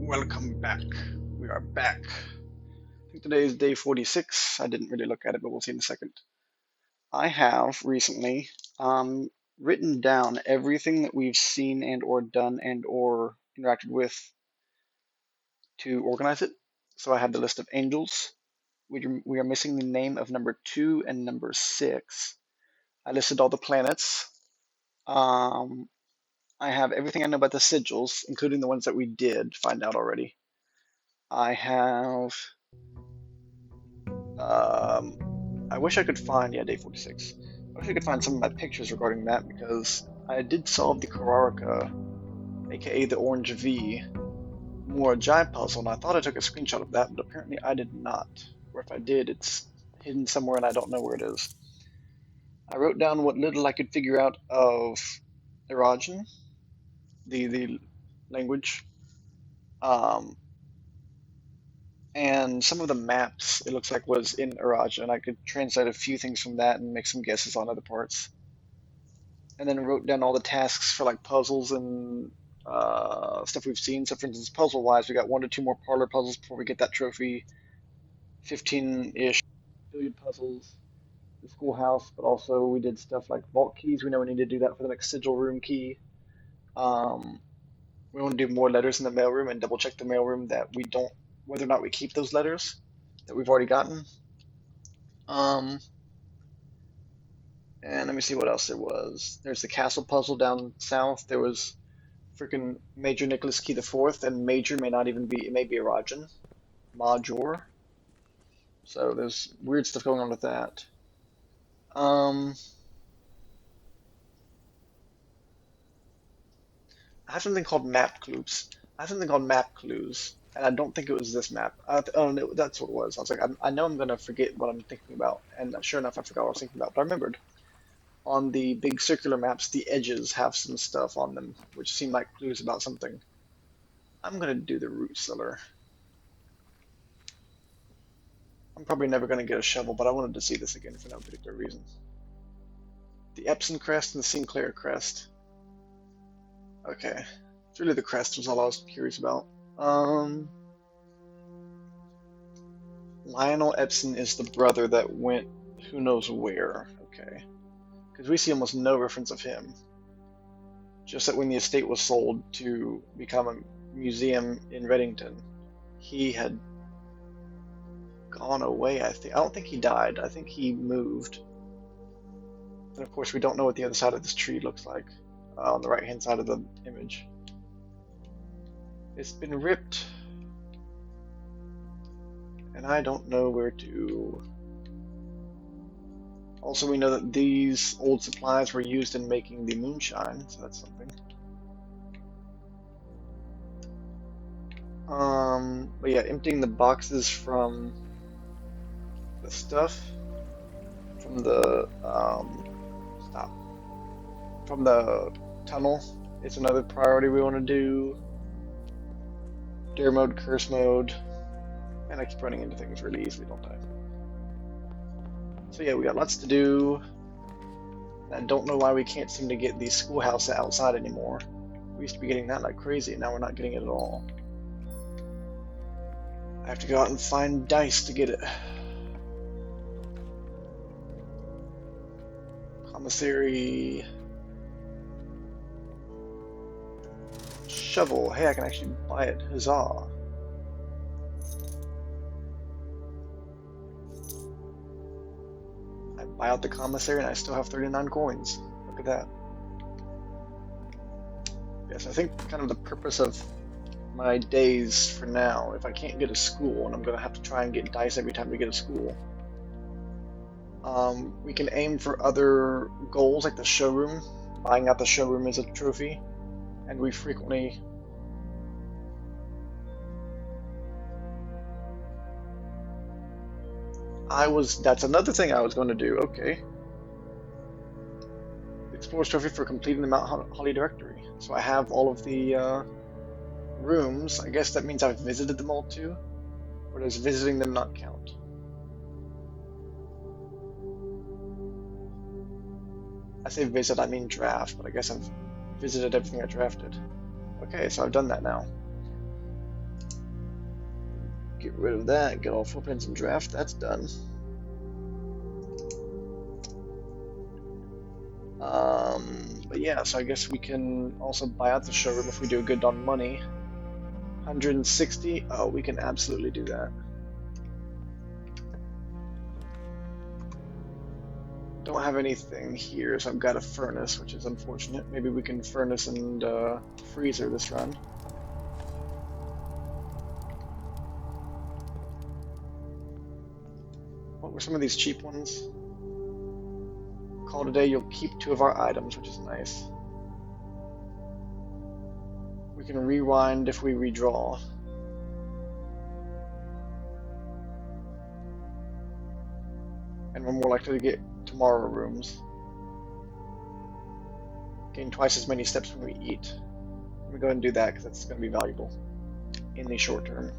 Welcome back. We are back. I think today is day 46. I didn't really look at it, but we'll see in a second. I have recently written down everything that we've seen and or done and or interacted with to organize it. So I have the list of angels. We are missing the name of number 2 and number 6. I listed all the planets. Um, I have everything I know about the sigils, including the ones that we did find out already. I have Um, I wish I could find, yeah, day 46. I wish I could find some of my pictures regarding that because I did solve the Kararaka, aka the Orange V, Muajai puzzle, and I thought I took a screenshot of that, but apparently I did not. Or if I did, it's hidden somewhere and I don't know where it is. I wrote down what little I could figure out of Erajan, the language, um, and some of the maps it looks like was in Erajan, and I could translate a few things from that and make some guesses on other parts. And then wrote down all the tasks for like puzzles and stuff we've seen. So, for instance, puzzle wise, we got 1 to 2 more parlor puzzles before we get that trophy, 15-ish billion puzzles, the schoolhouse, but also we did stuff like vault keys. We know we need to do that for the next sigil room key. Um, we want to do more letters in the mailroom and double check the mailroom that we don't, whether or not we keep those letters that we've already gotten. Um, and let me see what else there was. There's the castle puzzle down south. There was freaking Major Nicholas Key the Fourth, and Major may not even be, it may be a Rajan. Major. So there's weird stuff going on with that. Um, I have something called map clues. I have something called map clues, and I don't think it was this map. Oh, no, that's what it was. I was like, I know I'm gonna forget what I'm thinking about, and sure enough, I forgot what I was thinking about, but I remembered. On the big circular maps, the edges have some stuff on them, which seem like clues about something. I'm gonna do the root cellar. I'm probably never going to get a shovel, but I wanted to see this again for no particular reason. The Epsom crest and the Sinclair crest. Okay. It's really the crest was all I was curious about. Um, Lionel Epsom is the brother that went who knows where. Okay. Because we see almost no reference of him. Just that when the estate was sold to become a museum in Reddington, he had gone away, I think. I don't think he died. I think he moved. And of course, we don't know what the other side of this tree looks like on the right hand side of the image. It's been ripped, and I don't know where to. Also, we know that these old supplies were used in making the moonshine, so that's something. But yeah, emptying the boxes from the stuff from the stop from the tunnel. It's another priority we want to do. Dare mode, curse mode, and I keep running into things really easily, don't I? So yeah, we got lots to do. I don't know why we can't seem to get the schoolhouse outside anymore. We used to be getting that like crazy, and now we're not getting it at all. I have to go out and find dice to get it. Commissary. Shovel. Hey, I can actually buy it. Huzzah. I buy out the commissary and I still have 39 coins. Look at that. Yes, I think kind of the purpose of my days for now, if I can't get a school, and I'm going to have to try and get dice every time we get a school, we can aim for other goals like the showroom. Buying out the showroom is a trophy, and we frequently that's another thing I was going to do. Okay. Explorer's trophy for completing the Mount Holly directory. So I have all of the rooms. I guess that means I've visited them all too? Or does visiting them not count? I say visit, I mean draft, but I guess I've visited everything I drafted. Okay, so I've done that now. Get rid of that. Get all 4 pins in draft. That's done. But yeah, so I guess we can also buy out the showroom if we do good on money. 160. Oh, we can absolutely do that. Don't have anything here, so I've got a furnace, which is unfortunate. Maybe we can furnace and freezer this run. What were some of these cheap ones? Call today, you'll keep 2 of our items, which is nice. We can rewind if we redraw. And we're more likely to get tomorrow rooms. Gain twice as many steps when we eat. I'm gonna go ahead and do that because that's going to be valuable in the short term.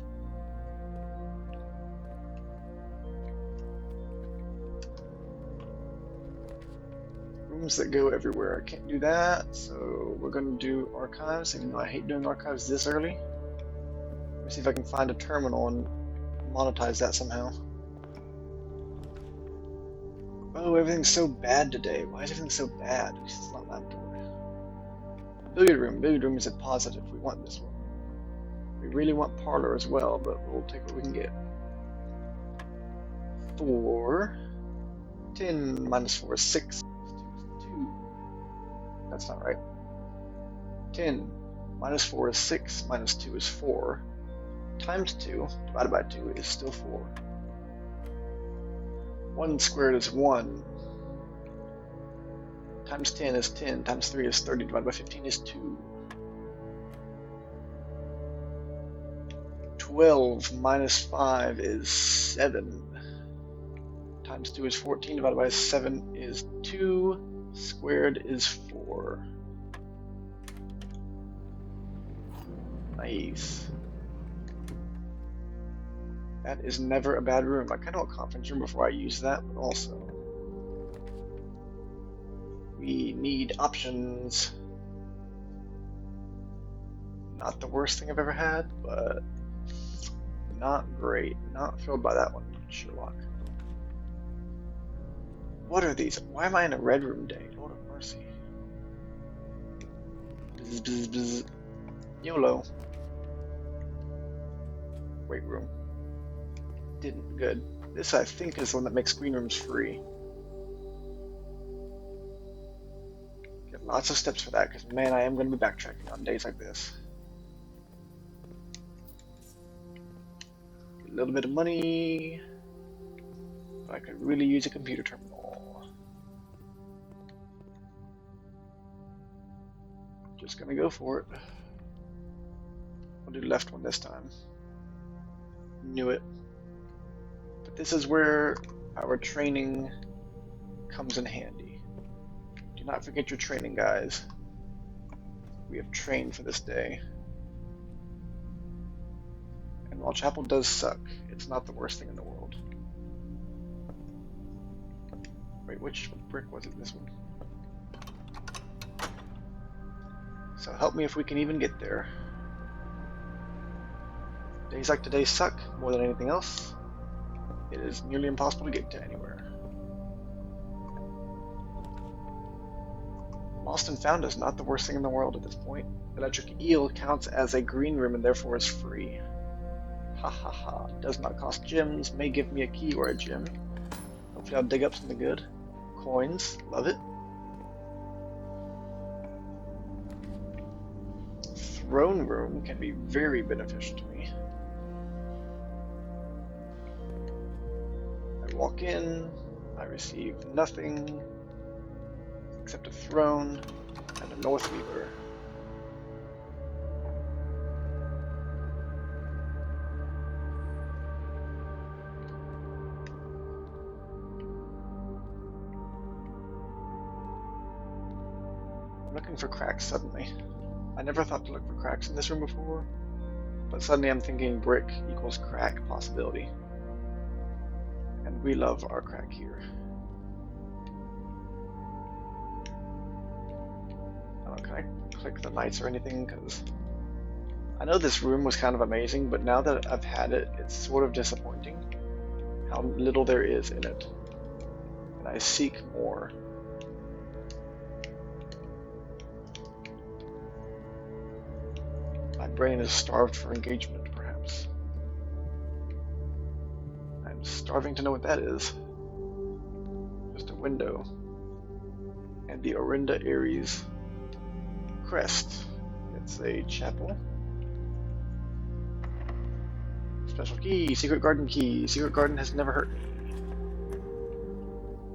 Rooms that go everywhere. I can't do that, so we're going to do archives, even though I hate doing archives this early. Let me see if I can find a terminal and monetize that somehow. Oh, everything's so bad today. Why is everything so bad? It's not that door. Billiard room. Billiard room is a positive. We want this one. We really want parlor as well, but we'll take what we can get. 4. 10 minus 4 is 6. 2. That's not right. 10 minus 4 is 6. Minus 2 is 4. Times 2 divided by 2 is still 4. 1 squared is 1. Times 10 is 10. Times 3 is 30. Divided by 15 is 2. 12 minus 5 is 7. Times 2 is 14. Divided by 7 is 2. Squared is 4. Nice. That is never a bad room. I kind of want a conference room before I use that, but also we need options. Not the worst thing I've ever had, but not great. Not thrilled by that one, Sherlock. What are these? Why am I in a red room day? Lord of mercy. Bzz, bzz, bzz. YOLO. Weight room. Didn't good. This I think is the one that makes green rooms free. Get lots of steps for that, because man, I am going to be backtracking on days like this. A little bit of money. I could really use a computer terminal. Just gonna go for it. I'll do left one this time. Knew it. But this is where our training comes in handy. Do not forget your training, guys. We have trained for this day. And while chapel does suck, it's not the worst thing in the world. Wait, which brick was it? This one. So help me if we can even get there. Days like today suck more than anything else. It is nearly impossible to get to anywhere. Lost and found is not the worst thing in the world at this point. Electric eel counts as a green room and therefore is free. Ha ha ha. Does not cost gems. May give me a key or a gem. Hopefully I'll dig up something good. Coins. Love it. Throne room can be very beneficial to me. I walk in. I receive nothing except a throne and a North Weaver. I'm looking for cracks suddenly. I never thought to look for cracks in this room before, but suddenly I'm thinking brick equals crack possibility. And we love our crack here. Can I click the knights or anything? Because I know this room was kind of amazing, but now that I've had it, it's sort of disappointing how little there is in it. And I seek more. My brain is starved for engagement, perhaps. I'm starving to know what that is. Just a window. And the Orinda Aries crest. It's a chapel. Special key, secret garden key. Secret garden has never hurt me.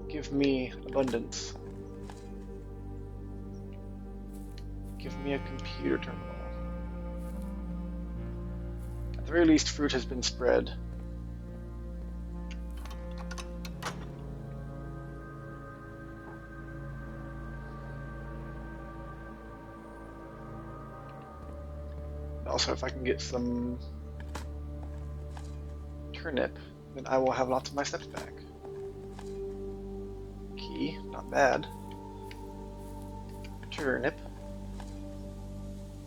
Give me abundance. Give me a computer terminal. At the very least, fruit has been spread. Also, if I can get some turnip, then I will have lots of my steps back. Key, not bad. Turnip.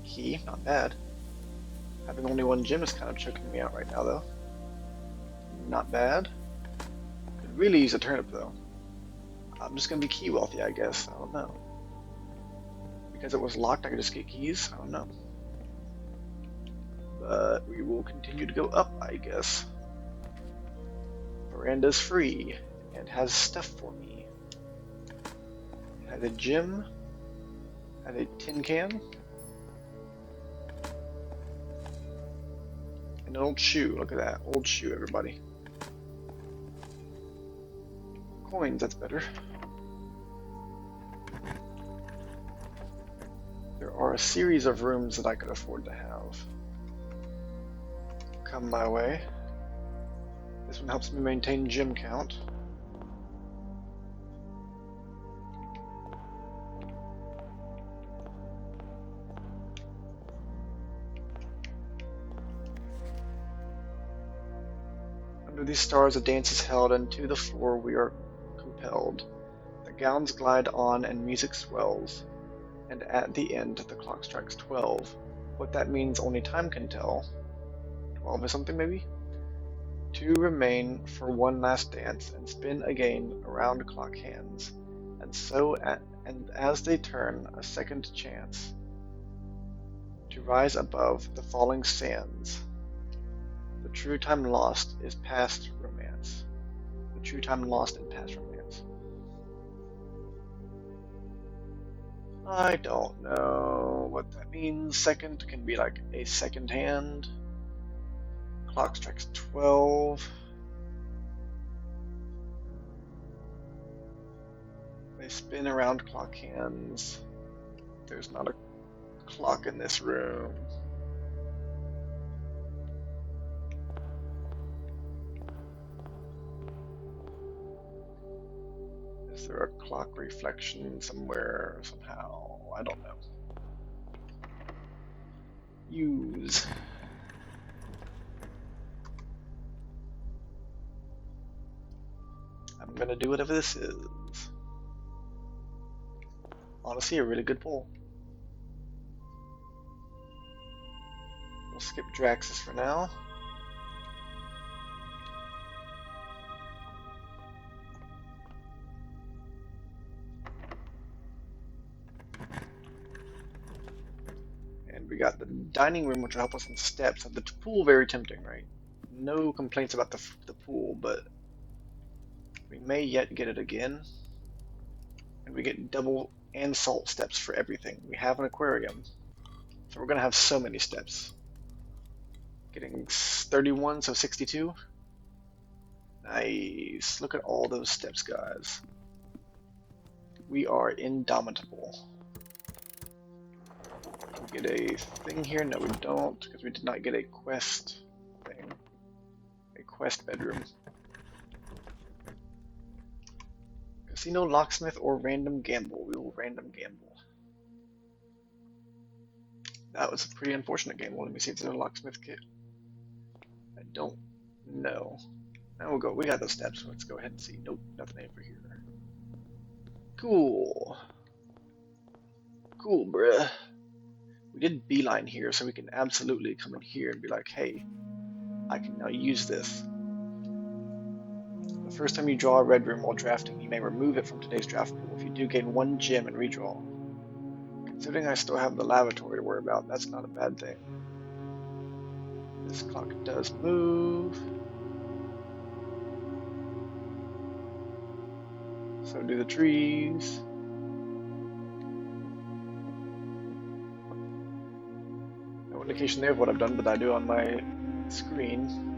Key, not bad. Having only one gem is kind of choking me out right now, though. Not bad. Could really use a turnip, though. I'm just gonna be key wealthy, I guess. I don't know. Because it was locked, I could just get keys? I don't know. But we will continue to go up, I guess. Veranda's free and has stuff for me. It has a gym, has a tin can, and an old shoe. Look at that, old shoe, everybody. Coins, that's better. There are a series of rooms that I could afford to have. Come my way. This one helps me maintain gym count. Under these stars a dance is held, and to the floor we are compelled. The gowns glide on and music swells, and at the end the clock strikes 12. What that means only time can tell. 12 or something, maybe? Two remain for one last dance, and spin again around clock hands, and as they turn, a second chance to rise above the falling sands. The true time lost is past romance. The true time lost in past romance. I don't know what that means. Second can be like a second hand. Clock strikes 12. They spin around clock hands. There's not a clock in this room. Is there a clock reflection somewhere, somehow? I don't know. Use. I'm gonna do whatever this is. Honestly, a really good pull. We'll skip Draxus for now. And we got the dining room, which will help us on steps. And the pool, very tempting, right? No complaints about the pool, but we may yet get it again. And we get double and salt steps for everything. We have an aquarium, so we're gonna have so many steps. Getting 31, so 62. Nice. Look at all those steps, guys. We are indomitable. We get a thing here? No, we don't, because we did not get a quest thing. A quest bedroom. Casino, locksmith, or random gamble. We will random gamble. That was a pretty unfortunate gamble. Let me see if there's a locksmith kit. I don't know. Now we'll go. We got those steps. Let's go ahead and see. Nope, nothing over here. Cool. Cool, bruh. We did beeline here, so we can absolutely come in here and be like, hey, I can now use this. The first time you draw a red room while drafting, you may remove it from today's draft pool. If you do, gain 1 gem and redraw. Considering I still have the lavatory to worry about, that's not a bad thing. This clock does move. So do the trees. No indication there of what I've done, but I do on my screen.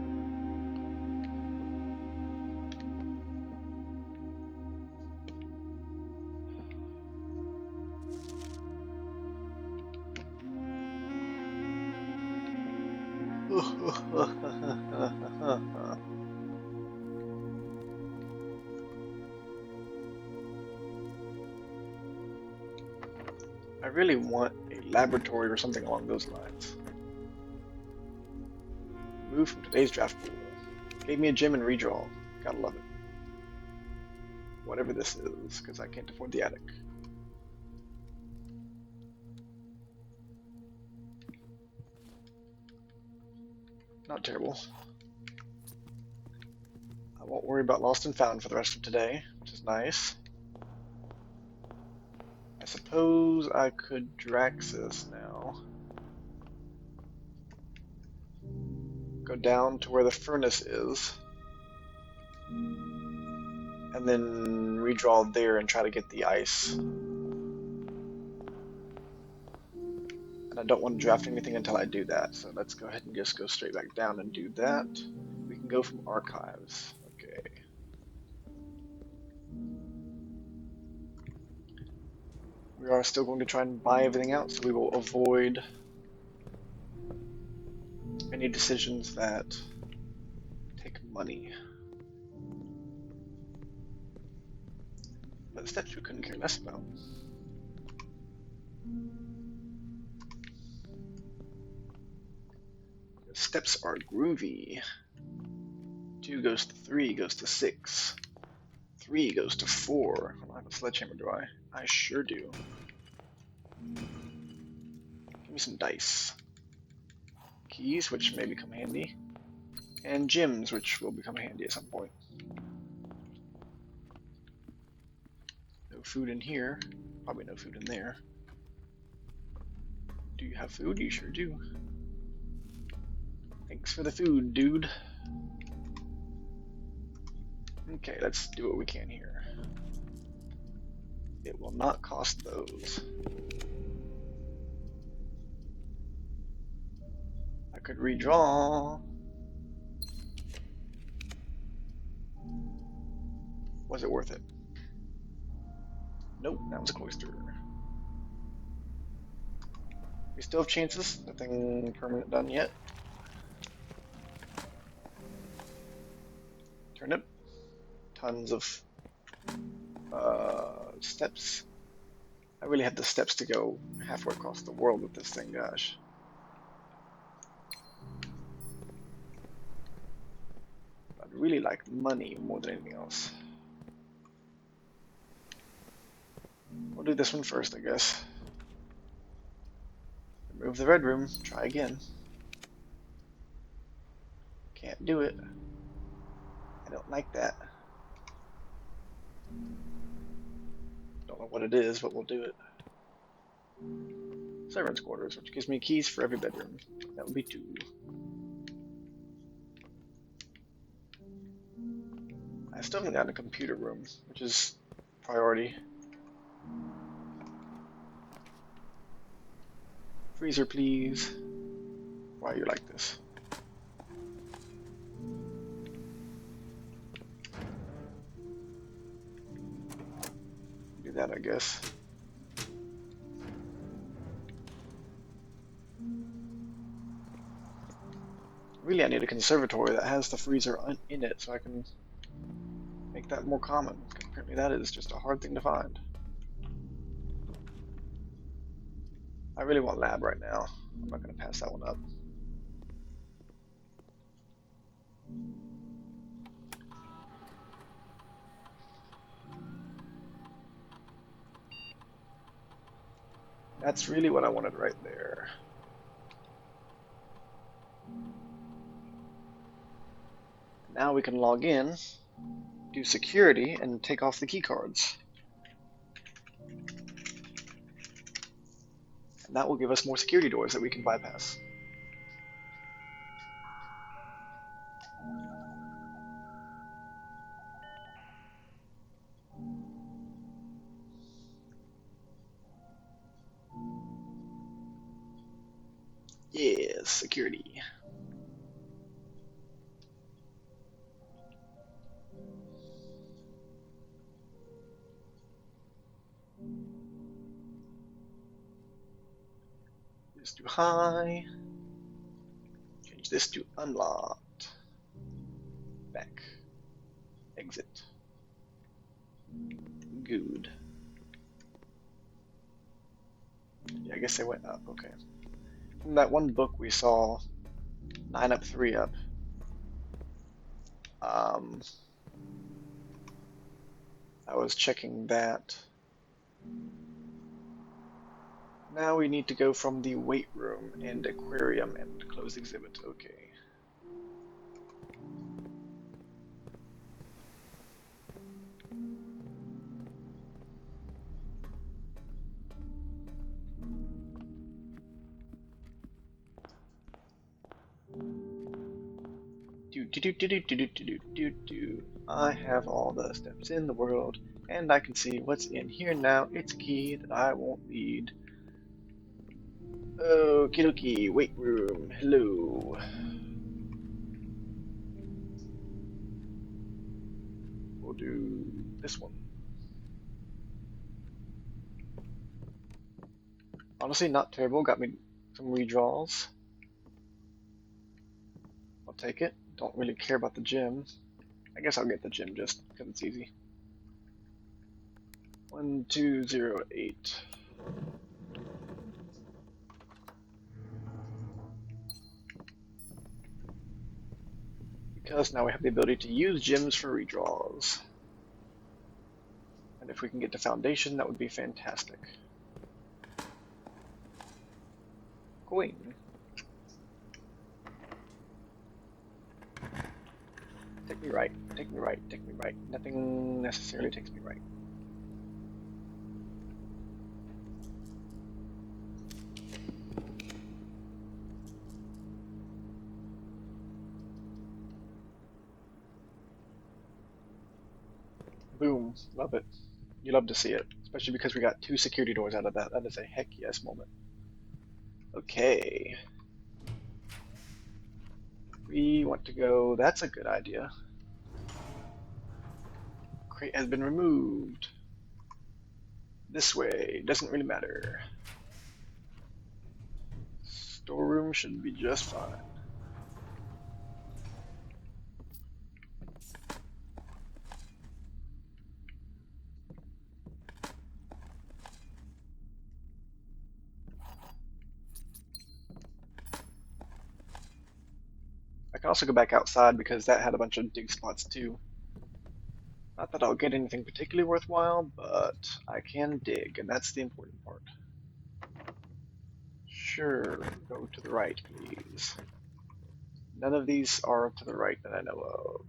I really want a laboratory or something along those lines. Move from today's draft pool. Gave me a gem and redraw. Gotta love it. Whatever this is, because I can't afford the attic. Not terrible. I won't worry about lost and found for the rest of today, which is nice. I suppose I could Draxus now. Go down to where the furnace is. And then redraw there and try to get the ice. And I don't want to draft anything until I do that, so let's go ahead and just go straight back down and do that. We can go from archives. Okay. We are still going to try and buy everything out, so we will avoid any decisions that take money. But the steps we couldn't care less about. The steps are groovy. 2 goes to 3, goes to 6. 3 goes to 4. I don't have a sledgehammer, do I? I sure do. Give me some dice. Keys, which may become handy. And gems, which will become handy at some point. No food in here. Probably no food in there. Do you have food? You sure do. Thanks for the food, dude. Okay, let's do what we can here. It will not cost those. I could redraw. Was it worth it? Nope, that was a cloister. We still have chances. Nothing permanent done yet. Turnip. Tons of steps. I really had the steps to go halfway across the world with this thing, gosh. I'd really like money more than anything else. We'll do this one first, I guess. Remove the red room. Try again. Can't do it. I don't like that. Don't know what it is, but we'll do it. Servants' quarters, which gives me keys for every bedroom. That would be 2. I still haven't gotten a computer room, which is priority. Freezer, please. Why are you like this? Do that, I guess. Really, I need a conservatory that has the freezer in it so I can make that more common. Apparently that is just a hard thing to find. I really want lab right now. I'm not going to pass that one up. That's really what I wanted right there. Now we can log in, do security, and take off the key cards. And that will give us more security doors that we can bypass. Yes, security. This to high. Change this to unlocked. Back. Exit. Good. Yeah, I guess they went up. Okay. From that one book we saw, 9 up, 3 up. I was checking that. Now we need to go from the weight room and aquarium and close exhibit. Okay. I have all the steps in the world, and I can see what's in here now. It's a key that I won't need. Okie dokie, weight room. Hello. We'll do this one. Honestly, not terrible. Got me some redraws. I'll take it. Don't really care about the gym. I guess I'll get the gym just because it's easy. 1208. Because now we have the ability to use gems for redraws. And if we can get to Foundation, that would be fantastic. Coin. Take me right, take me right, take me right. Nothing necessarily takes me right. Boom. Love it. You love to see it, especially because we got 2 security doors out of that. That is a heck yes moment. Okay. We want to go, that's a good idea. Crate has been removed. This way, doesn't really matter. Storeroom should be just fine. I can also go back outside because that had a bunch of dig spots too. Not that I'll get anything particularly worthwhile, but I can dig, and that's the important part. Sure, go to the right, please. None of these are to the right that I know of.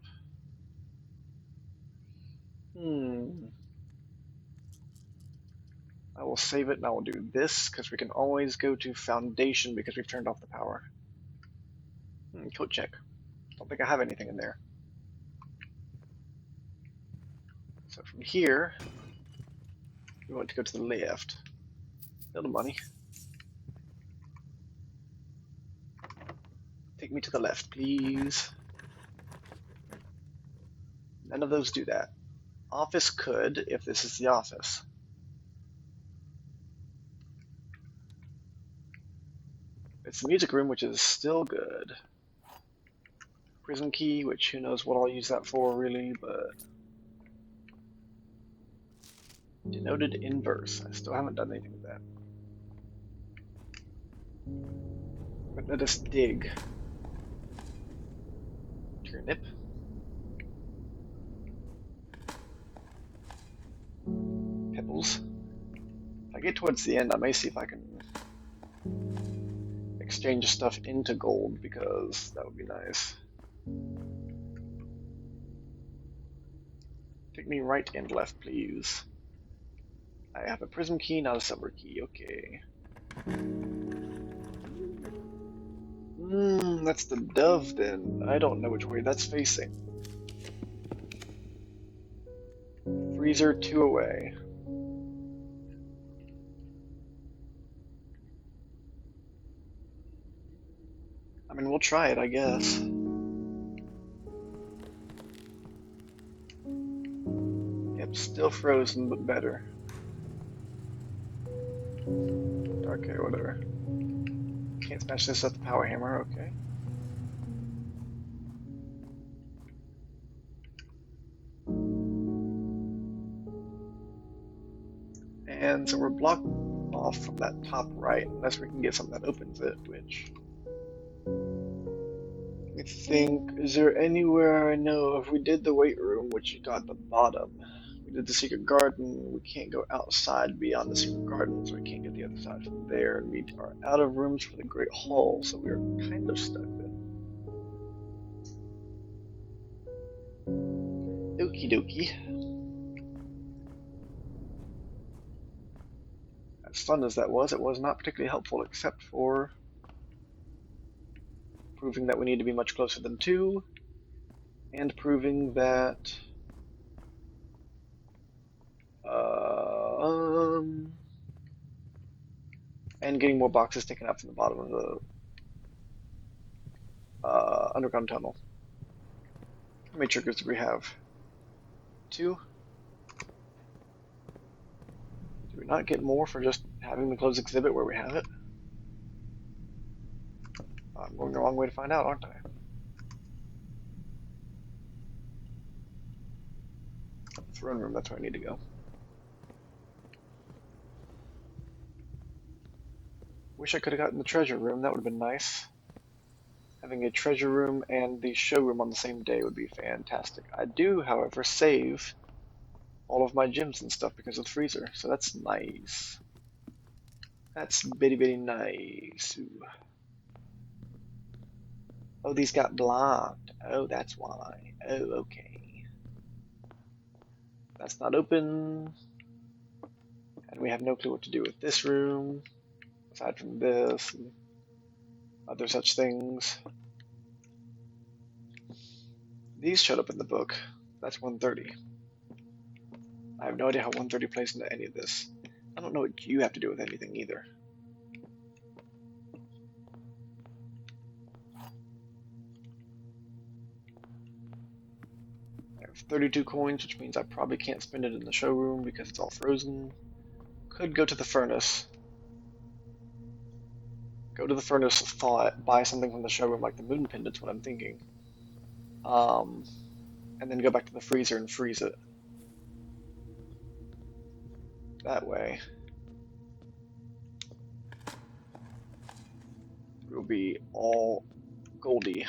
I will save it and I will do this because we can always go to Foundation because we've turned off the power. Code check. Don't think I have anything in there. So from here, we want to go to the left. Little money. Take me to the left, please. None of those do that. Office could, if this is the office. It's the music room, which is still good. Prism key, which who knows what I'll use that for, really, but... Denoted inverse. I still haven't done anything with that. But let us dig. Turnip. Pebbles. I get towards the end, I may see if I can exchange stuff into gold because that would be nice. Take me right and left, please. I have a prism key, not a silver key. Okay. That's the dove then. I don't know which way that's facing. Freezer 2 away. I mean, we'll try it, I guess. Yep, still frozen, but better. Okay, whatever. Can't smash this with the power hammer, okay. And so we're blocked off from that top right, unless we can get something that opens it, which... I think, is there anywhere I know if we did the weight room, which you got the bottom, we did the secret garden, we can't go outside beyond the secret garden, so we can't get the other side from there, and we are out of rooms for the Great Hall, so we're kind of stuck then. Okie dokie. As fun as that was, it was not particularly helpful except for proving that we need to be much closer than 2, and proving that and getting more boxes taken out from the bottom of the underground tunnel. How many triggers do we have? 2? Do we not get more for just having the closed exhibit where we have it? I'm going the wrong way to find out, aren't I? Throne room, that's where I need to go. Wish I could have gotten the treasure room, that would have been nice. Having a treasure room and the showroom on the same day would be fantastic. I do, however, save all of my gems and stuff because of the freezer, so that's nice. That's bitty bitty nice. Ooh. Oh, these got blocked. Oh, that's why. Oh, okay. That's not open. And we have no clue what to do with this room, aside from this and other such things. These showed up in the book. That's 130. I have no idea how 130 plays into any of this. I don't know what you have to do with anything either. I have 32 coins, which means I probably can't spend it in the showroom because it's all frozen. Could go to the furnace. Go to the furnace, thaw it, buy something from the showroom like the moon pendant's what I'm thinking. And then go back to the freezer and freeze it. That way. It will be all goldy.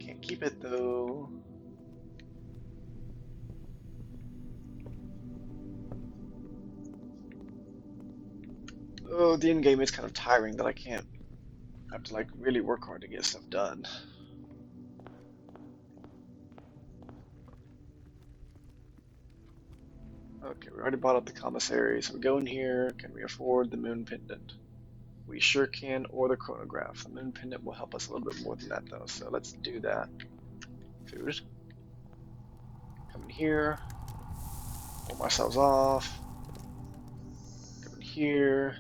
Can't keep it though. Oh, the end game is kind of tiring that I can't. I have to like really work hard to get stuff done. Okay, we already bought up the commissary, so we go in here. Can we afford the moon pendant? We sure can, or the chronograph. The moon pendant will help us a little bit more than that though, so let's do that. Food. Come in here. Pull ourselves off. Come in here.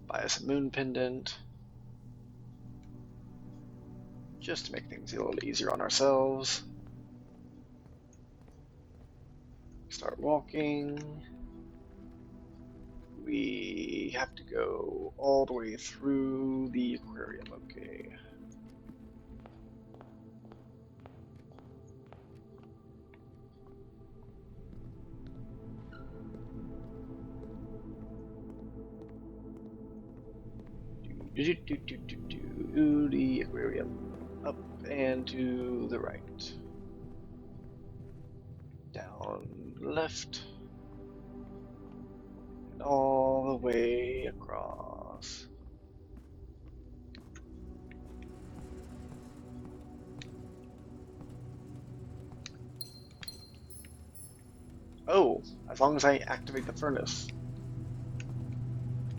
Buy us a moon pendant. Just to make things a little easier on ourselves. Start walking. We have to go all the way through the aquarium, okay. The aquarium. Up and to the right. left and all the way across. Oh, as long as I activate the furnace.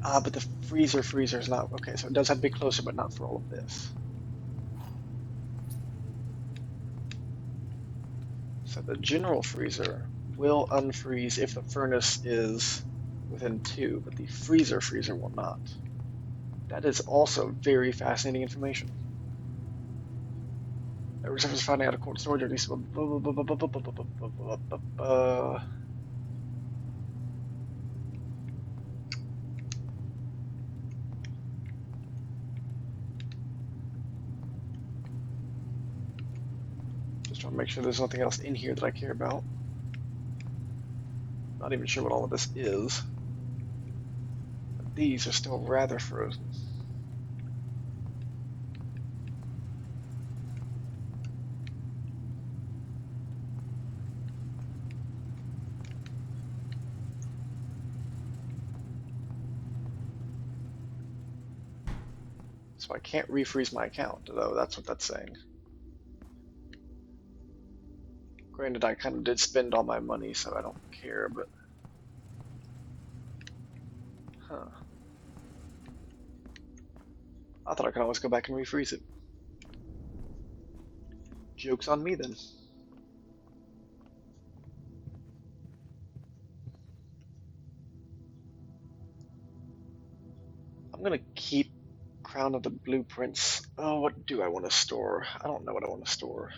Ah, but the freezer is not okay, so it does have to be closer, but not for all of this. So the general freezer will unfreeze if the furnace is within 2, but the freezer will not. That is also very fascinating information. Reserves finding out of cold storage, or at least just trying to make sure there's nothing else in here that I care about. Not even sure what all of this is. But these are still rather frozen. So I can't refreeze my account, though. That's what that's saying. Granted, I kind of did spend all my money, so I don't care, but... Huh. I thought I could always go back and refreeze it. Joke's on me, then. I'm gonna keep Crown of the Blueprints. Oh, what do I want to store? I don't know what I want to store.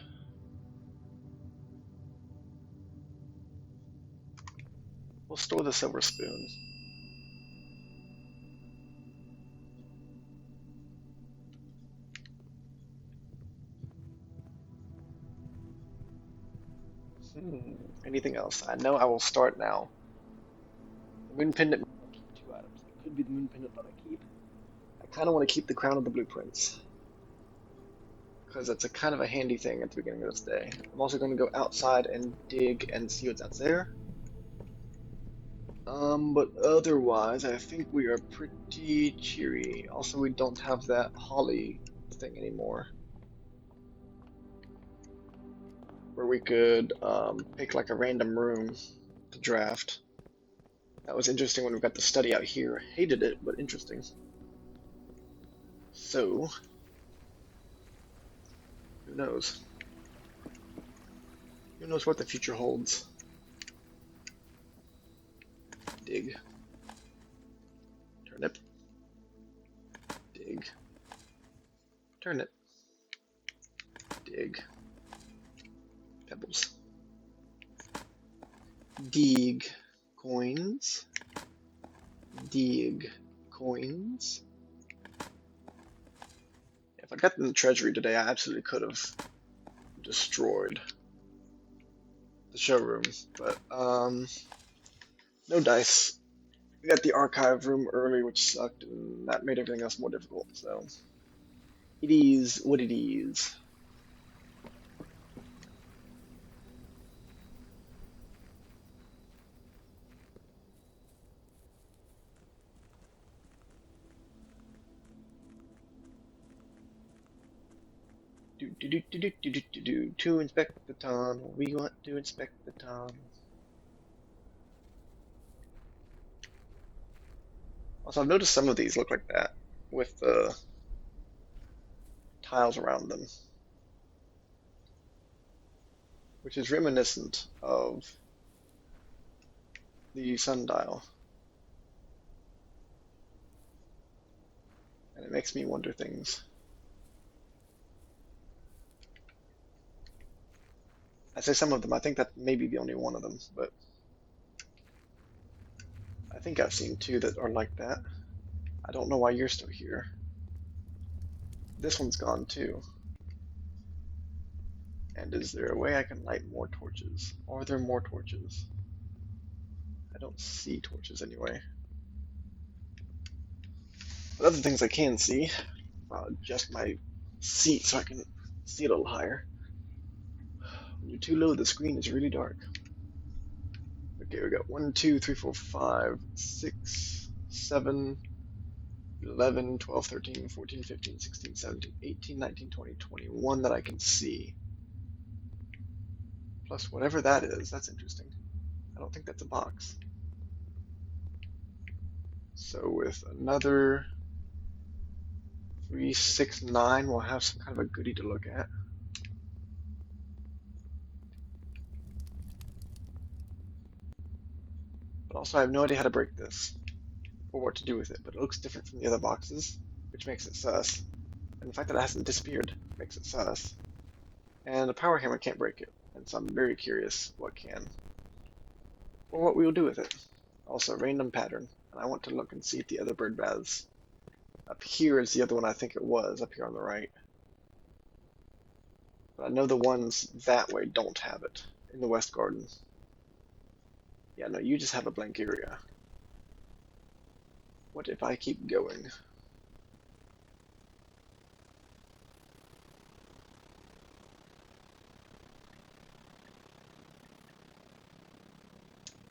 We'll store the silver spoon. Anything else? I know I will start now. The moon pendant. I'll keep 2 items. It could be the moon pendant that I keep. I kind of want to keep the Crown of the Blueprints because it's a kind of a handy thing at the beginning of this day. I'm also going to go outside and dig and see what's out there. But otherwise, I think we are pretty cheery. Also, we don't have that holly thing anymore, where we could pick like a random room to draft. That was interesting when we got the study out here. Hated it, but interesting. So, who knows? Who knows what the future holds? Dig. Turnip. Dig. Turnip. Dig. Pebbles. Dig. Coins. Dig. Coins. If I got in the treasury today, I absolutely could have destroyed the showroom, but no dice. We got the archive room early, which sucked, and that made everything else more difficult, so it is what it is. To inspect the tunnel, we want to inspect the tunnel. Also, I've noticed some of these look like that, with the tiles around them, which is reminiscent of the sundial. And it makes me wonder things. I say some of them, I think that may be the only one of them, but I think I've seen 2 that are like that. I don't know why you're still here. This one's gone too. And is there a way I can light more torches? Or are there more torches? I don't see torches anyway. But other things I can see, I'll adjust my seat so I can see it a little higher. When you're too low, the screen is really dark. Okay, we got 1, 2, 3, 4, 5, 6, 7, 11, 12, 13, 14, 15, 16, 17, 18, 19, 20, 21 that I can see. Plus whatever that is, that's interesting. I don't think that's a box. So with another 3, 6, 9, we'll have some kind of a goodie to look at. But also I have no idea how to break this or what to do with it, but it looks different from the other boxes, which makes it sus. And the fact that it hasn't disappeared makes it sus. And a power hammer can't break it, and so I'm very curious what can, or what we will do with it. Also, random pattern, and I want to look and see if the other bird baths up here is the other one I think it was, up here on the right. But I know the ones that way don't have it, in the West Garden. Yeah, no, you just have a blank area. What if I keep going?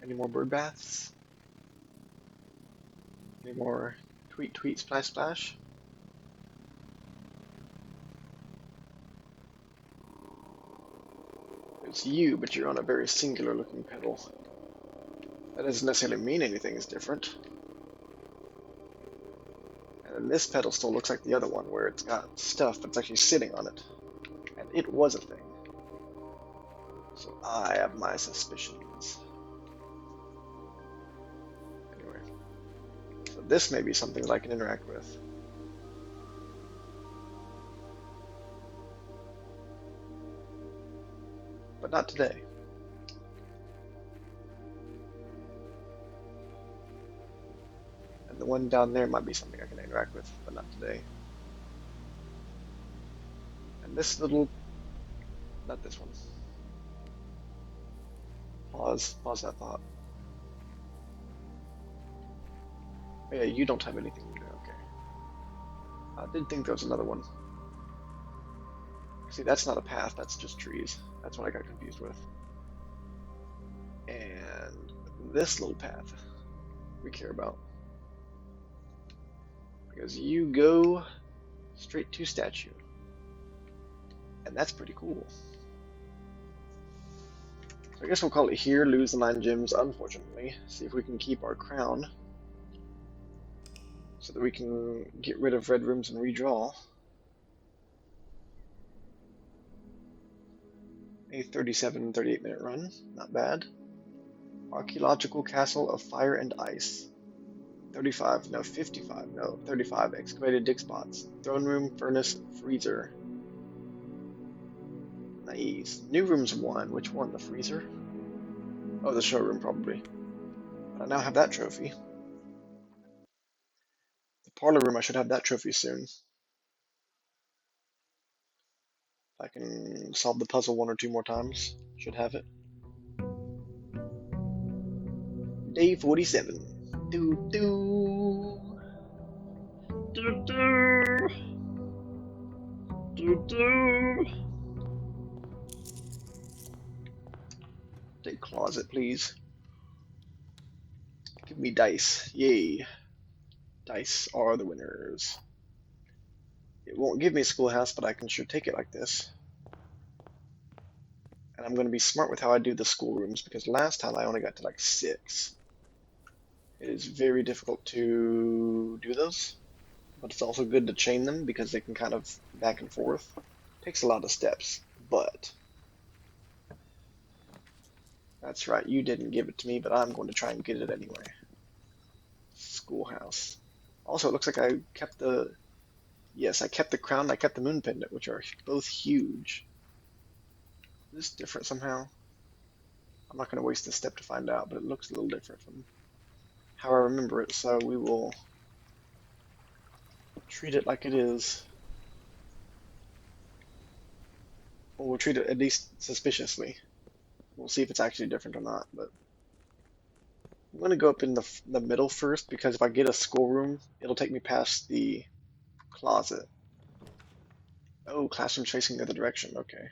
Any more bird baths? Any more tweet, tweet, splash, splash? It's you, but you're on a very singular looking pedal. That doesn't necessarily mean anything is different. And then this pedal still looks like the other one, where it's got stuff that's actually sitting on it. And it was a thing. So I have my suspicions. Anyway, so this may be something that I can interact with. But not today. And the one down there might be something I can interact with, but not today. And this little... not this one. Pause that thought. Oh, yeah, you don't have anything to do, okay. I did think there was another one. See, that's not a path, that's just trees. That's what I got confused with. And this little path we care about. Because you go straight to statue. And that's pretty cool. So I guess we'll call it here, lose the 9 gems, unfortunately. See if we can keep our crown. So that we can get rid of red rooms and redraw. A 37, 38-minute run, not bad. Archaeological Castle of Fire and Ice. 35, no, 55, no, 35. Excavated dig spots. Throne room, furnace, freezer. Nice. New room's 1. Which one? The freezer? Oh, the showroom, probably. But I now have that trophy. The parlor room, I should have that trophy soon. If I can solve the puzzle 1 or 2 more times, should have it. Day 47. Do do. Do do. Do do. Take closet, please. Give me dice. Yay. Dice are the winners. It won't give me a schoolhouse, but I can sure take it like this. And I'm going to be smart with how I do the schoolrooms, because last time I only got to like 6. It is very difficult to do those, but it's also good to chain them because they can kind of back and forth. Takes a lot of steps, but that's right, you didn't give it to me, but I'm going to try and get it anyway. Schoolhouse. Also, it looks like I kept the... Yes, I kept the crown and I kept the moon pendant, which are both huge. Is this different somehow? I'm not going to waste this step to find out, but it looks a little different from how I remember it, so we will treat it like it is. Or we'll treat it at least suspiciously. We'll see if it's actually different or not, but I'm going to go up in the middle first, because if I get a schoolroom, it'll take me past the closet. Oh, classroom facing the other direction, okay.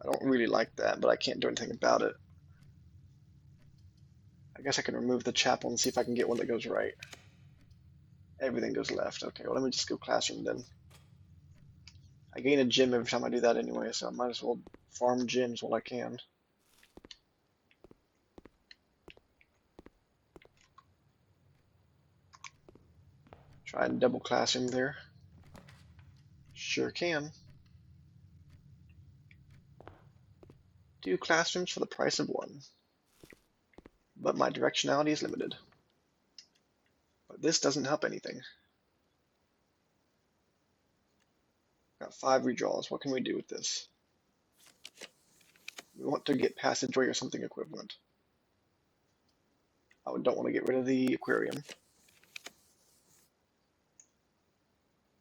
I don't really like that, but I can't do anything about it. I guess I can remove the chapel and see if I can get one that goes right. Everything goes left. Okay, well, let me just go classroom then. I gain a gem every time I do that anyway, so I might as well farm gems while I can. Try and double classroom there. Sure can. 2 classrooms for the price of 1. But my directionality is limited. But this doesn't help anything. Got 5 redraws. What can we do with this? We want to get passageway or something equivalent. I don't want to get rid of the aquarium.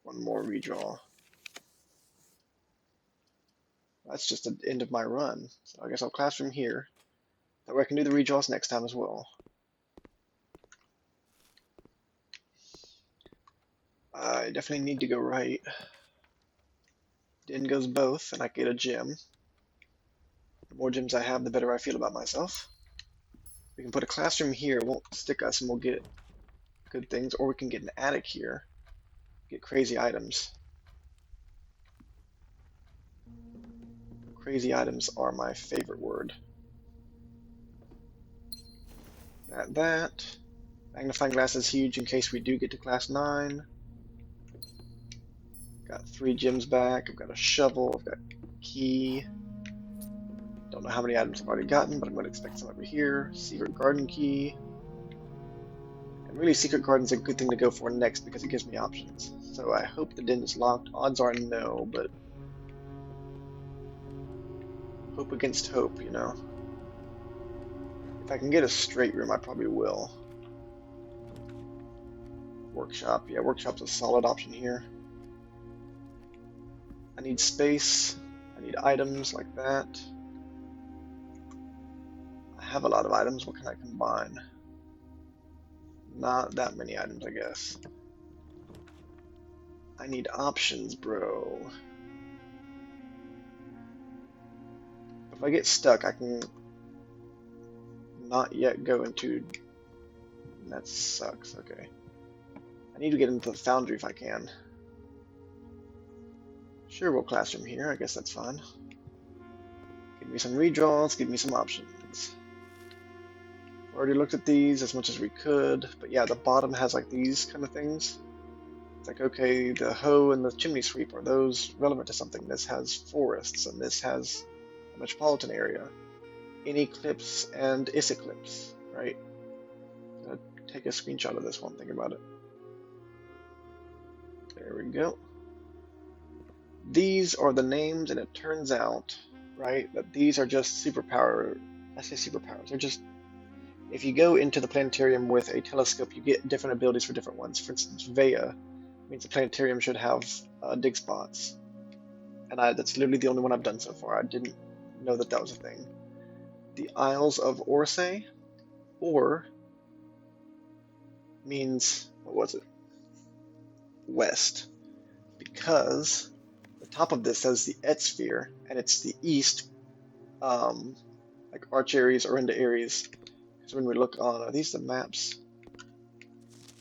1 more redraw. That's just the end of my run. So I guess I'll classroom here. That way I can do the redraws next time as well. I definitely need to go right. Den goes both, and I get a gem. The more gems I have, the better I feel about myself. We can put a classroom here, it won't stick us, and we'll get good things. Or we can get an attic here, get crazy items. Crazy items are my favorite word. At that. Magnifying glass is huge in case we do get to class 9. Got 3 gems back. I've got a shovel. I've got a key. Don't know how many items I've already gotten, but I'm going to expect some over here. Secret garden key. And really, secret garden's a good thing to go for next because it gives me options. So I hope the den is locked. Odds are no, but hope against hope, you know. If I can get a straight room, I probably will. Workshop. Yeah, workshop's a solid option here. I need space. I need items like that. I have a lot of items. What can I combine? Not that many items, I guess. I need options, bro. If I get stuck, I can not yet go into... That sucks, okay. I need to get into the foundry if I can. Sure, we'll classroom here, I guess that's fine. Give me some redraws, give me some options. Already looked at these as much as we could, but yeah, the bottom has like these kind of things. It's like, okay, the hoe and the chimney sweep, are those relevant to something? This has forests, and this has a metropolitan area. In eclipse and is eclipse, right? I'm gonna take a screenshot of this one, think about it. There we go. These are the names, and it turns out, right, that these are just superpower. I say superpowers. They're just, if you go into the planetarium with a telescope, you get different abilities for different ones. For instance, Vea means the planetarium should have dig spots. And that's literally the only one I've done so far. I didn't know that that was a thing. The Isles of Orsay, or means, what was it? West. Because the top of this says the Etsphere, and it's the east, like Arch Aries or into Aries. So when we look on, are these the maps?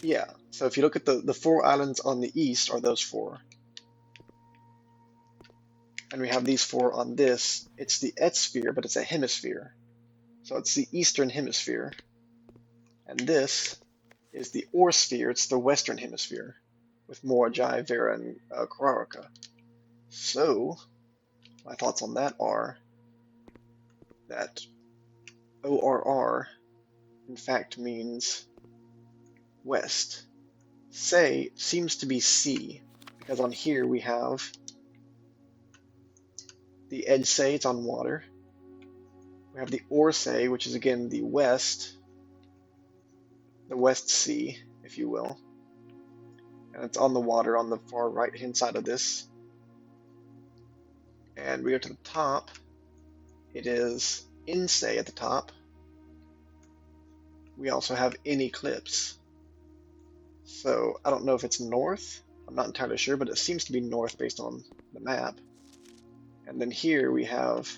Yeah, so if you look at the 4 islands on the east, are those 4. And we have these 4 on this. It's the Etsphere, but it's a hemisphere. So it's the eastern hemisphere. And this is the Orsphere, it's the western hemisphere, with Morajai, Vera, and Kararaka. So, my thoughts on that are that ORR, in fact, means west. Say seems to be C, because on here we have the Edge Say, it's on water. We have the Orsay, which is again the west sea, if you will. And it's on the water on the far right hand side of this. And we go to the top, it is Insay at the top. We also have in eclipse. So I don't know if it's north, I'm not entirely sure, but it seems to be north based on the map. And then here we have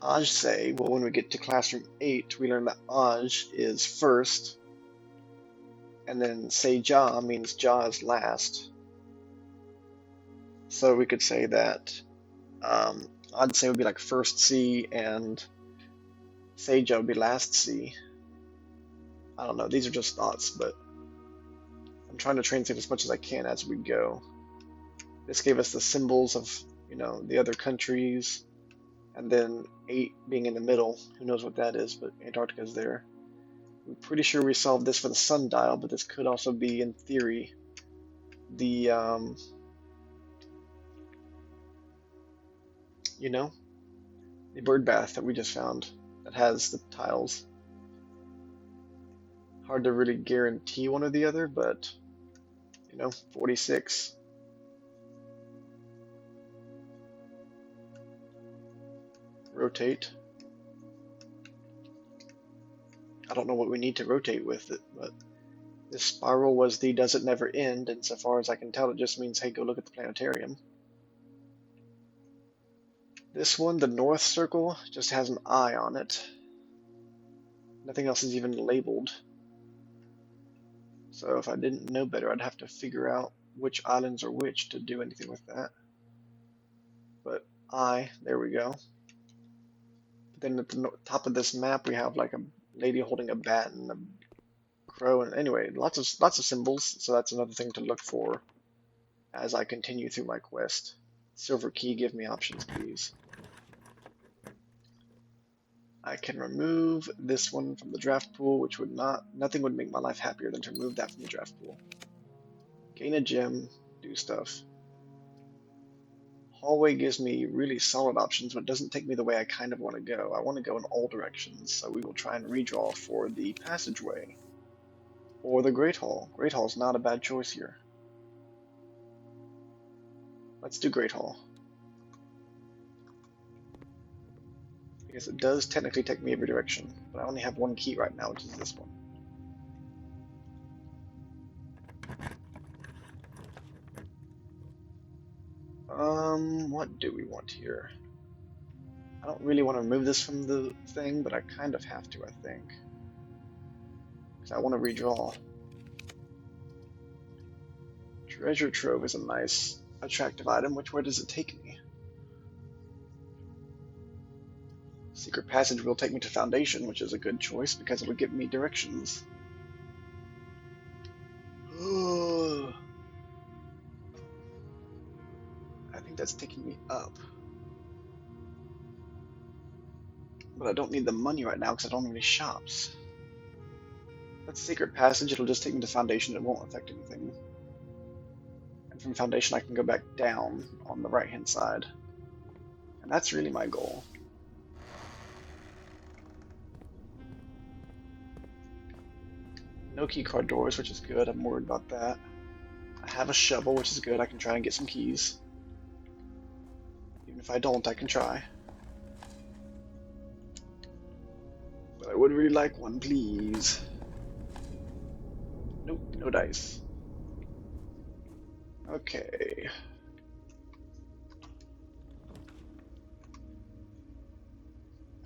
Aj say, well, when we get to classroom 8, we learn that Aj is first, and then say Ja means Ja is last. So we could say that I'd say would be like first C and Seja would be last C. I don't know, these are just thoughts, but I'm trying to translate as much as I can as we go. This gave us the symbols of, the other countries, and then 8 being in the middle. Who knows what that is, but Antarctica's there. I'm pretty sure we solved this for the sundial, but this could also be, in theory, the, the bird bath that we just found that has the tiles. Hard to really guarantee one or the other, but 46. Rotate. I don't know what we need to rotate with it, but this spiral was the does it never end, and so far as I can tell, it just means, hey, go look at the planetarium. This one, the north circle, just has an eye on it. Nothing else is even labeled. So if I didn't know better, I'd have to figure out which islands are which to do anything with that. But there we go. Then at the top of this map, we have like a lady holding a bat and a crow, and anyway, lots of symbols. So that's another thing to look for as I continue through my quest. Silver key, give me options, please. I can remove this one from the draft pool, which would nothing would make my life happier than to remove that from the draft pool. Gain a gem, do stuff. Hallway gives me really solid options, but doesn't take me the way I kind of want to go. I want to go in all directions, so we will try and redraw for the passageway. Or the Great Hall. Great Hall is not a bad choice here. Let's do Great Hall. Because it does technically take me every direction, but I only have one key right now, which is this one. What do we want here? I don't really want to remove this from the thing, but I kind of have to, I think. Because I want to redraw. Treasure Trove is a nice, attractive item. Where does it take me? Secret Passage will take me to Foundation, which is a good choice because it will give me directions. I think that's taking me up. But I don't need the money right now because I don't have any shops. That's Secret Passage. It'll just take me to Foundation. It won't affect anything. And from Foundation, I can go back down on the right-hand side. And that's really my goal. No key card doors, which is good. I'm worried about that. I have a shovel, which is good. I can try and get some keys. Even if I don't, I can try. But I would really like one, please. Nope, no dice. Okay.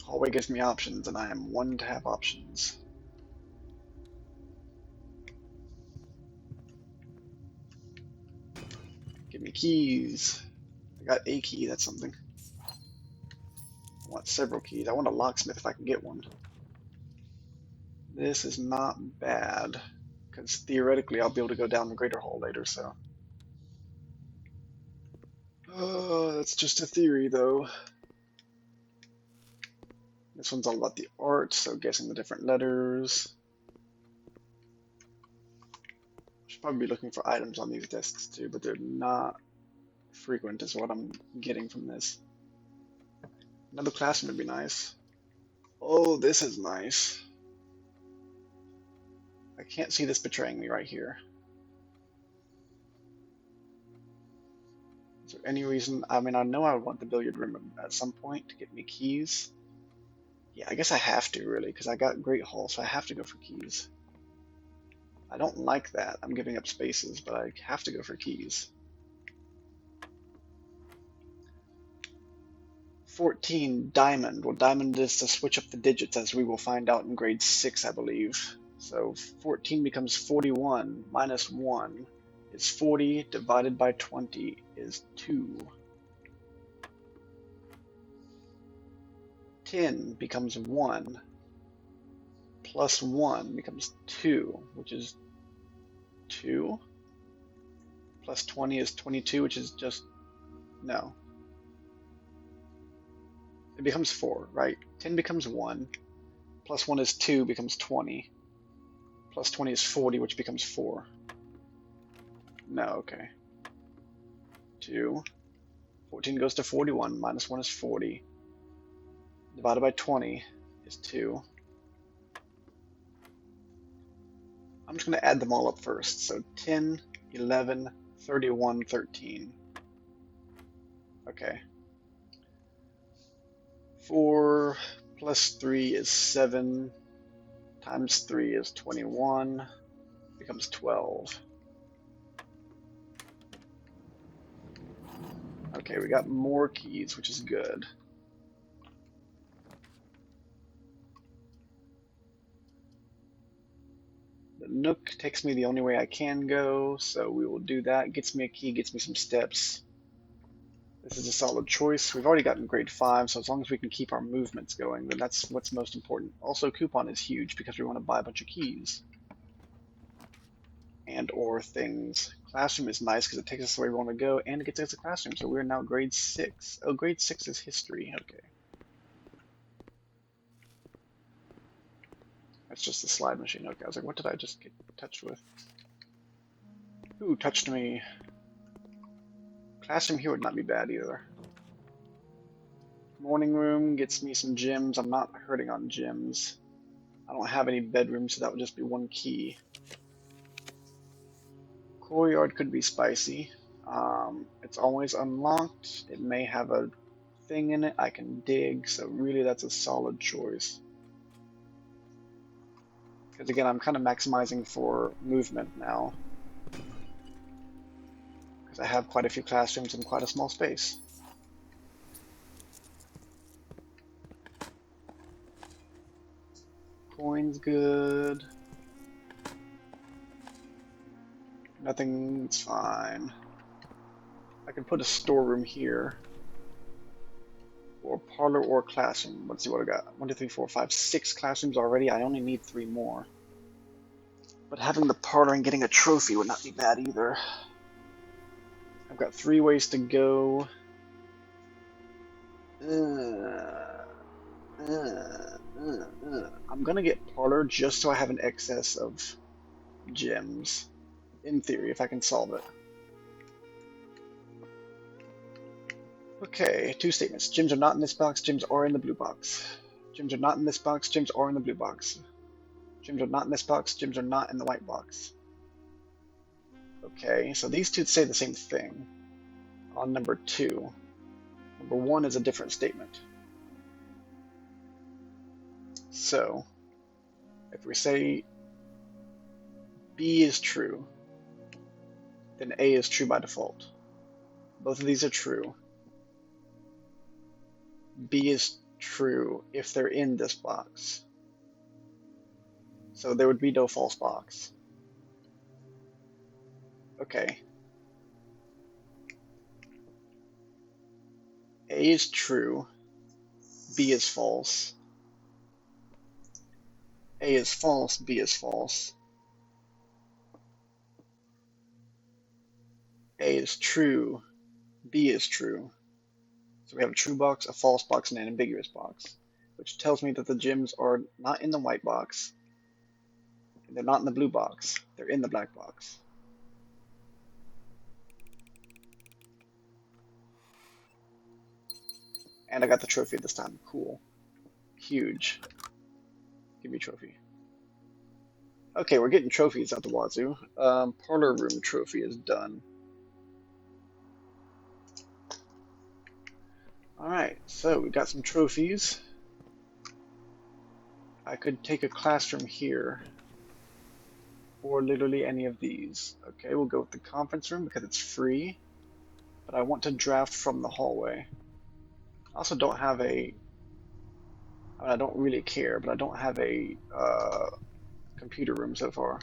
Hallway gives me options, and I am one to have options. Give me keys. I got a key, that's something. I want several keys. I want a locksmith if I can get one. This is not bad, because theoretically I'll be able to go down the Greater Hall later, so. That's just a theory, though. This one's all about the art, so guessing the different letters. Should probably be looking for items on these desks too, but they're not frequent is what I'm getting from this. Another classroom would be nice. Oh, this is nice. I can't see this betraying me right here. Is there any reason? I mean, I know I would want the billiard room at some point to get me keys. Yeah, I guess I have to, really, because I got Great Hall, so I have to go for keys. I don't like that. I'm giving up spaces, but I have to go for keys. 14, diamond. Well, diamond is to switch up the digits, as we will find out in grade 6, I believe. So 14 becomes 41 minus 1 is 40 divided by 20 is 2. 10 becomes 1 plus 1 becomes 2, which is 2. Plus 20 is 22, which is just, no. It becomes 4, right? 10 becomes 1. Plus 1 is 2, becomes 20. Plus 20 is 40, which becomes 4. No, okay. 2. 14 goes to 41. Minus 1 is 40. Divided by 20 is 2. I'm just going to add them all up first. So 10, 11, 31, 13. Okay. 4 plus 3 is 7. Times 3 is 21. Becomes 12. Okay, we got more keys, which is good. The Nook takes me the only way I can go, so we will do that. Gets me a key, gets me some steps. This is a solid choice. We've already gotten grade 5, so as long as we can keep our movements going, then that's what's most important. Also, coupon is huge because we want to buy a bunch of keys. And or things. Classroom is nice because it takes us where we want to go, and it gets us a classroom, so we're now grade 6. Oh, grade 6 is history. Okay. That's just the slide machine. Okay, I was like, what did I just get touched with? Ooh, touched me. Classroom here would not be bad either. Morning room gets me some gems. I'm not hurting on gems. I don't have any bedrooms, so that would just be 1 key. Courtyard could be spicy. It's always unlocked. It may have a thing in it I can dig, so really that's a solid choice. Because again, I'm kind of maximizing for movement now. Because I have quite a few classrooms in quite a small space. Coin's good. Nothing's fine. I can put a storeroom here. Or parlor or classroom. Let's see what I got. 1, 2, 3, 4, 5, 6 classrooms already. I only need 3 more. But having the parlor and getting a trophy would not be bad either. I've got 3 ways to go. I'm gonna get parlor just so I have an excess of gems. In theory, if I can solve it. Okay, 2 statements. Gems are not in this box, gems are in the blue box. Gems are not in this box, gems are in the blue box. Gems are not in this box, gems are not in the white box. Okay, so these two say the same thing on number 2. Number 1 is a different statement. So, if we say B is true, then A is true by default. Both of these are true. B is true if they're in this box. So there would be no false box. Okay. A is true. B is false. A is false. B is false. A is true. B is true. So we have a true box, a false box, and an ambiguous box, which tells me that the gems are not in the white box. And they're not in the blue box. They're in the black box. And I got the trophy this time. Cool. Huge. Give me a trophy. Okay, we're getting trophies out the wazoo. Parlor room trophy is done. Alright, so we got some trophies. I could take a classroom here. Or literally any of these. Okay, we'll go with the conference room because it's free. But I want to draft from the hallway. I also don't have a, I mean, I don't really care, but I don't have a computer room so far.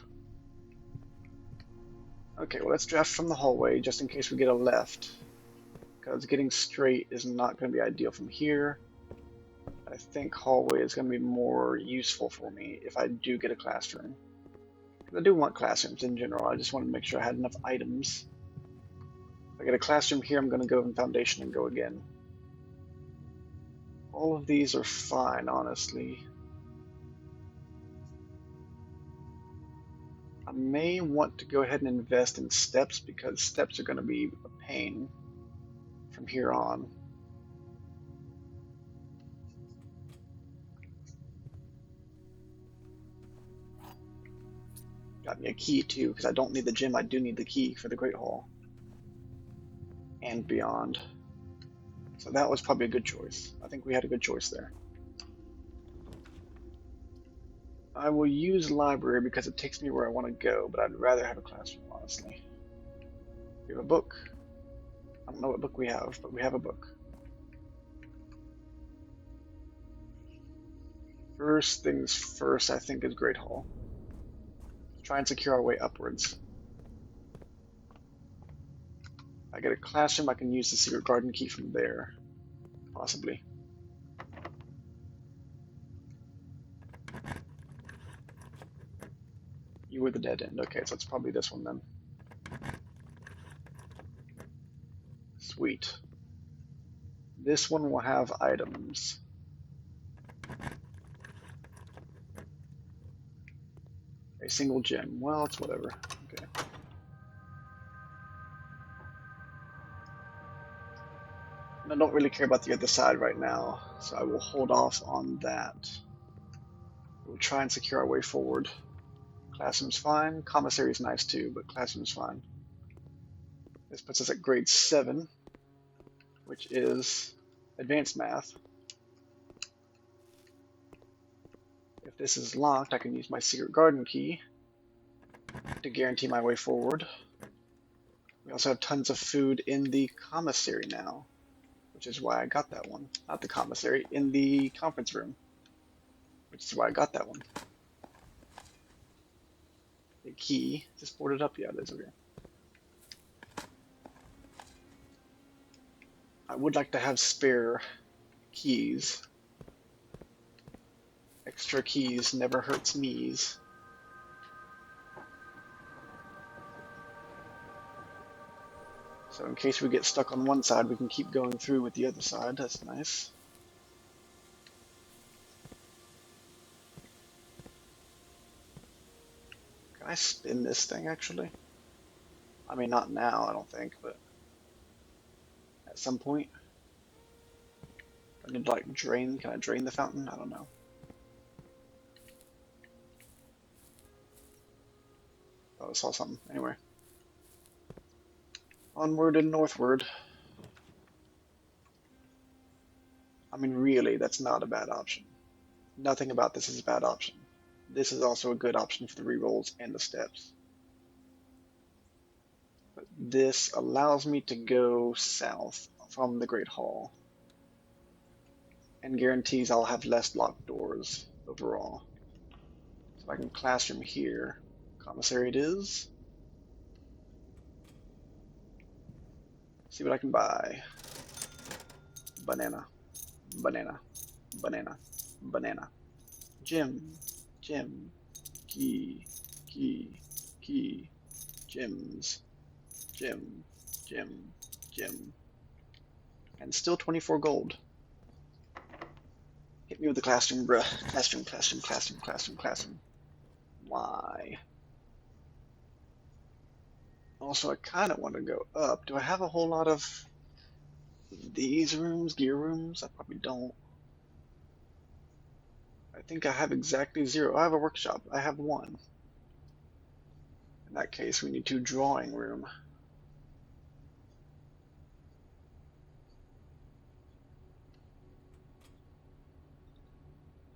Okay, well, let's draft from the hallway just in case we get a left, because getting straight is not going to be ideal from here. I think hallway is going to be more useful for me if I do get a classroom. I do want classrooms in general. I just want to make sure I had enough items. If I get a classroom here, I'm going to go in foundation and go again. All of these are fine, honestly. I may want to go ahead and invest in steps because steps are going to be a pain from here on. Got me a key too, because I don't need the gym, I do need the key for the Great Hall and beyond. So that was probably a good choice. I think we had a good choice there. I will use library because it takes me where I want to go, but I'd rather have a classroom, honestly. We have a book. I don't know what book we have, but we have a book. First things first, I think, is Great Hall. Try and secure our way upwards. I get a classroom, I can use the secret garden key from there, possibly. You were the dead end. Okay, so it's probably this one then. Sweet. This one will have items. A single gem. Well, it's whatever. Okay. And I don't really care about the other side right now, so I will hold off on that. We'll try and secure our way forward. Classroom's fine. Commissary is nice too, but classroom's fine. This puts us at grade 7, which is advanced math. If this is locked, I can use my secret garden key to guarantee my way forward. We also have tons of food in the commissary now, which is why I got that one. Not the commissary, in the conference room, which is why I got that one. The key, just boarded up, yeah, it is over here. I would like to have spare keys. Extra keys never hurts me's. So in case we get stuck on one side, we can keep going through with the other side. That's nice. Can I spin this thing, actually? I mean, not now, I don't think, but at some point. I need to, like, drain. Can I drain the fountain? I don't know. Oh, I saw something. Anyway. Onward and northward. I mean, really, that's not a bad option. Nothing about this is a bad option. This is also a good option for the rerolls and the steps. But this allows me to go south from the Great Hall and guarantees I'll have less locked doors overall. So I can classroom here. Commissary it is. See what I can buy. Banana, banana, banana, banana. Gem, gem, key, key, key, gems, gem, gem, gem. And still 24 gold. Hit me with the classroom, bruh. Classroom, classroom, classroom, classroom, classroom. Why? Also, I kind of want to go up. Do I have a whole lot of these rooms, gear rooms? I probably don't. I think I have exactly 0. I have a workshop. I have 1. In that case, we need 2 drawing room.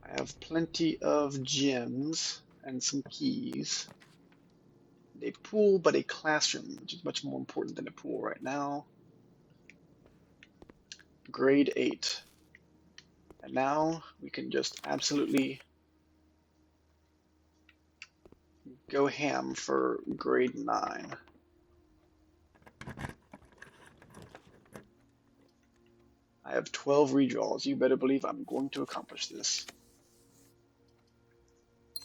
I have plenty of gems and some keys. A pool, but a classroom, which is much more important than a pool right now. grade 8. And now we can just absolutely go ham for grade 9. I have 12 redraws. You better believe I'm going to accomplish this.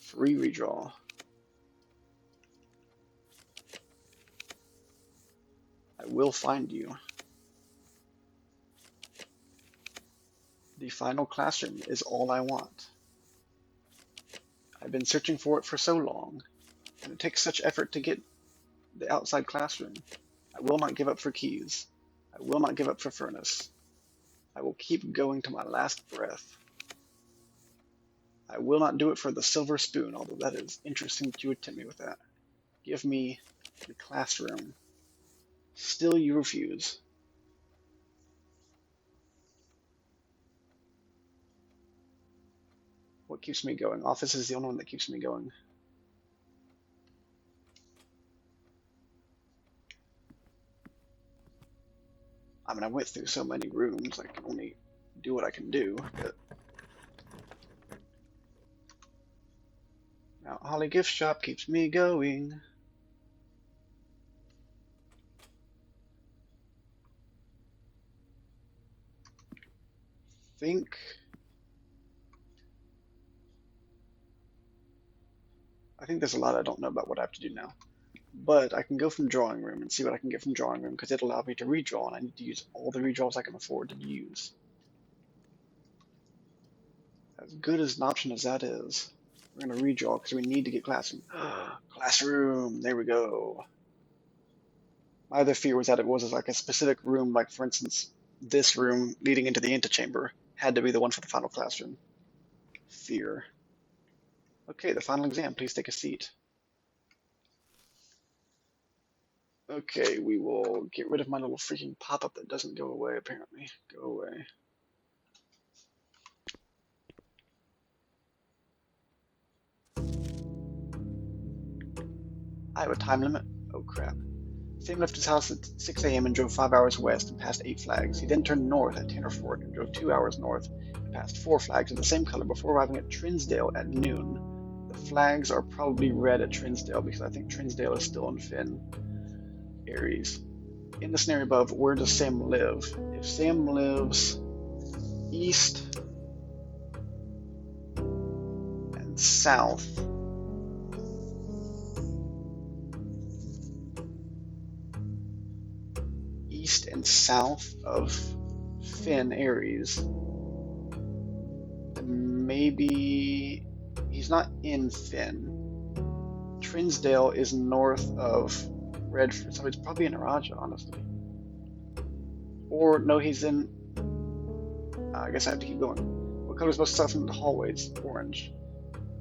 Free redraw. I will find you. The final classroom is all I want. I've been searching for it for so long, and it takes such effort to get the outside classroom. I will not give up for keys. I will not give up for furnace. I will keep going to my last breath. I will not do it for the silver spoon, although that is interesting that you would tempt me with that. Give me the classroom. Still you refuse. What keeps me going? Office is the only one that keeps me going. I mean, I went through so many rooms, I can only do what I can do, but... Now, Holly Gift Shop keeps me going. I think there's a lot I don't know about what I have to do now. But I can go from drawing room and see what I can get from drawing room, because it'll allow me to redraw, and I need to use all the redraws I can afford to use. As good as an option as that is, we're going to redraw because we need to get classroom. Classroom, there we go. My other fear was that it was like a specific room, like for instance, this room leading into the antechamber had to be the one for the final classroom. Fear. Okay, the final exam, please take a seat. Okay, we will get rid of my little freaking pop-up that doesn't go away, apparently. Go away. I have a time limit. Oh, crap. Sam left his house at 6 a.m. and drove 5 hours west and passed 8 flags. He then turned north at Tanner Fort and drove 2 hours north and passed 4 flags of the same color before arriving at Trinsdale at noon. The flags are probably red at Trinsdale because I think Trinsdale is still in Finn, Aries. In the scenario above, where does Sam live? If Sam lives east and south, east and south of Finn, Aries, then maybe he's not in Finn. Trinsdale is north of Redford, so it's probably in Araja, honestly. Or no, he's in. I guess I have to keep going. What color is most stuff in the hallways? Orange.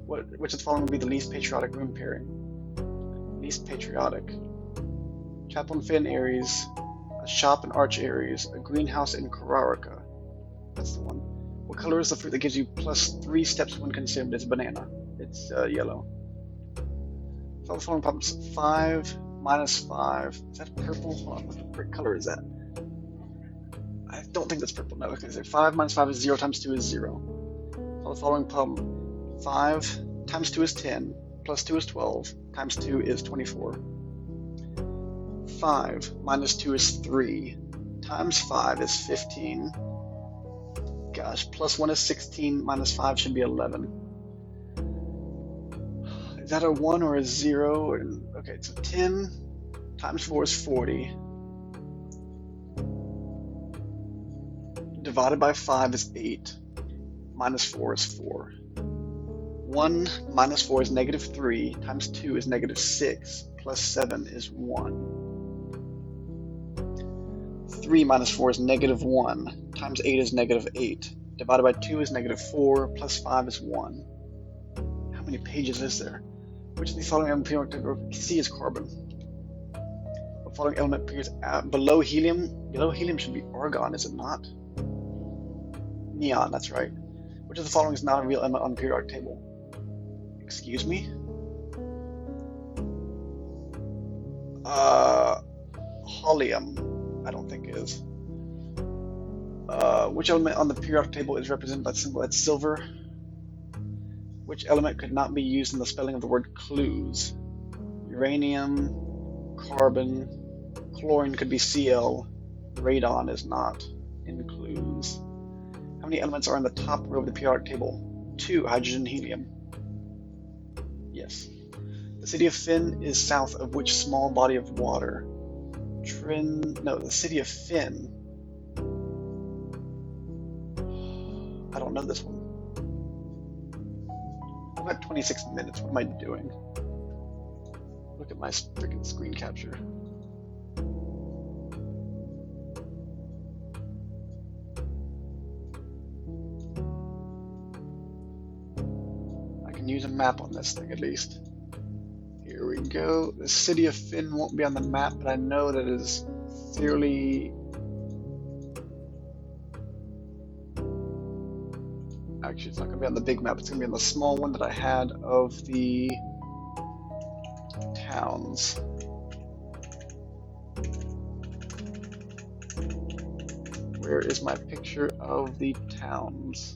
Which of the following would be the least patriotic room pairing? Least patriotic. Chapel and Finn, Aries. A shop in Arch, Aries. A greenhouse in Kararaka. That's the one. What color is the fruit that gives you +3 steps when consumed? It's banana. It's yellow. So the following problems: 5 minus 5. Is that purple? Hold on, what color is that? I don't think that's purple. No, I was going to say 5 minus 5 is 0 times 2 is 0. So the following problem: 5 times 2 is 10, plus 2 is 12, times 2 is 24. 5 minus 2 is 3, times 5 is 15. Gosh, plus 1 is 16, minus 5 should be 11. Is that a 1 or a 0? Okay, so 10 times 4 is 40. Divided by 5 is 8. Minus 4 is 4. 1 minus 4 is -3, times 2 is -6, plus 7 is 1. 3 minus 4 is -1, times 8 is -8. Divided by 2 is -4, plus 5 is 1. How many pages is there? Which of the following element group C is carbon? The following element appears below helium. Below helium should be argon, is it not? Neon, that's right. Which of the following is not a real element on the periodic table? Excuse me? Helium, I don't think is. Which element on the periodic table is represented by the symbol that's silver? Which element could not be used in the spelling of the word clues? Uranium, carbon, chlorine could be Cl, radon is not in clues. How many elements are in the top row of the periodic table? 2, hydrogen, helium. Yes. The city of Finn is south of which small body of water? The city of Finn. I don't know this one. I'm at 26 minutes. What am I doing? Look at my freaking screen capture. I can use a map on this thing at least. Here we go. The city of Finn won't be on the map, but I know that it is fairly... Actually, it's not going to be on the big map. It's going to be on the small one that I had of the towns. Where is my picture of the towns?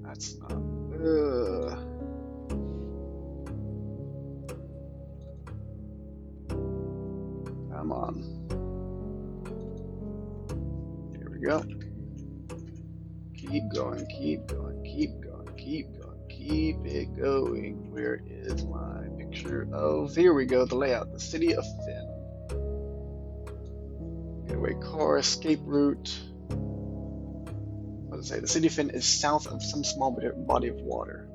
That's not... Come on. Here we go. Keep going, keep going, keep going, keep going, keep it going. Where is my picture of... Here we go, the layout. The city of Finn. Getaway car, escape route. What does it say? The city of Finn is south of some small body of water.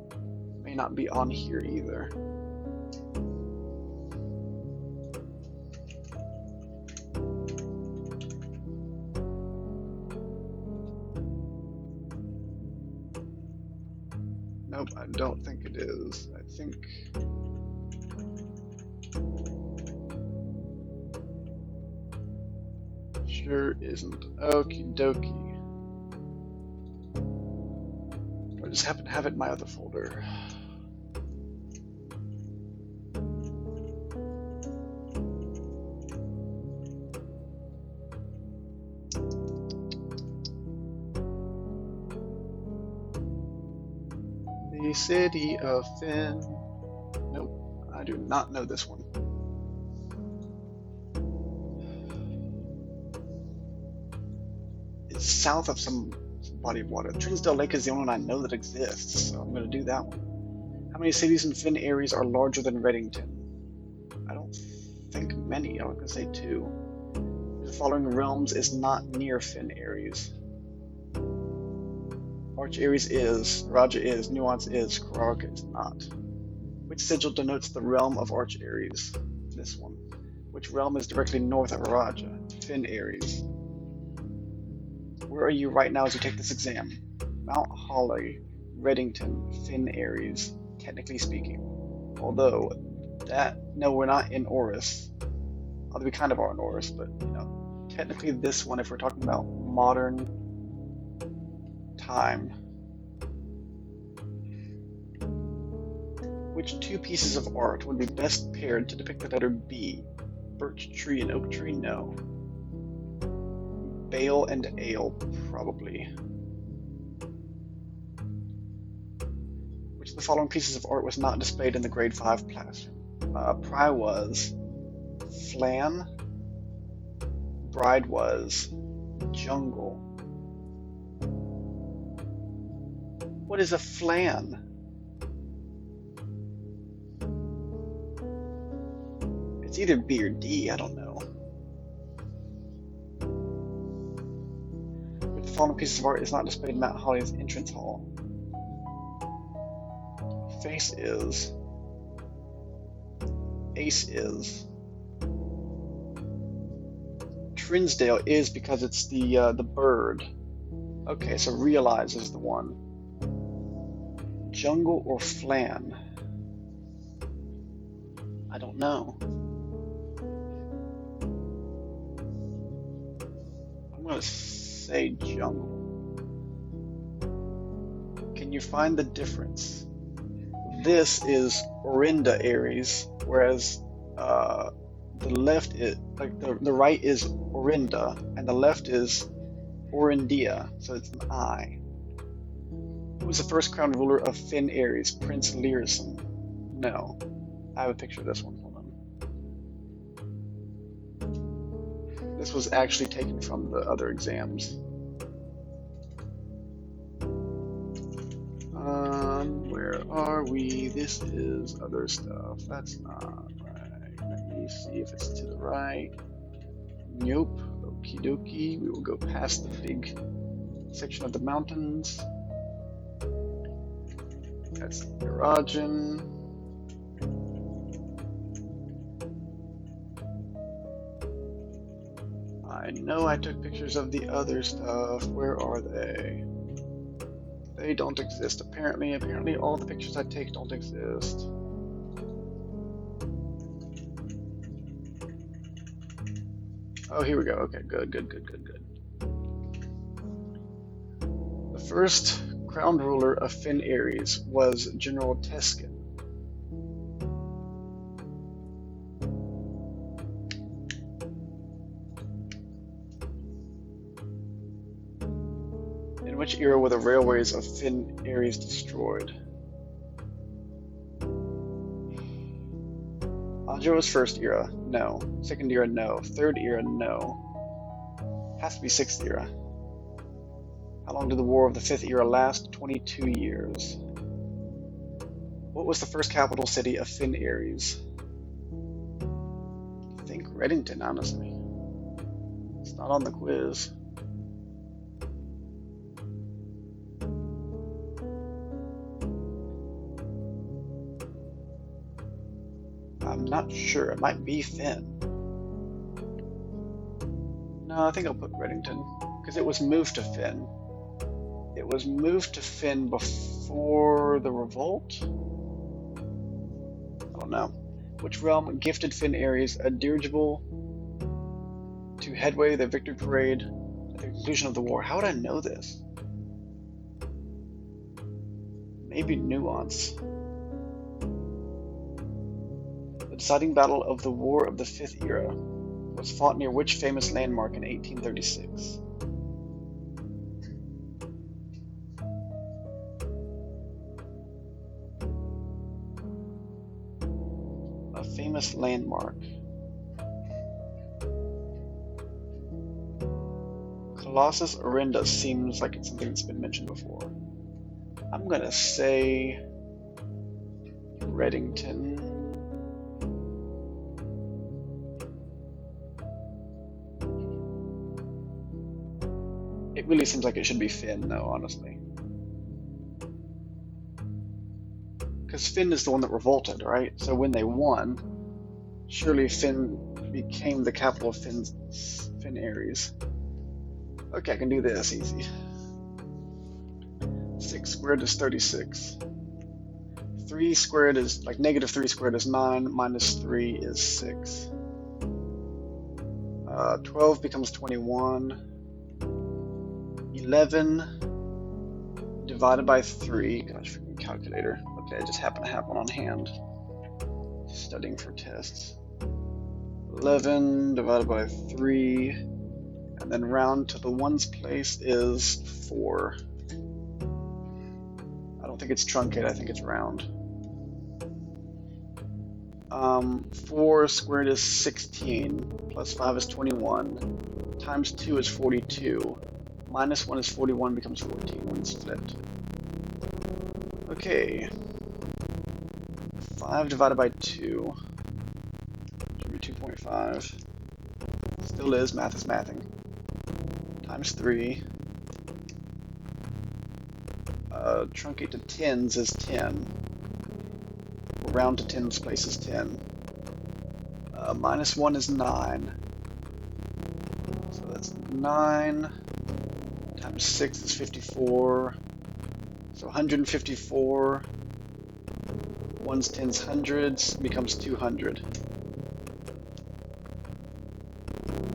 May not be on here either. Nope, I don't think it is. I think... Sure isn't. Okie dokie. I just happen to have it in my other folder. The city of Finn. Nope, I do not know this one. It's south of some body of water. Trinsdale Lake is the only one I know that exists, so I'm going to do that one. How many cities in Finn Aries are larger than Reddington? I don't think many. I was going to say 2. The following realms is not near Finn Aries. Arch Aries is, Raja is, Nuance is, Karaka is not. Which sigil denotes the realm of Arch Aries? This one. Which realm is directly north of Raja? Finn Aries. Where are you right now as you take this exam? Mount Holly, Reddington, Finn Aries, technically speaking. Although, no, we're not in Oris. Although we kind of are in Oris, but, technically this one, if we're talking about modern time. Which 2 pieces of art would be best paired to depict the letter B? Birch tree and oak tree? No. Bale and ale, probably. Which of the following pieces of art was not displayed in the grade 5 classroom? Pry was, Flan, Bride was, Jungle. What is a flan? It's either B or D, I don't know. But the following piece of art is not displayed in Mount Holly's entrance hall. Face is. Ace is. Trinsdale is because it's the bird. Okay, so realize is the one. Jungle or flan? I don't know. I'm gonna say jungle. Can you find the difference? this is Orinda Aries, whereas the left is like the right is Orinda and the left is Orindia, so it's an I. Who was the first crowned ruler of Finn Aries? Prince Learson. No. I have a picture of this one. Hold on. This was actually taken from the other exams. Where are we? This is other stuff. That's not right. Let me see if it's to the right. Nope. Okie dokie. We will go past the big section of the mountains. That's Urajan. I know I took pictures of the other stuff. Where are they? They don't exist, apparently. Apparently all the pictures I take don't exist. Oh, here we go. Okay, good. The first crowned ruler of Finn Aries was General Teskin. In which era were the railways of Finn Aries destroyed? Angelo's first era, no. Second era, no. Third era, no. Has to be sixth era. How long did the War of the Fifth Era last? 22 years. What was the first capital city of Finn Aries? I think Reddington, honestly. It's not on the quiz. I'm not sure. It might be Finn. No, I think I'll put Reddington, because it was moved to Finn. It was moved to Finn before the revolt? I don't know. Which realm gifted Finn Aries a dirigible to headway the victory parade at the conclusion of the war? How would I know this? Maybe Nuance. The deciding battle of the War of the Fifth Era was fought near which famous landmark in 1836? A famous landmark. Colossus Orinda seems like it's something that's been mentioned before. I'm gonna say Reddington. It really seems like it should be Finn, though, honestly. Because Finn is the one that revolted, right? So when they won, surely Finn became the capital of Finn Aries. Okay, I can do this easy. 6 squared is 36. 3 squared is, like, negative 3 squared is 9, minus 3 is 6. 12 becomes 21. 11 divided by 3. Gosh, freaking calculator. Okay, I just happen to have one on hand. Studying for tests. 11 divided by 3. And then round to the ones place is 4. I don't think it's truncate, I think it's round. 4 squared is 16. Plus 5 is 21. Times 2 is 42. Minus 1 is 41, becomes 14 when it's flipped. Okay. 5 divided by 2 should be 2.5. Still is, math is mathing. Times 3. Truncate to tens is 10. Round to tens place is 10. Minus 1 is 9. So that's 9. Times 6 is 54. So 154. Ones, tens, hundreds becomes 200.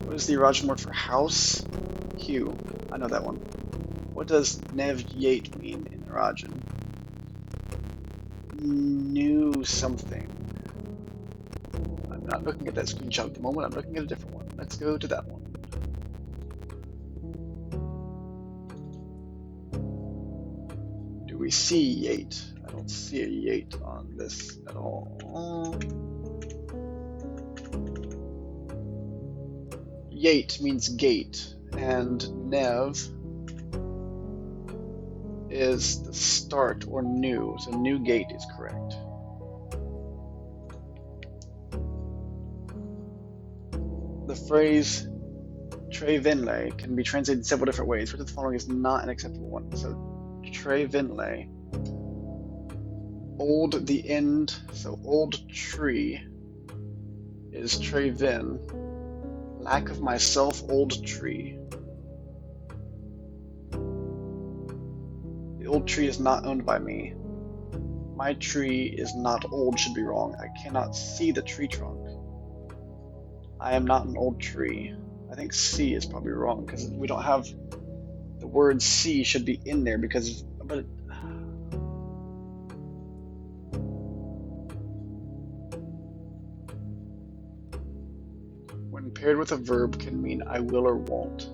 What is the Urajan word for house? Hugh. I know that one. What does Nev Yate mean in Urajan? knew something. I'm not looking at that screenshot at the moment, I'm looking at a different one. Let's go to that one. Do we see Yate? I don't see a Yate on this at all. Yate means gate, and Nev is the start or new, so new gate is correct. The phrase Tre Vinle can be translated in several different ways, which of the following is not an acceptable one. So Tre Vinle, old the end, so old tree is Tre Vin, lack of myself, old tree. The old tree is not owned by me. My tree is not old should be wrong. I cannot see the tree trunk. I am not an old tree. I think C is probably wrong because we don't have the word C should be in there because, but when paired with a verb can mean I will or won't.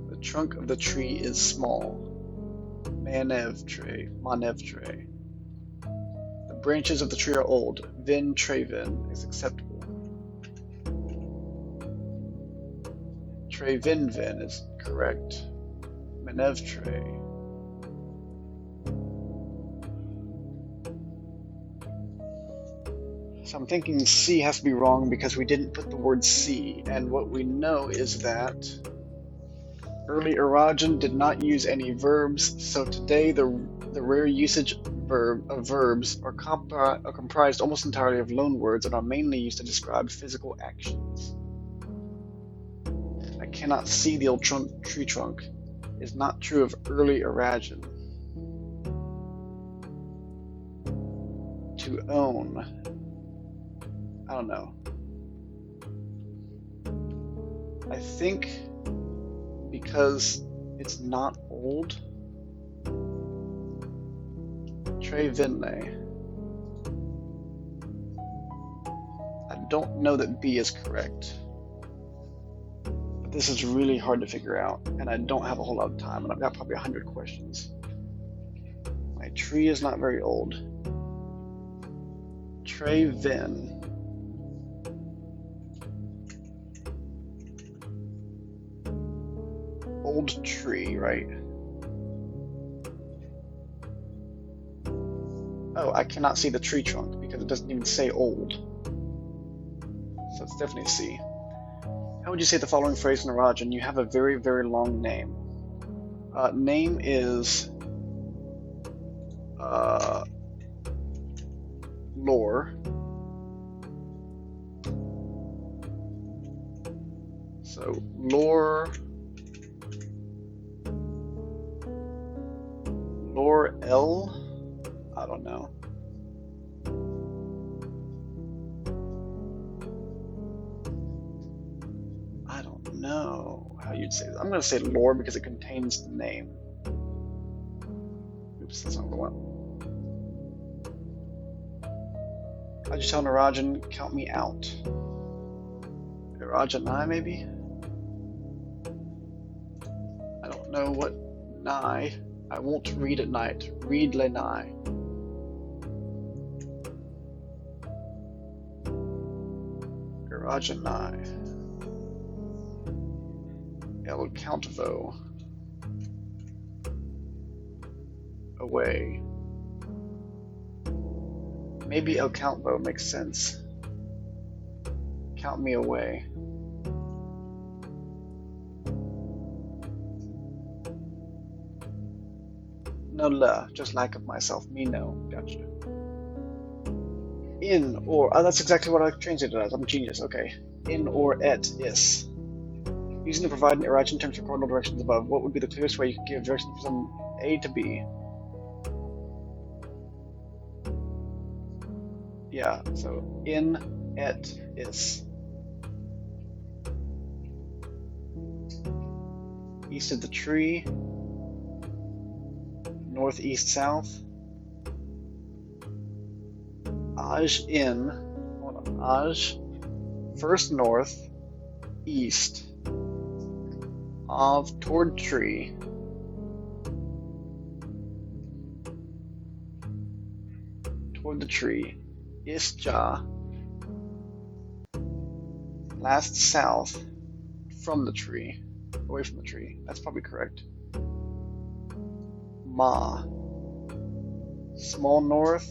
The trunk of the tree is small. Manev tre. The branches of the tree are old. Vin tre vin is acceptable. Tre vin vin is correct. Manev tre. So I'm thinking C has to be wrong because we didn't put the word see, and what we know is that early Eragon did not use any verbs, so today the rare usage of verbs are comprised almost entirely of loanwords and are mainly used to describe physical actions. I cannot see the old tree trunk is not true of early Eragon. To own. I don't know. I think because it's not old, Tre Vinle. I don't know that B is correct. But this is really hard to figure out, and I don't have a whole lot of time, and I've got probably 100 questions. My tree is not very old. Tre Vin. Old tree, right? Oh, I cannot see the tree trunk because it doesn't even say old. So it's definitely C. How would you say the following phrase in Eragon? You have a very, very long name. Name is lore. So lore L? I don't know. I don't know how you'd say that. I'm going to say lore because it contains the name. Oops, that's not the one. How'd you tell Eragon, count me out? Eragon Nai, maybe? I don't know what Nai. I won't read at night. Read le Nai. Eragon Nai. El Countvo. Away. Maybe El Countvo makes sense. Count me away. No la, just lack of myself. Me no. Gotcha. In or that's exactly what I translated it as. I'm a genius. Okay. In or et is. Using the provided Eragon terms for cardinal directions above, what would be the clearest way you could give directions from A to B? Yeah, so in et is. East of the tree, north, east, south. Aj in. Hold on. Aj. First north, east. Of toward tree. Toward the tree. Isja. Last south from the tree. Away from the tree. That's probably correct. Ma. Small north.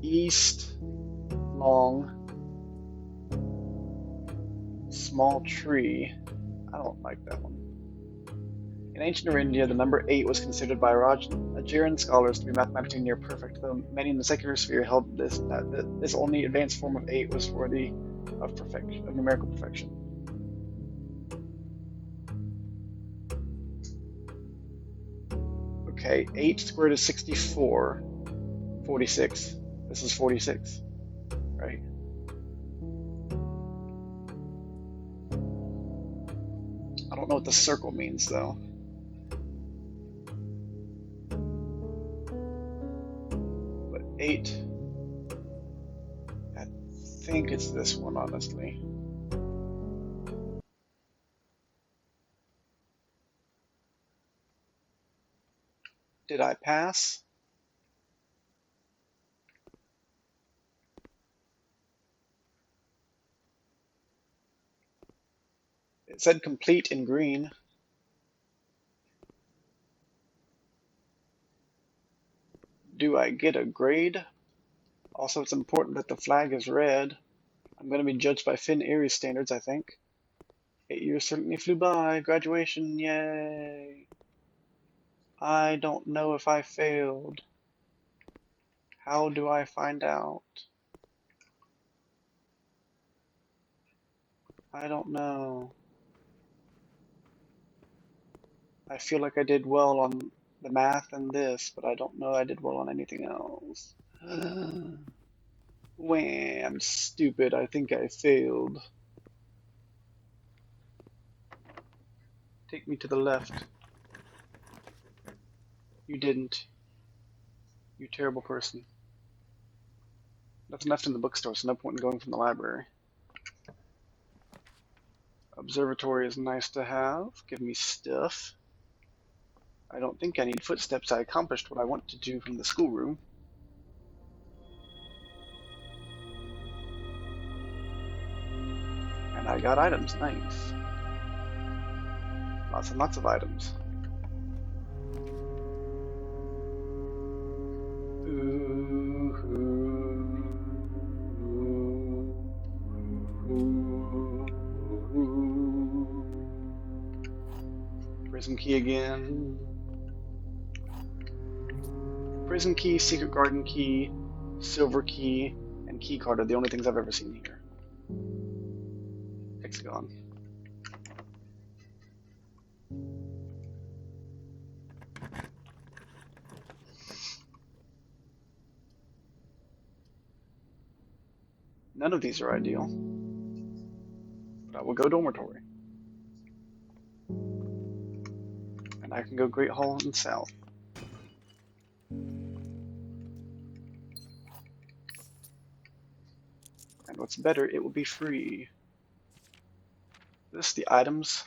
East. Long. Small tree. I don't like that one. In ancient India, the number 8 was considered by Rajarajan scholars to be mathematically near perfect, though many in the secular sphere held that this only advanced form of 8 was worthy of perfection, of numerical perfection. Okay, 8 squared is 64. 46. This is 46, right? I don't know what the circle means, though. But 8, I think it's this one, honestly. Did I pass? It said complete in green. Do I get a grade? Also, it's important that the flag is red. I'm going to be judged by Finn Erie's standards, I think. 8 years certainly flew by. Graduation, yay. I don't know if I failed. How do I find out? I don't know. I feel like I did well on the math and this, but I don't know I did well on anything else. Wham, I'm stupid. I think I failed. Take me to the left. You didn't. You terrible person. Nothing left in the bookstore, so no point in going from the library. Observatory is nice to have. Give me stuff. I don't think I need footsteps. I accomplished what I want to do from the schoolroom. And I got items. Nice. Lots and lots of items. Prison key again. Prison key, secret garden key, silver key, and key card are the only things I've ever seen here. Hexagon. None of these are ideal, but I will go dormitory. And I can go Great Hall and South. And what's better, it will be free. This, the items.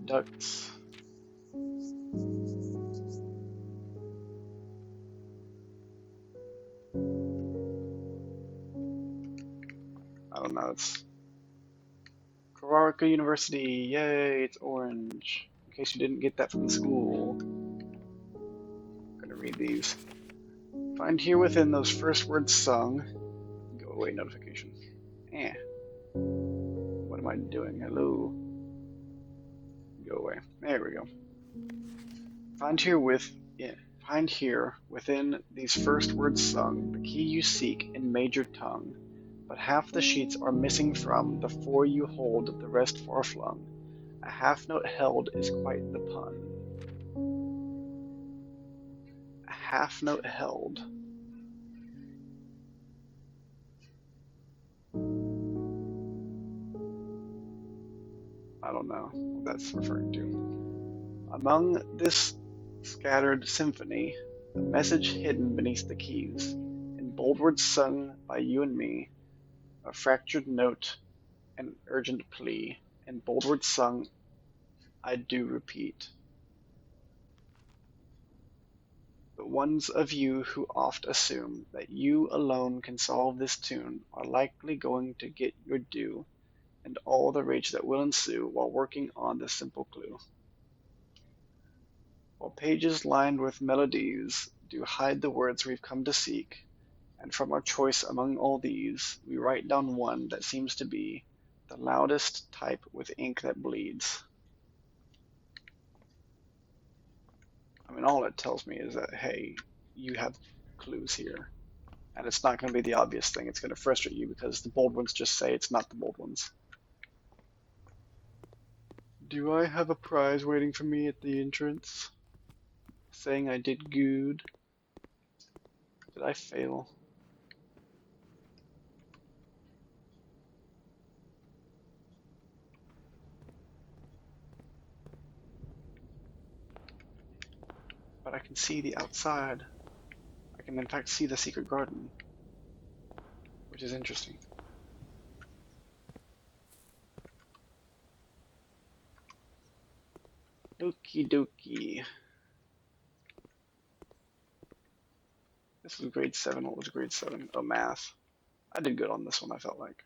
Ducts. I don't know, it's Kararaka University, yay, it's orange. In case you didn't get that from the school. I'm gonna read these. Find here within those first words sung. Go away notification. Eh. What am I doing? Hello. Go away. There we go. Find here within these first words sung the key you seek in major tongue. But half the sheets are missing from the four you hold, the rest far flung. A half note held is quite the pun. A half note held. I don't know what that's referring to. Among this scattered symphony, the message hidden beneath the keys, in bold words sung by you and me, a fractured note, an urgent plea, in bold words sung, I do repeat. The ones of you who oft assume that you alone can solve this tune are likely going to get your due and all the rage that will ensue while working on this simple clue. While pages lined with melodies do hide the words we've come to seek, and from our choice among all these, we write down one that seems to be the loudest type with ink that bleeds. I mean, all it tells me is that, hey, you have clues here. And it's not going to be the obvious thing. It's going to frustrate you because the bold ones just say it's not the bold ones. Do I have a prize waiting for me at the entrance? Saying I did good? Did I fail? But I can see the outside. I can in fact see the secret garden, which is interesting. Okie dokie. This was grade 7. What was grade 7? Oh, math. I did good on this one, I felt like.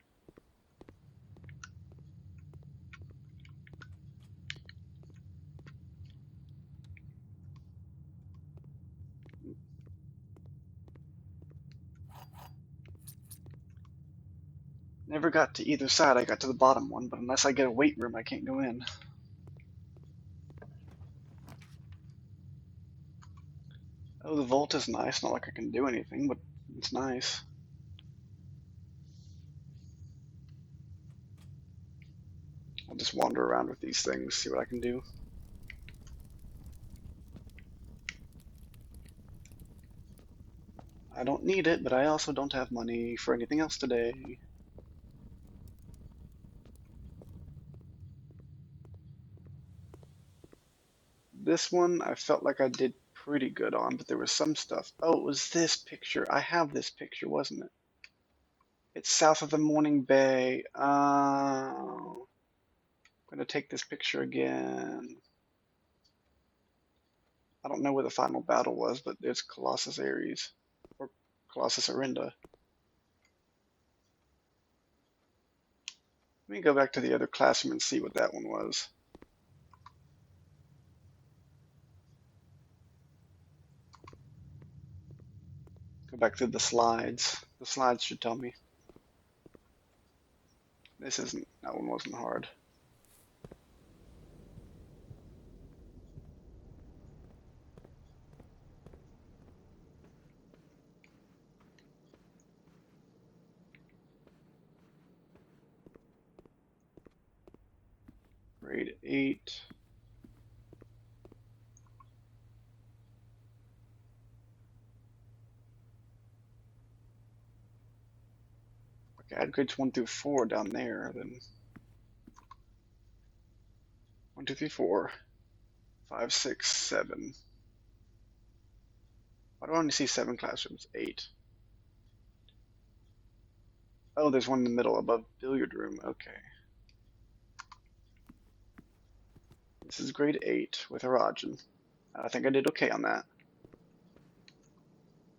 Never got to either side. I got to the bottom one, but unless I get a weight room, I can't go in. Oh, the vault is nice. Not like I can do anything, but it's nice. I'll just wander around with these things, see what I can do. I don't need it, but I also don't have money for anything else today. This one I felt like I did pretty good on, but there was some stuff. Oh, it was this picture. I have this picture, wasn't it? It's south of the Morning Bay. Oh. I'm going to take this picture again. I don't know where the final battle was, but there's Colossus Ares. Or Colossus Arinda. Let me go back to the other classroom and see what that one was. Go back to the slides. The slides should tell me. That one wasn't hard. Grade 8. Okay, I had grades 1 through 4 down there, then 1, 2, 3, 4, 5, 6, 7. Why do I only see 7 classrooms? 8. Oh, there's one in the middle above billiard room. Okay. This is grade 8 with Arajan. I think I did okay on that.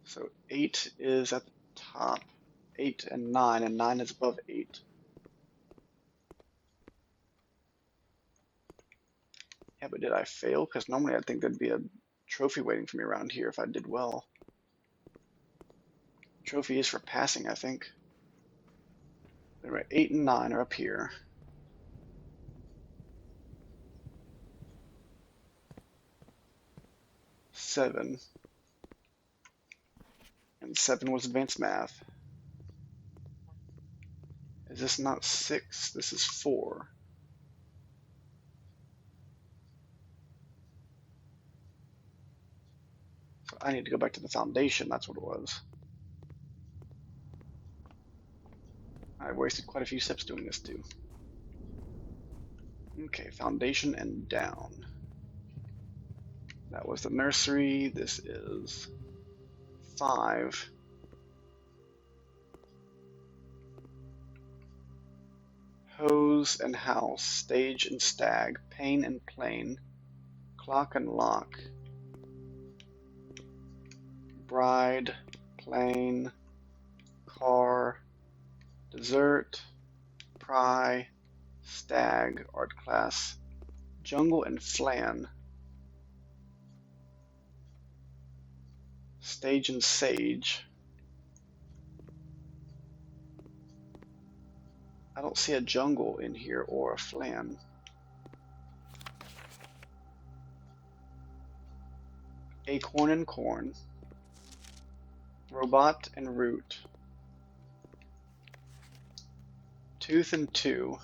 So 8 is at the top. 8 and 9 is above 8. Yeah, but did I fail? Because normally I'd think there'd be a trophy waiting for me around here if I did well. Trophy is for passing, I think. Anyway, 8 and 9 are up here. Seven. And 7 was advanced math. Is this not 6? This is 4. So I need to go back to the foundation. That's what it was. I wasted quite a few steps doing this too. Okay, foundation and down. That was the nursery. This is 5. Hose and house, stage and stag, pane and plane, clock and lock, bride, plane, car, dessert, pry, stag, art class, jungle and flan, stage and sage. I don't see a jungle in here or a flan. Acorn and corn, robot and root, tooth and two.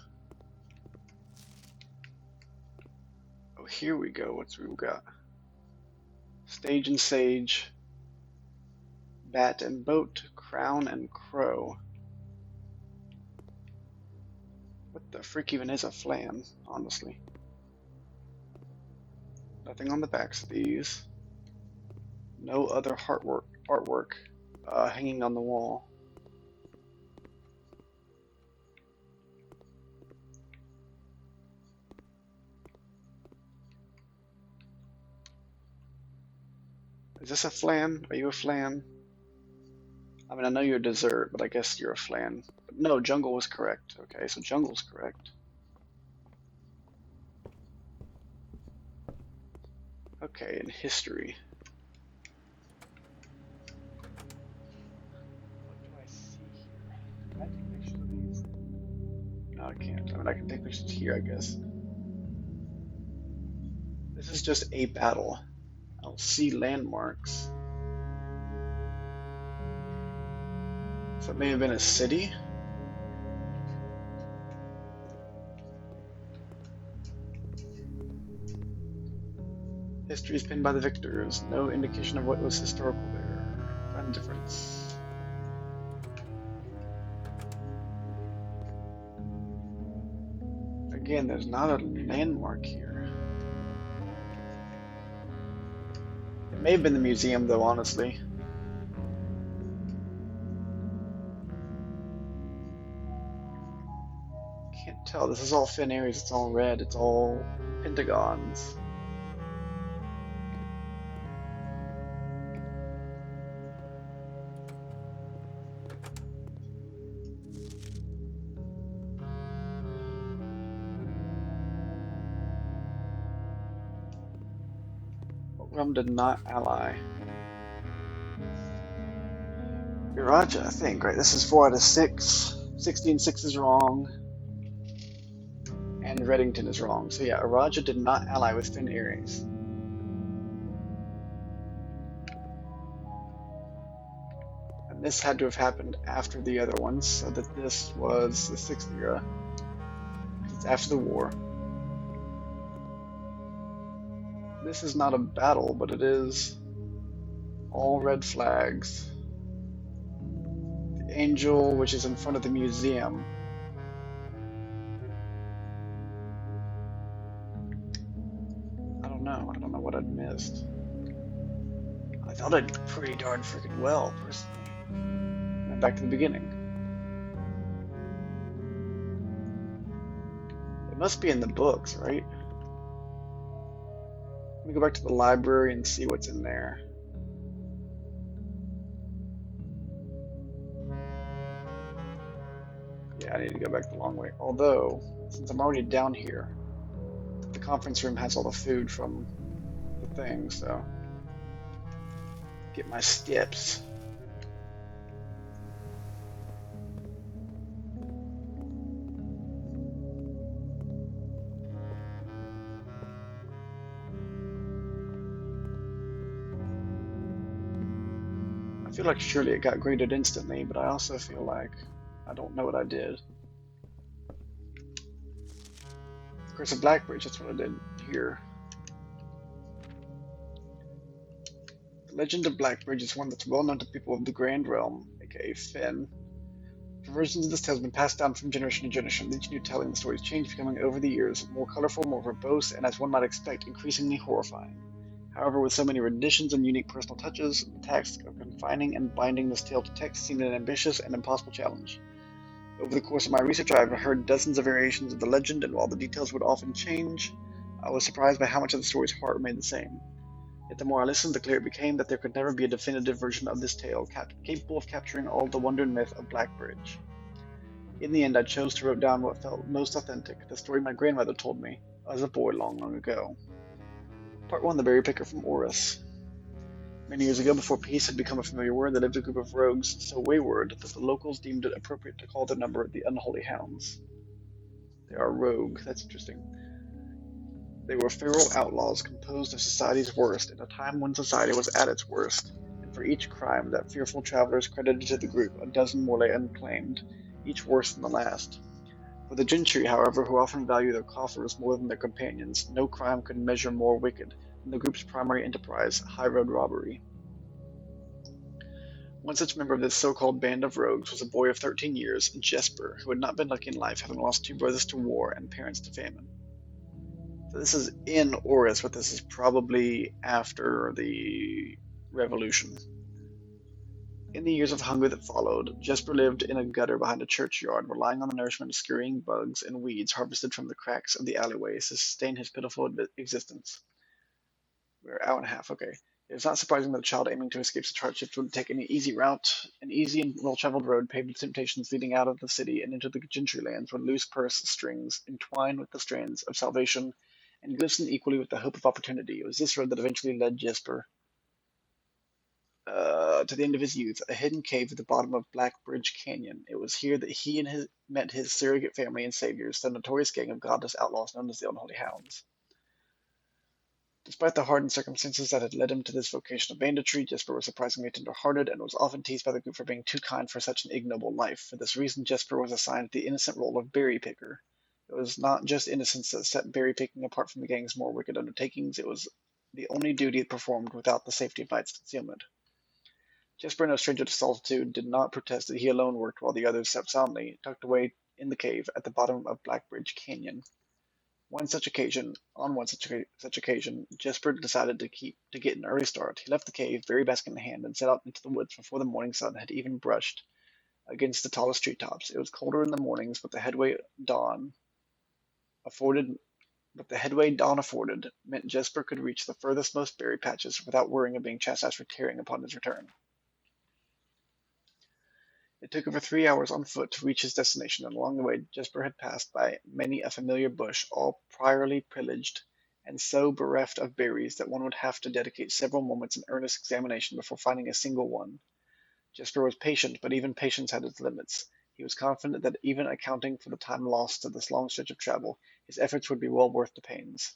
Oh, here we go. What's we got? Stage and sage, bat and boat, crown and crow. What the frick even is a flan, honestly? Nothing on the backs of these. No other artwork hanging on the wall. Is this a flan? Are you a flan? I mean, I know you're a dessert, but I guess you're a flan. But no, jungle was correct. Okay, so jungle's correct. Okay, in history. What do I see here? Can I take pictures of these? No, I can't. I mean, I can take pictures here, I guess. This is just a battle. I don't see landmarks. So it may have been a city. History is pinned by the victors. No indication of what was historical there. Find the difference. Again, there's not a landmark here. It may have been the museum, though, honestly. Can't tell. This is all thin areas. It's all red. It's all pentagons. Realm did not ally. Iraja, I think, right? This is 4 out of 6. 16-6 is wrong. And Reddington is wrong. So yeah, Iraja did not ally with Finn Ares. And this had to have happened after the other ones, so that this was the 6th era. It's after the war. This is not a battle, but it is all red flags. The angel, which is in front of the museum. I don't know what I'd missed. I thought I did pretty darn freaking well, personally. And back to the beginning. It must be in the books, right? Let me go back to the library and see what's in there. Yeah, I need to go back the long way. Although, since I'm already down here, the conference room has all the food from the thing, so get my steps. I feel like surely it got graded instantly, but I also feel like I don't know what I did. Curse of Blackbridge, that's what I did here. The legend of Blackbridge is one that's well known to people of the Grand Realm, aka Finn. Versions of this tale have been passed down from generation to generation. Each new telling, the stories change, becoming over the years more colorful, more verbose, and as one might expect, increasingly horrifying. However, with so many renditions and unique personal touches, the task of confining and binding this tale to text seemed an ambitious and impossible challenge. Over the course of my research, I have heard dozens of variations of the legend, and while the details would often change, I was surprised by how much of the story's heart remained the same. Yet the more I listened, the clearer it became that there could never be a definitive version of this tale capable of capturing all the wonder and myth of Blackbridge. In the end, I chose to write down what felt most authentic, the story my grandmother told me as a boy long, long ago. Part 1: The Berry Picker from Orris. Many years ago, before peace had become a familiar word, there lived a group of rogues so wayward that the locals deemed it appropriate to call their number the Unholy Hounds. They are rogue, that's interesting. They were feral outlaws composed of society's worst in a time when society was at its worst, and for each crime that fearful travelers credited to the group, a dozen more lay unclaimed, each worse than the last. For the gentry, however, who often value their coffers more than their companions, no crime could measure more wicked than the group's primary enterprise, high-road robbery. One such member of this so-called band of rogues was a boy of 13 years, Jesper, who had not been lucky in life, having lost two brothers to war and parents to famine. So this is in Orris, but this is probably after the Revolution. In the years of hunger that followed, Jesper lived in a gutter behind a churchyard, relying on the nourishment of scurrying bugs and weeds harvested from the cracks of the alleyways to sustain his pitiful existence. We're an hour and a half, okay. It is not surprising that a child aiming to escape such hardships would take any easy route. An easy and well-traveled road paved with temptations leading out of the city and into the gentry lands, where loose purse strings entwine with the strands of salvation and glisten equally with the hope of opportunity. It was this road that eventually led Jesper to the end of his youth, a hidden cave at the bottom of Blackbridge Canyon. It was here that he and met his surrogate family and saviors, the notorious gang of godless outlaws known as the Unholy Hounds. Despite the hardened circumstances that had led him to this vocation of banditry, Jesper was surprisingly tender-hearted and was often teased by the group for being too kind for such an ignoble life. For this reason, Jesper was assigned the innocent role of berry picker. It was not just innocence that set berry picking apart from the gang's more wicked undertakings, it was the only duty it performed without the safety of night's concealment. Jesper, no stranger to solitude, did not protest that he alone worked while the others slept soundly, tucked away in the cave at the bottom of Blackbridge Canyon. On one such occasion, Jesper decided to get an early start. He left the cave, berry basket in hand, and set out into the woods before the morning sun had even brushed against the tallest treetops. It was colder in the mornings, but the headway afforded meant Jesper could reach the furthest most berry patches without worrying of being chastised for tearing upon his return. It took over 3 hours on foot to reach his destination, and along the way Jesper had passed by many a familiar bush, all priorly pillaged, and so bereft of berries that one would have to dedicate several moments in earnest examination before finding a single one. Jesper was patient, but even patience had its limits. He was confident that even accounting for the time lost to this long stretch of travel, his efforts would be well worth the pains.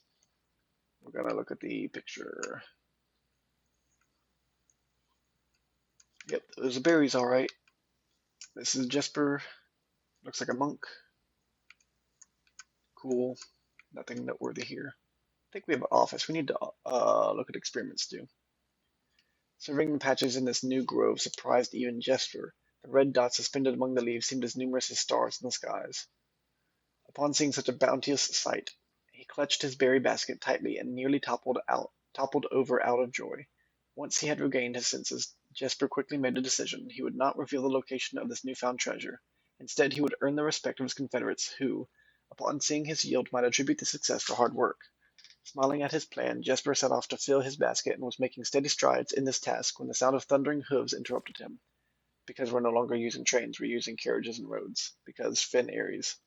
We're going to look at the picture. Yep, those are berries, all right. This is Jesper. Looks like a monk. Cool. Nothing noteworthy here. I think we have an office. We need to look at experiments too. Surveying the patches in this new grove surprised even Jesper. The red dots suspended among the leaves seemed as numerous as stars in the skies. Upon seeing such a bounteous sight, he clutched his berry basket tightly and nearly toppled over out of joy. Once he had regained his senses, Jesper quickly made a decision. He would not reveal the location of this newfound treasure. Instead, he would earn the respect of his confederates, who, upon seeing his yield, might attribute the success to hard work. Smiling at his plan, Jesper set off to fill his basket and was making steady strides in this task when the sound of thundering hooves interrupted him. Because we're no longer using trains, we're using carriages and roads. Because Finn Aries.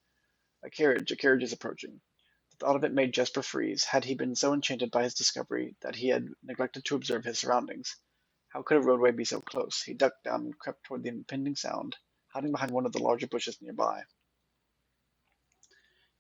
A carriage is approaching. The thought of it made Jesper freeze. Had he been so enchanted by his discovery that he had neglected to observe his surroundings? How could a roadway be so close? He ducked down and crept toward the impending sound, hiding behind one of the larger bushes nearby.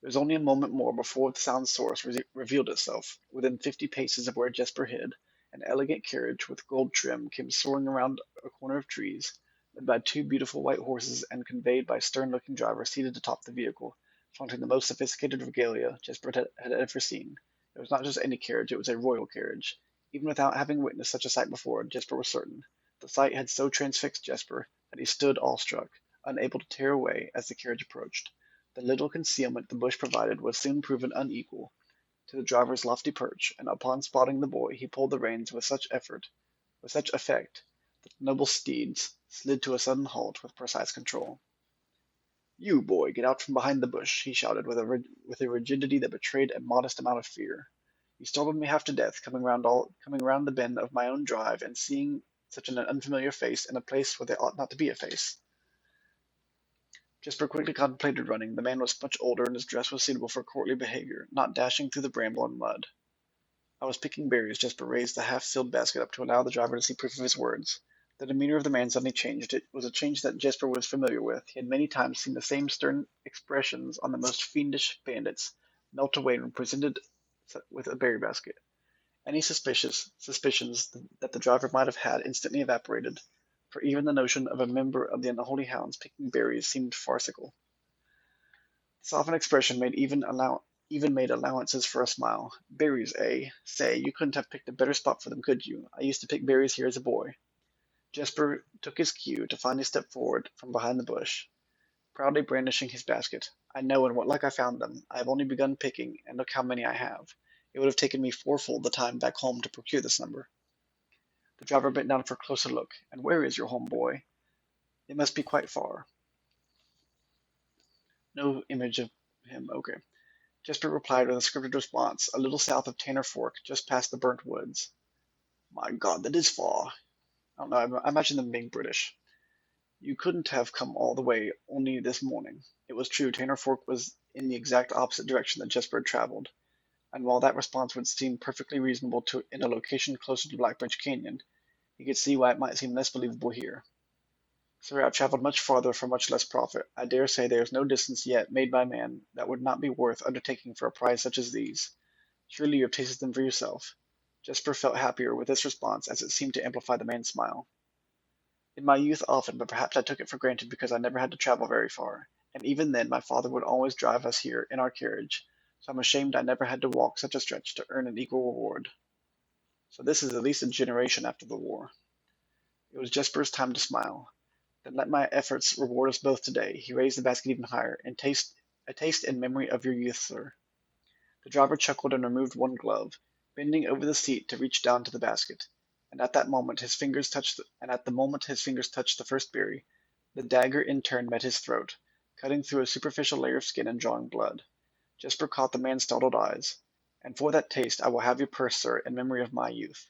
It was only a moment more before the sound's source revealed itself. Within 50 paces of where Jesper hid, an elegant carriage with gold trim came soaring around a corner of trees, led by two beautiful white horses and conveyed by a stern-looking driver seated atop the vehicle, flaunting the most sophisticated regalia Jesper had ever seen. It was not just any carriage, it was a royal carriage. Even without having witnessed such a sight before, Jesper was certain. The sight had so transfixed Jesper that he stood awestruck, unable to tear away as the carriage approached. The little concealment the bush provided was soon proven unequal. to the driver's lofty perch, and upon spotting the boy, he pulled the reins with such effect, that the noble steeds slid to a sudden halt with precise control. "You, boy, get out from behind the bush," he shouted with a rigidity that betrayed a modest amount of fear. "You startled me half to death coming round the bend of my own drive and seeing such an unfamiliar face in a place where there ought not to be a face." Jasper quickly contemplated running. The man was much older, and his dress was suitable for courtly behavior, not dashing through the bramble and mud. "I was picking berries." Jasper raised the half-filled basket up to allow the driver to see proof of his words. The demeanor of the man suddenly changed. It was a change that Jasper was familiar with. He had many times seen the same stern expressions on the most fiendish bandits melt away when presented with a berry basket. Any suspicions that the driver might have had instantly evaporated, for even the notion of a member of the unholy hounds picking berries seemed farcical. The softened expression made allowances for a smile. "Berries, eh? Say, you couldn't have picked a better spot for them, could you? I used to pick berries here as a boy." Jasper took his cue to finally step forward from behind the bush, proudly brandishing his basket. "I know in what luck I found them. I have only begun picking, and look how many I have. It would have taken me fourfold the time back home to procure this number." The driver bent down for a closer look. "And where is your home, boy? It must be quite far." No image of him. Okay. Jasper replied with a scripted response, "A little south of Tanner Fork, just past the burnt woods." "My God, that is far." I don't know, I imagine them being British. "You couldn't have come all the way only this morning." It was true, Tanner Fork was in the exact opposite direction that Jasper had traveled, and while that response would seem perfectly reasonable in a location closer to Black Branch Canyon, he could see why it might seem less believable here. "Sir, I've traveled much farther for much less profit. I dare say there is no distance yet made by man that would not be worth undertaking for a prize such as these. Surely you have tasted them for yourself." Jasper felt happier with this response, as it seemed to amplify the man's smile. "In my youth often, but perhaps I took it for granted because I never had to travel very far, and even then my father would always drive us here in our carriage, so I'm ashamed I never had to walk such a stretch to earn an equal reward." So this is at least a generation after the war. It was Jasper's time to smile. "Then let my efforts reward us both today." He raised the basket even higher. A taste in memory of your youth, sir." The driver chuckled and removed one glove, bending over the seat to reach down to the basket. And at the moment his fingers touched the first berry, the dagger in turn met his throat, cutting through a superficial layer of skin and drawing blood. Jasper caught the man's startled eyes. "And for that taste I will have your purse, sir, in memory of my youth."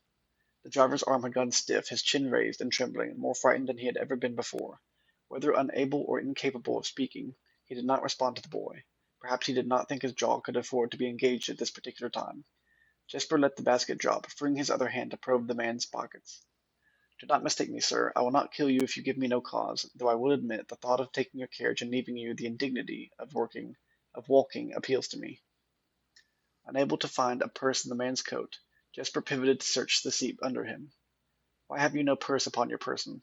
The driver's arm had gone stiff, his chin raised and trembling, more frightened than he had ever been before. Whether unable or incapable of speaking, he did not respond to the boy. Perhaps he did not think his jaw could afford to be engaged at this particular time. Jasper let the basket drop, freeing his other hand to probe the man's pockets. "Do not mistake me, sir. I will not kill you if you give me no cause, though I will admit the thought of taking your carriage and leaving you the indignity of walking appeals to me." Unable to find a purse in the man's coat, Jasper pivoted to search the seat under him. "Why have you no purse upon your person?"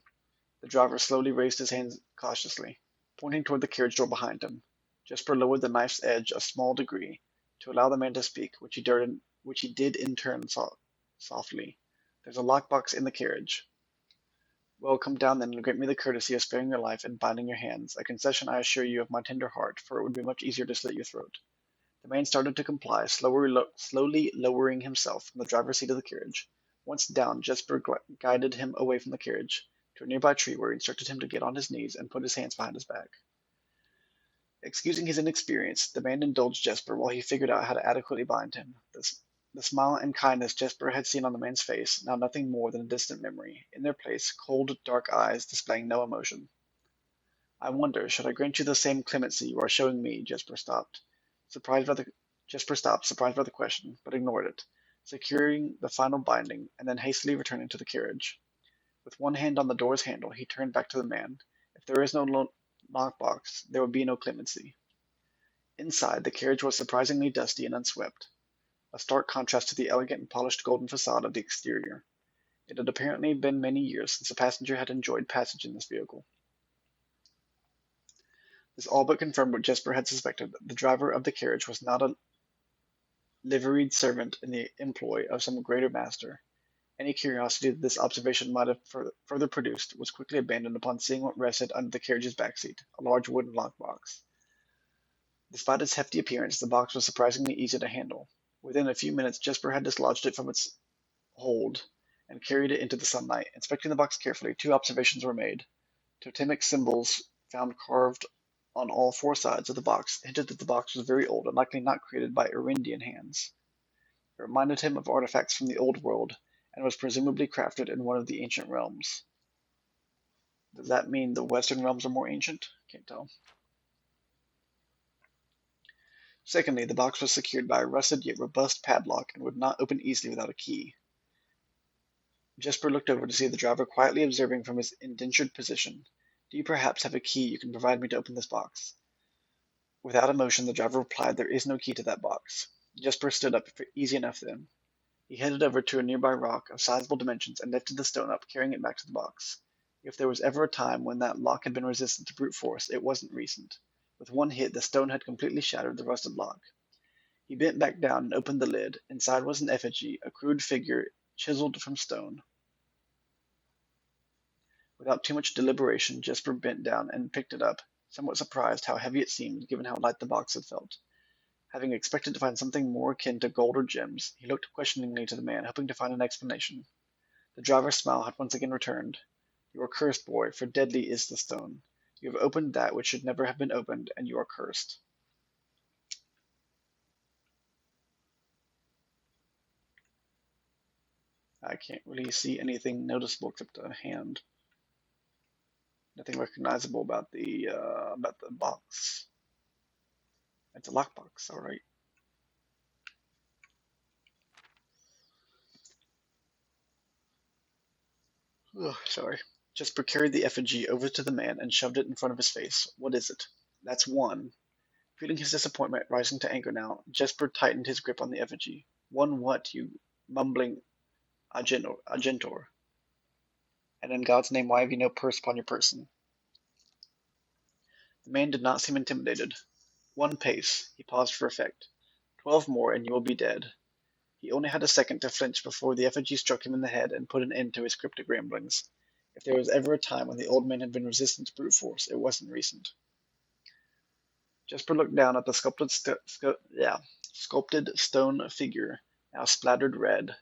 The driver slowly raised his hands cautiously, pointing toward the carriage door behind him. Jasper lowered the knife's edge a small degree, to allow the man to speak, which he did in turn softly. "There's a lockbox in the carriage." "Well, come down then and grant me the courtesy of sparing your life and binding your hands, a concession I assure you of my tender heart, for it would be much easier to slit your throat." The man started to comply, slowly lowering himself from the driver's seat of the carriage. Once down, Jesper guided him away from the carriage to a nearby tree, where he instructed him to get on his knees and put his hands behind his back. Excusing his inexperience, the man indulged Jesper while he figured out how to adequately bind him. The smile and kindness Jesper had seen on the man's face, now nothing more than a distant memory. In their place, cold, dark eyes displaying no emotion. "I wonder, should I grant you the same clemency you are showing me?" Jesper stopped, surprised by the question, but ignored it, securing the final binding, and then hastily returning to the carriage. With one hand on the door's handle, he turned back to the man. "If there is no lockbox, there will be no clemency." Inside, the carriage was surprisingly dusty and unswept, a stark contrast to the elegant and polished golden facade of the exterior. It had apparently been many years since a passenger had enjoyed passage in this vehicle. This all but confirmed what Jesper had suspected. The driver of the carriage was not a liveried servant in the employ of some greater master. Any curiosity that this observation might have further produced was quickly abandoned upon seeing what rested under the carriage's back seat, a large wooden lockbox. Despite its hefty appearance, the box was surprisingly easy to handle. Within a few minutes, Jesper had dislodged it from its hold and carried it into the sunlight. Inspecting the box carefully, two observations were made. Totemic symbols found carved on all four sides of the box hinted that the box was very old and likely not created by Irindian hands. It reminded him of artifacts from the Old World and was presumably crafted in one of the ancient realms. Does that mean the Western realms are more ancient? Can't tell. Secondly, the box was secured by a rusted yet robust padlock and would not open easily without a key. Jesper looked over to see the driver quietly observing from his indentured position. Do you perhaps have a key you can provide me to open this box? Without emotion, the driver replied, there is no key to that box. Jesper stood up, easy enough then. He headed over to a nearby rock of sizable dimensions and lifted the stone up, carrying it back to the box. If there was ever a time when that lock had been resistant to brute force, it wasn't recent. With one hit, the stone had completely shattered the rusted lock. He bent back down and opened the lid. Inside was an effigy, a crude figure chiseled from stone. Without too much deliberation, Jesper bent down and picked it up, somewhat surprised how heavy it seemed, given how light the box had felt. Having expected to find something more akin to gold or gems, he looked questioningly to the man, hoping to find an explanation. The driver's smile had once again returned. You are cursed, boy, for deadly is the stone. You have opened that which should never have been opened, and you are cursed. I can't really see anything noticeable except a hand. Nothing recognizable about the box. It's a lockbox, all right. Ugh, sorry. Jesper carried the effigy over to the man and shoved it in front of his face. What is it? That's one. Feeling his disappointment rising to anger now, Jesper tightened his grip on the effigy. One what, you mumbling Agentor? And in God's name, why have you no purse upon your person? The man did not seem intimidated. One pace. He paused for effect. 12 more, and you will be dead. He only had a second to flinch before the effigy struck him in the head and put an end to his cryptic ramblings. If there was ever a time when the old man had been resistant to brute force, it wasn't recent. Jesper looked down at the sculpted stone figure, now splattered red.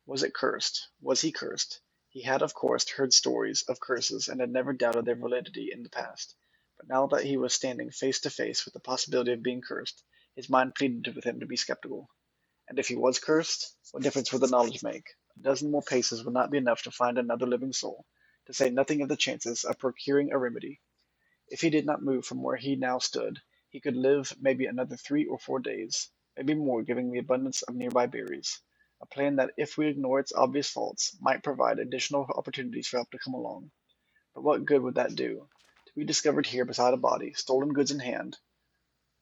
Was it cursed? Was he cursed? He had, of course, heard stories of curses and had never doubted their validity in the past. But now that he was standing face to face with the possibility of being cursed, his mind pleaded with him to be skeptical. And if he was cursed, what difference would the knowledge make? A dozen more paces would not be enough to find another living soul, to say nothing of the chances of procuring a remedy. If he did not move from where he now stood, he could live maybe another 3 or 4 days, maybe more given the abundance of nearby berries. A plan that, if we ignore its obvious faults, might provide additional opportunities for help to come along. But what good would that do? To be discovered here beside a body, stolen goods in hand,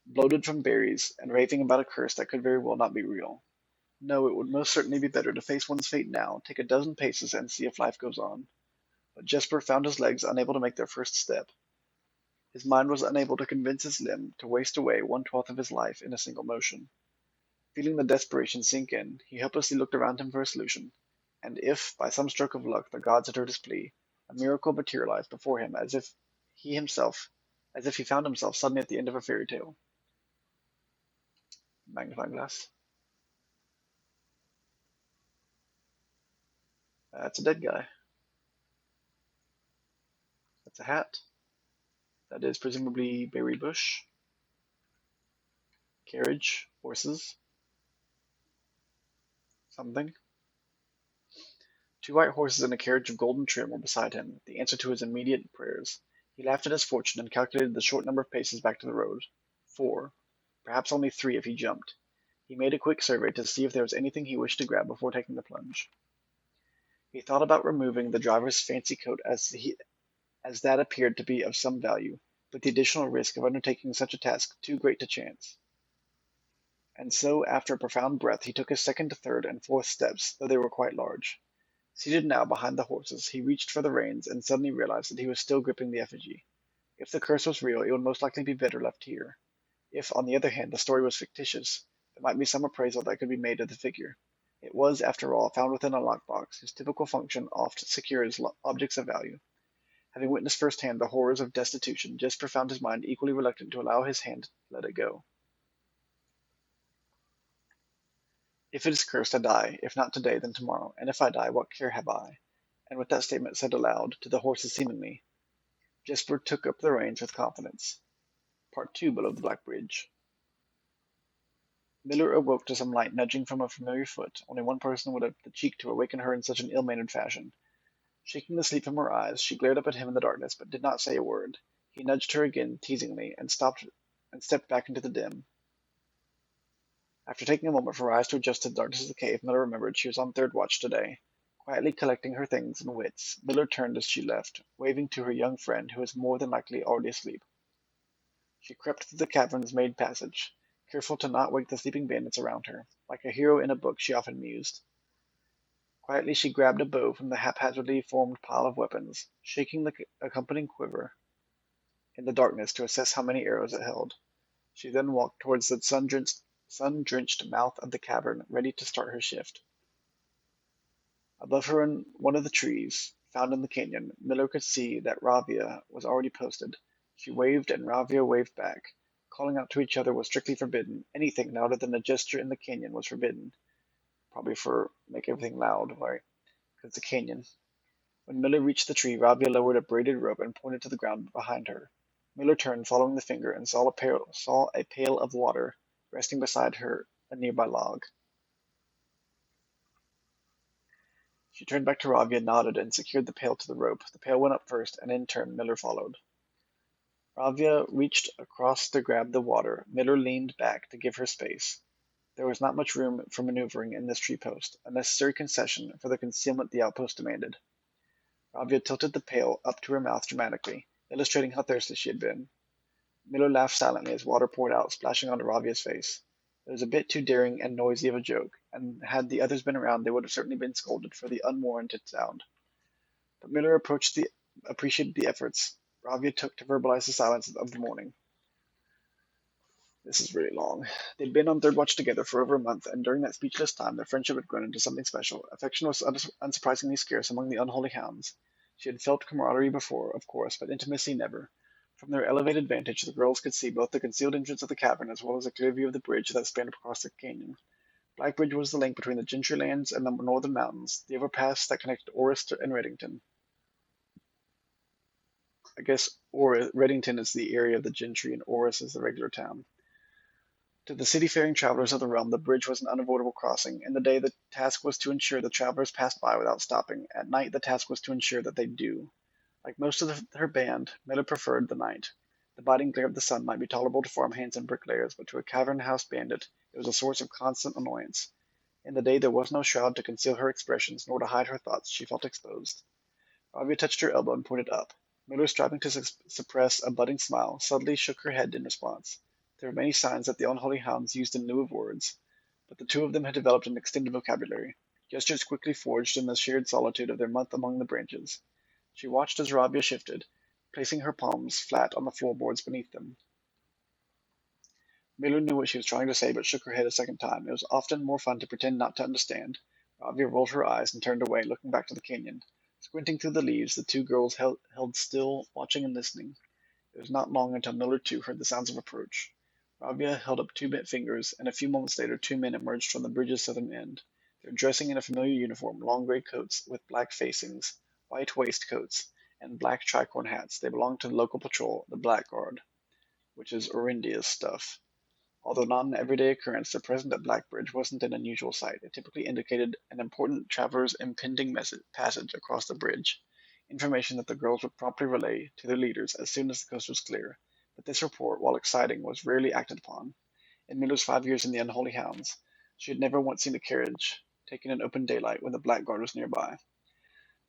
bloated from berries, and raving about a curse that could very well not be real. No, it would most certainly be better to face one's fate now, take a dozen paces, and see if life goes on. But Jesper found his legs unable to make their first step. His mind was unable to convince his limb to waste away 1/12 of his life in a single motion. Feeling the desperation sink in, he helplessly looked around him for a solution, and if, by some stroke of luck, the gods had heard his plea, a miracle materialized before him as if he found himself suddenly at the end of a fairy tale. Magnifying glass. That's a dead guy. That's a hat. That is presumably berry bush. Carriage, horses, something. 2 white horses and a carriage of golden trim were beside him, the answer to his immediate prayers. He laughed at his fortune and calculated the short number of paces back to the road. 4. Perhaps only 3 if he jumped. He made a quick survey to see if there was anything he wished to grab before taking the plunge. He thought about removing the driver's fancy coat as that appeared to be of some value, but the additional risk of undertaking such a task too great to chance. And so, after a profound breath, he took his second, third, and fourth steps, though they were quite large. Seated now behind the horses, he reached for the reins and suddenly realized that he was still gripping the effigy. If the curse was real, it would most likely be better left here. If, on the other hand, the story was fictitious, there might be some appraisal that could be made of the figure. It was, after all, found within a lockbox, whose typical function oft secures objects of value. Having witnessed firsthand the horrors of destitution, Jesper found his mind equally reluctant to allow his hand to let it go. If it is cursed, I die, if not today, then tomorrow, and if I die, what care have I? And with that statement said aloud, to the horses seemingly, Jesper took up the reins with confidence. Part 2 Below the Black Bridge. Miller awoke to some light nudging from a familiar foot. Only one person would have the cheek to awaken her in such an ill-mannered fashion. Shaking the sleep from her eyes, she glared up at him in the darkness, but did not say a word. He nudged her again, teasingly, and stepped back into the dim. After taking a moment for her eyes to adjust to the darkness of the cave, Miller remembered she was on third watch today. Quietly collecting her things and wits, Miller turned as she left, waving to her young friend, who was more than likely already asleep. She crept through the cavern's main passage, careful to not wake the sleeping bandits around her. Like a hero in a book, she often mused. Quietly she grabbed a bow from the haphazardly formed pile of weapons, shaking the accompanying quiver in the darkness to assess how many arrows it held. She then walked towards the sun-drenched mouth of the cavern, ready to start her shift. Above her in one of the trees found in the canyon, Miller could see that Ravia was already posted. She waved and Ravia waved back. Calling out to each other was strictly forbidden. Anything louder than a gesture in the canyon was forbidden. Probably for make everything loud, right? Because it's a canyon. When Miller reached the tree, Ravia lowered a braided rope and pointed to the ground behind her. Miller turned, following the finger, and saw a pail of water resting beside her, a nearby log. She turned back to Ravia, nodded, and secured the pail to the rope. The pail went up first, and in turn Miller followed. Ravia reached across to grab the water. Miller leaned back to give her space. There was not much room for maneuvering in this tree post, a necessary concession for the concealment the outpost demanded. Ravia tilted the pail up to her mouth dramatically, illustrating how thirsty she had been. Miller laughed silently as water poured out, splashing onto Ravia's face. It was a bit too daring and noisy of a joke, and had the others been around, they would have certainly been scolded for the unwarranted sound. But Miller appreciated the efforts Ravia took to verbalize the silence of the morning. This is really long. They'd been on third watch together for over a month, and during that speechless time their friendship had grown into something special. Affection was unsurprisingly scarce among the unholy hounds. She had felt camaraderie before, of course, but intimacy never. From their elevated vantage, the girls could see both the concealed entrance of the cavern as well as a clear view of the bridge that spanned across the canyon. Black Bridge was the link between the Gentry lands and the northern mountains, the overpass that connected Orris and Reddington. I guess Reddington is the area of the Gentry and Orris is the regular town. To the city-faring travelers of the realm, the bridge was an unavoidable crossing. In the day, the task was to ensure the travelers passed by without stopping. At night, the task was to ensure that they do. Like most of her band, Miller preferred the night. The biting glare of the sun might be tolerable to farmhands and bricklayers, but to a cavern house bandit, it was a source of constant annoyance. In the day, there was no shroud to conceal her expressions, nor to hide her thoughts. She felt exposed. Ravia touched her elbow and pointed up. Miller, striving to suppress a budding smile, subtly shook her head in response. There were many signs that the unholy hounds used in lieu of words, but the two of them had developed an extended vocabulary, gestures quickly forged in the shared solitude of their month among the branches. She watched as Rabia shifted, placing her palms flat on the floorboards beneath them. Miller knew what she was trying to say, but shook her head a second time. It was often more fun to pretend not to understand. Rabia rolled her eyes and turned away, looking back to the canyon. Squinting through the leaves, the two girls held still, watching and listening. It was not long until Miller, too, heard the sounds of approach. Rabia held up two bent fingers, and a few moments later two men emerged from the bridge's southern end. They were dressing in a familiar uniform, long gray coats with black facings, white waistcoats, and black tricorn hats. They belonged to the local patrol, the Blackguard, which is Orindia's stuff. Although not an everyday occurrence, their presence at Blackbridge wasn't an unusual sight. It typically indicated an important traveler's impending passage across the bridge, information that the girls would promptly relay to their leaders as soon as the coast was clear. But this report, while exciting, was rarely acted upon. In Miller's 5 years in the Unholy Hounds, she had never once seen a carriage taken in open daylight when the Blackguard was nearby.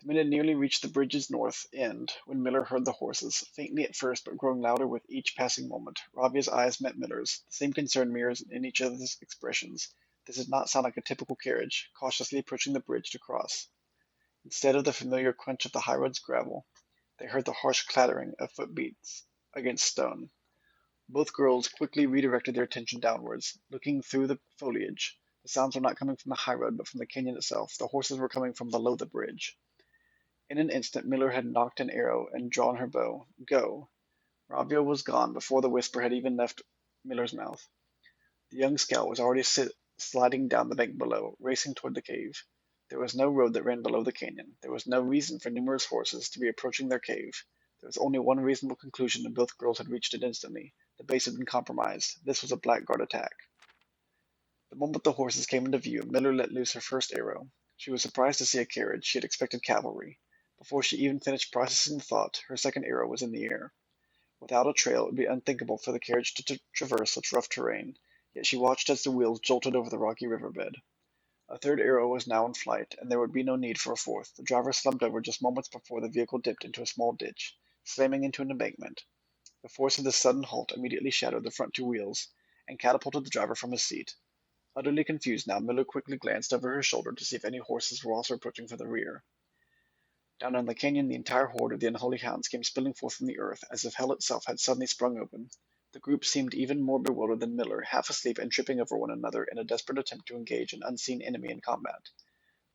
The men had nearly reached the bridge's north end when Miller heard the horses, faintly at first but growing louder with each passing moment. Ravia's eyes met Miller's, the same concern mirrors in each other's expressions. This did not sound like a typical carriage, cautiously approaching the bridge to cross. Instead of the familiar crunch of the high road's gravel, they heard the harsh clattering of footbeats against stone. Both girls quickly redirected their attention downwards, looking through the foliage. The sounds were not coming from the high road, but from the canyon itself. The horses were coming from below the bridge. In an instant Miller had nocked an arrow and drawn her bow. Go! Ravia was gone before the whisper had even left Miller's mouth. The young scout was already sliding down the bank below, racing toward the cave. There was no road that ran below the canyon. There was no reason for numerous horses to be approaching their cave. There was only one reasonable conclusion, and both girls had reached it instantly. The base had been compromised. This was a blackguard attack. The moment the horses came into view, Miller let loose her first arrow. She was surprised to see a carriage. She had expected cavalry. Before she even finished processing the thought, her second arrow was in the air. Without a trail, it would be unthinkable for the carriage to traverse such rough terrain, yet she watched as the wheels jolted over the rocky riverbed. A third arrow was now in flight, and there would be no need for a fourth. The driver slumped over just moments before the vehicle dipped into a small ditch, slamming into an embankment. The force of this sudden halt immediately shattered the front two wheels, and catapulted the driver from his seat. Utterly confused now, Miller quickly glanced over her shoulder to see if any horses were also approaching from the rear. Down in the canyon, the entire horde of the unholy hounds came spilling forth from the earth, as if hell itself had suddenly sprung open. The group seemed even more bewildered than Miller, half asleep and tripping over one another in a desperate attempt to engage an unseen enemy in combat.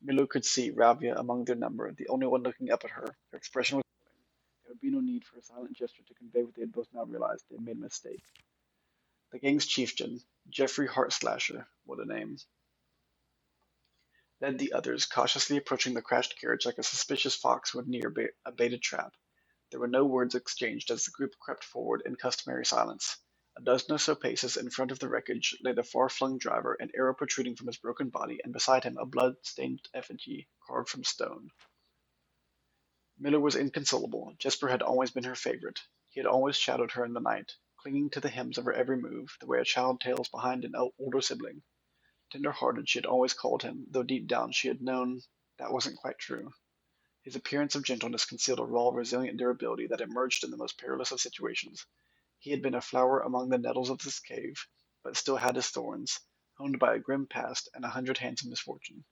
Miller could see Ravia among their number, the only one looking up at her. Her expression was glowing. There would be no need for a silent gesture to convey what they had both now realized. They had made a mistake. The gang's chieftain, Jeffrey Heartslasher, what a name, led the others, cautiously approaching the crashed carriage like a suspicious fox would near a baited trap. There were no words exchanged as the group crept forward in customary silence. A dozen or so paces in front of the wreckage lay the far-flung driver, an arrow protruding from his broken body, and beside him a blood-stained effigy carved from stone. Miller was inconsolable. Jesper had always been her favorite. He had always shadowed her in the night, clinging to the hems of her every move, the way a child tails behind an older sibling. Tender-hearted she had always called him, though deep down she had known that wasn't quite true. His appearance of gentleness concealed a raw, resilient durability that emerged in the most perilous of situations. He had been a flower among the nettles of this cave, but still had his thorns, honed by a grim past and 100 hands of misfortune.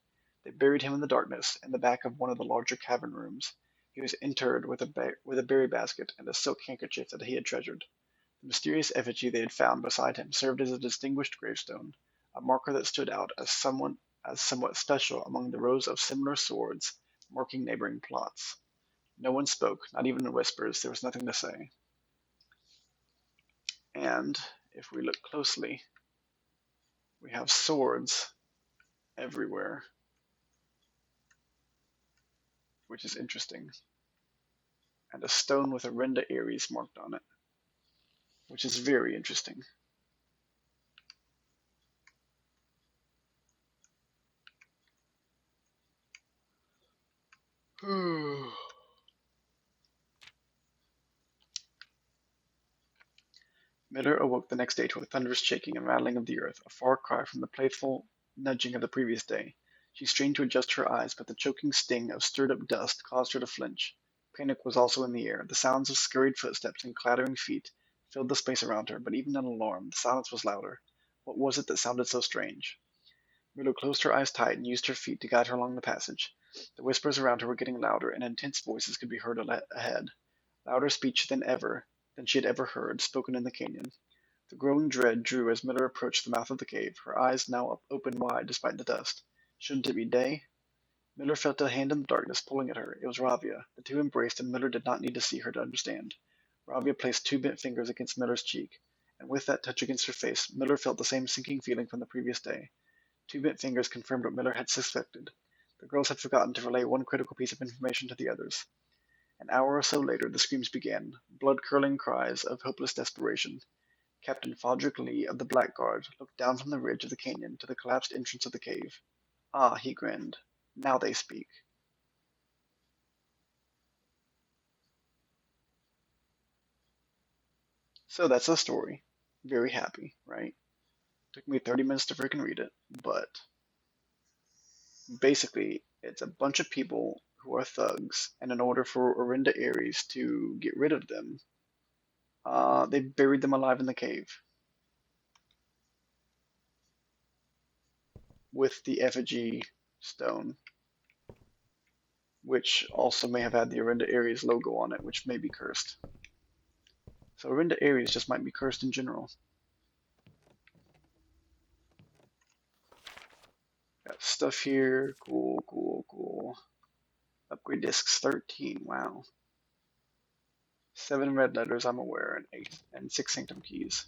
They buried him in the darkness, in the back of one of the larger cavern rooms. He was interred with a berry basket and a silk handkerchief that he had treasured. The mysterious effigy they had found beside him served as a distinguished gravestone, a marker that stood out as somewhat special among the rows of similar swords marking neighboring plots. No one spoke, not even in whispers. There was nothing to say. And if we look closely, we have swords everywhere, which is interesting, and a stone with Arenda Ares marked on it, which is very interesting. Miller awoke the next day to a thunderous shaking and rattling of the earth, a far cry from the playful nudging of the previous day. She strained to adjust her eyes, but the choking sting of stirred-up dust caused her to flinch. Panic was also in the air. The sounds of scurried footsteps and clattering feet filled the space around her, but even in alarm, the silence was louder. What was it that sounded so strange? Miller closed her eyes tight and used her feet to guide her along the passage. The whispers around her were getting louder, and intense voices could be heard ahead. Louder speech than she had ever heard, spoken in the canyon. The growing dread drew as Miller approached the mouth of the cave, her eyes now open wide despite the dust. Shouldn't it be day? Miller felt a hand in the darkness pulling at her. It was Ravia. The two embraced, and Miller did not need to see her to understand. Ravia placed two bent fingers against Miller's cheek, and with that touch against her face, Miller felt the same sinking feeling from the previous day. Two bent fingers confirmed what Miller had suspected. The girls had forgotten to relay one critical piece of information to the others. An hour or so later, the screams began, blood-curdling cries of hopeless desperation. Captain Fodrick Lee of the Blackguard looked down from the ridge of the canyon to the collapsed entrance of the cave. Ah, he grinned. Now they speak. So that's the story. Very happy, right? Took me 30 minutes to freaking read it, but basically, it's a bunch of people who are thugs, and in order for Orinda Ares to get rid of them, they buried them alive in the cave with the effigy stone, which also may have had the Orinda Ares logo on it, which may be cursed. So Orinda Ares just might be cursed in general. Got stuff here. Cool, cool, cool. Upgrade discs 13. Wow. 7 red letters I'm aware, and 6 sanctum keys.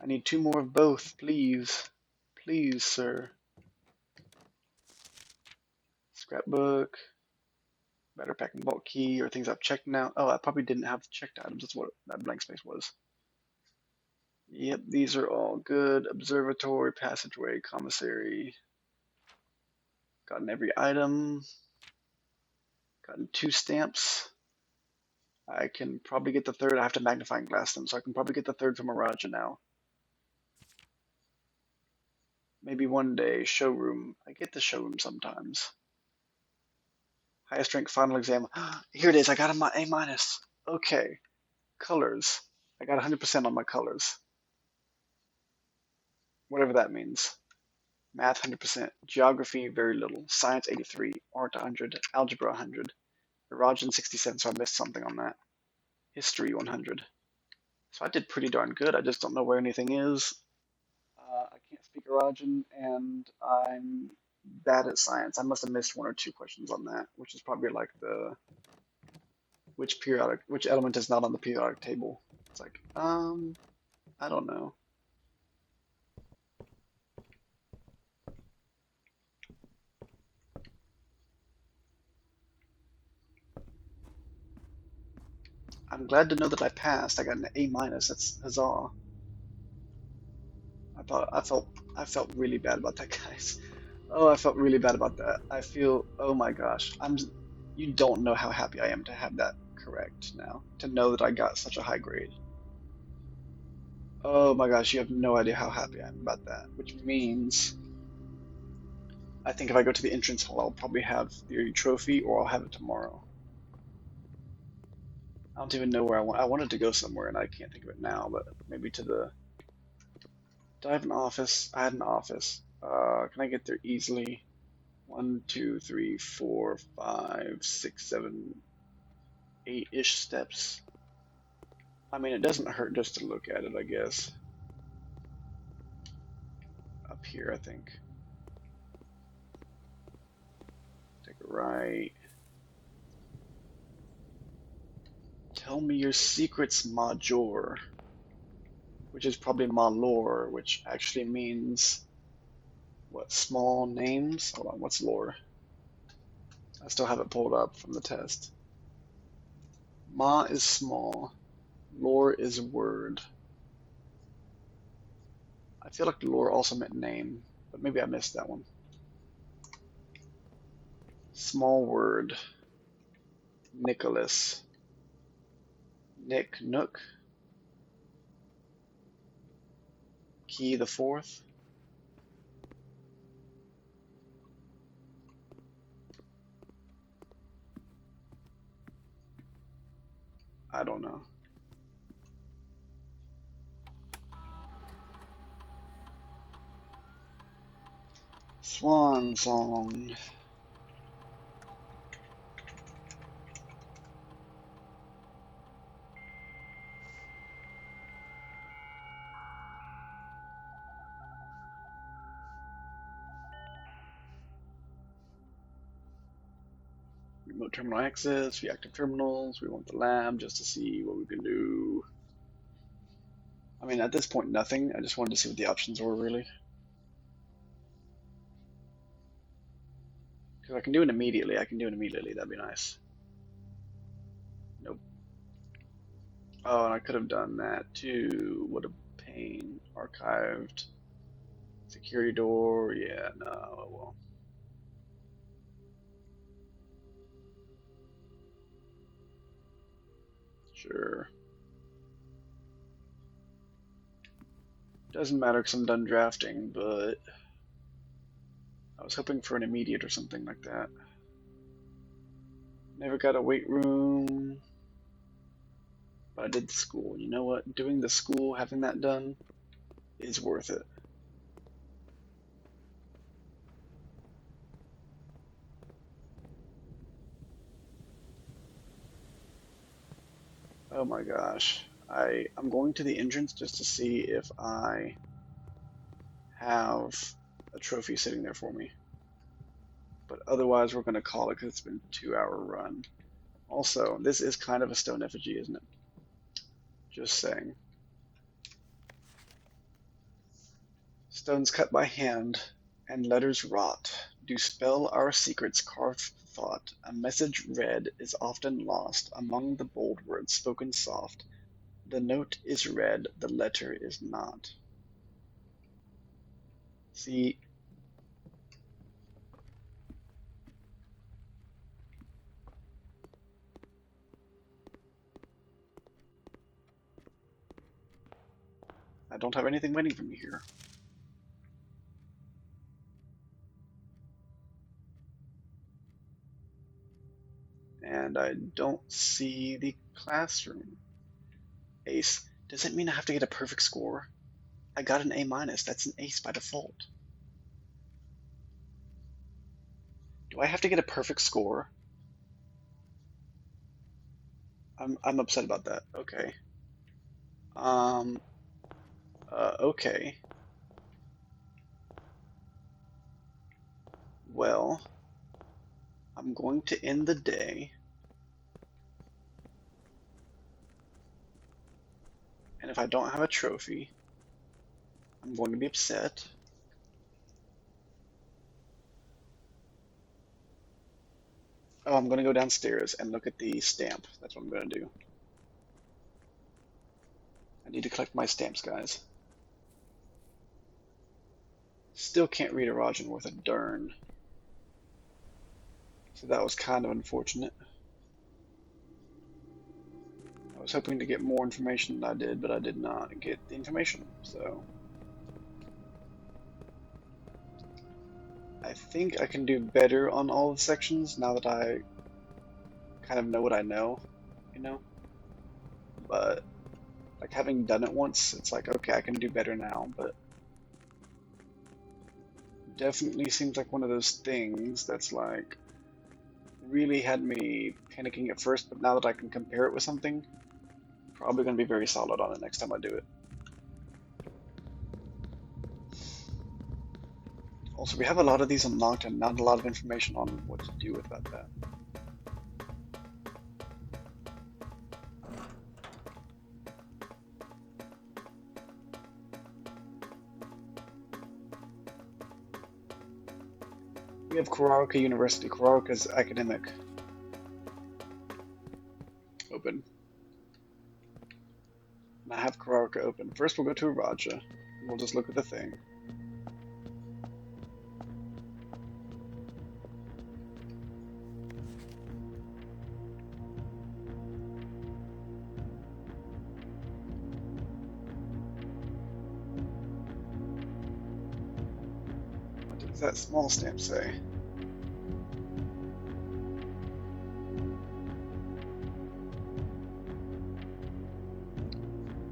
I need 2 more of both, please. Please, sir. Scrapbook. Better packing vault key or things I've checked now. Oh, I probably didn't have checked items. That's what that blank space was. Yep, these are all good. Observatory, passageway, commissary. Gotten every item. Gotten 2 stamps. I can probably get the third. I have to magnifying glass them, so I can probably get the third from Miraja now. Maybe one day, showroom. I get the showroom sometimes. Highest rank final exam. Here it is. I got a A minus. Okay. Colors. I got 100% on my colors. Whatever that means. Math 100%. Geography very little. Science 83. Art 100. Algebra 100. Erogen 67, so I missed something on that. History 100. So I did pretty darn good. I just don't know where anything is. I can't speak Erogen, and I'm bad at science. I must have missed 1 or 2 questions on that, which is probably like the which element is not on the periodic table. It's like, I don't know. I'm glad to know that I passed. I got an A minus. That's huzzah. I felt really bad about that, guys. Oh, I felt really bad about that. I feel, oh my gosh. You don't know how happy I am to have that correct now. To know that I got such a high grade. Oh my gosh, you have no idea how happy I am about that. Which means I think if I go to the entrance hall, I'll probably have the trophy or I'll have it tomorrow. I don't even know where I want. I wanted to go somewhere and I can't think of it now, but maybe to the. Do I have an office? I had an office. Can I get there easily? 1, 2, 3, 4, 5, 6, 7, 8-ish steps. I mean, it doesn't hurt just to look at it, I guess. Up here, I think. Take a right. Tell me your secrets, Major. Which is probably Malor, which actually means what? Small names? Hold on, what's lore? I still have it pulled up from the test. Ma is small. Lore is word. I feel like lore also meant name, but maybe I missed that one. Small word. Nicholas. Nick Nook. Key the fourth. I don't know. Swan song. Remote terminal access, reactive terminals. We want the lab just to see what we can do. I mean, at this point, nothing. I just wanted to see what the options were, really. Because I can do it immediately. I can do it immediately. That'd be nice. Nope. Oh, and I could have done that too. What a pain. Archived. Security door. Yeah, no, well. Sure. Doesn't matter because I'm done drafting, but I was hoping for an immediate or something like that. Never got a weight room, but I did the school. You know what? Doing the school, having that done, is worth it. Oh my gosh. I'm going to the entrance just to see if I have a trophy sitting there for me. But otherwise, we're going to call it because it's been a 2-hour run. Also, this is kind of a stone effigy, isn't it? Just saying. Stones cut by hand and letters wrought do spell our secrets carved thought. A message read is often lost among the bold words spoken soft. The note is read, the letter is not. See, I don't have anything waiting for me here. And I don't see the classroom. Ace. Does it mean I have to get a perfect score? I got an A minus. That's an ace by default. Do I have to get a perfect score? I'm upset about that. Okay. Um. Okay. Well, I'm going to end the day. And if I don't have a trophy, I'm going to be upset. Oh, I'm going to go downstairs and look at the stamp. That's what I'm going to do. I need to collect my stamps, guys. Still can't read Erogen worth a darn. So that was kind of unfortunate. I was hoping to get more information than I did, but I did not get the information, so I think I can do better on all the sections now that I kind of know what I know, you know? But like having done it once, it's like, okay, I can do better now, but definitely seems like one of those things that's like really had me panicking at first, but now that I can compare it with something, probably going to be very solid on it next time I do it. Also, we have a lot of these unlocked and not a lot of information on what to do about that. We have Kuraoka University. Kuraoka's academic. Open. And I have Kuraoka open. First we'll go to Raja. And we'll just look at the thing. What does that small stamp say?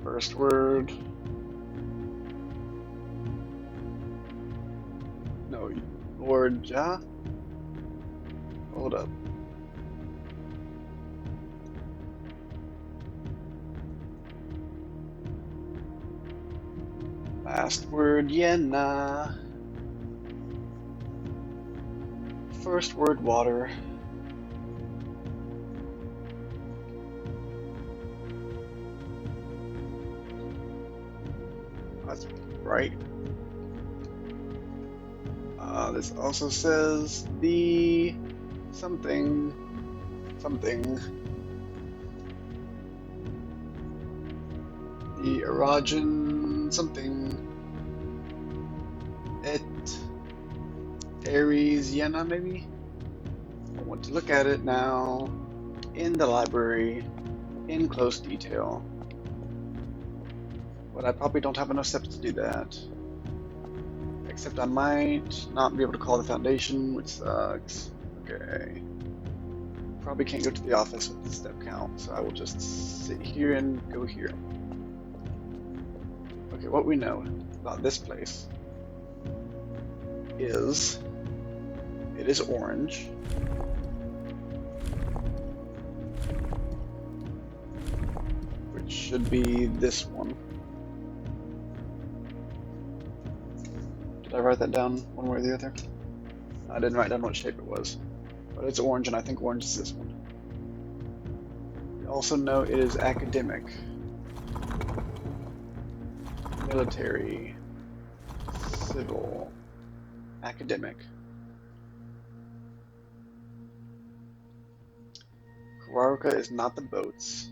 First word. No, Lord Ja? Hold up. Last word, Yenna. First word, water. That's right. This also says the something. The Erogen something. Et Aries Yenna, maybe? I want to look at it now. In the library. In close detail. But I probably don't have enough steps to do that. Except I might not be able to call the foundation, which sucks. Okay. Probably can't go to the office with the step count, so I will just sit here and go here. Okay, what we know about this place is it is orange. Which should be this one. Did I write that down one way or the other? I didn't write down what shape it was. But it's orange, and I think orange is this one. We also know it is academic. Military. civil, academic. Kawaruka is not the boats.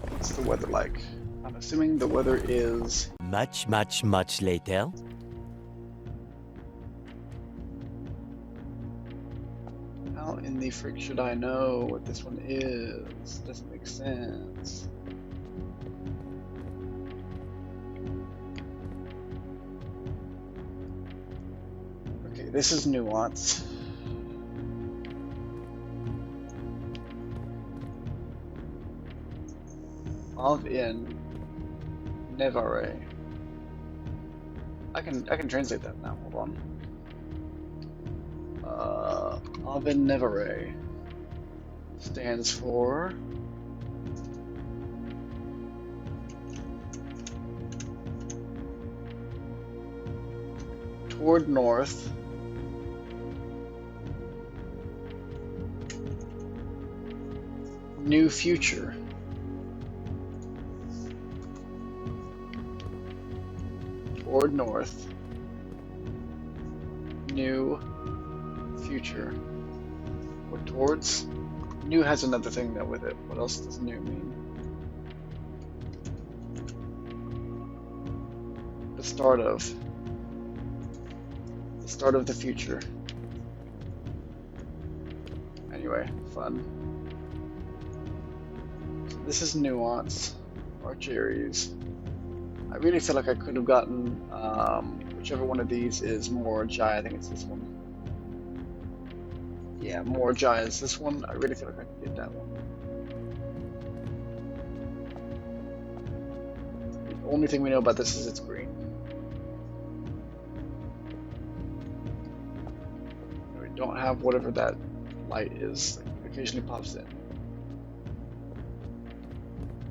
What's the weather like? I'm assuming the weather is... Much later. How in the frick should I know what this one is? Doesn't make sense. Okay, this is nuance. Of in Nevare. I can translate that now. Hold on. Of in Nevare stands for toward north. New future. Toward north. New future. Or towards. New has another thing though with it. What else does new mean? The start of. The start of the future. Anyway, fun. So this is nuance. Arch Aries. I really feel like I could have gotten whichever one of these is more Jai. I think it's this one. Yeah, more Jai is this one. I really feel like I could get that one. The only thing we know about this is it's green. We don't have whatever that light is that occasionally pops in.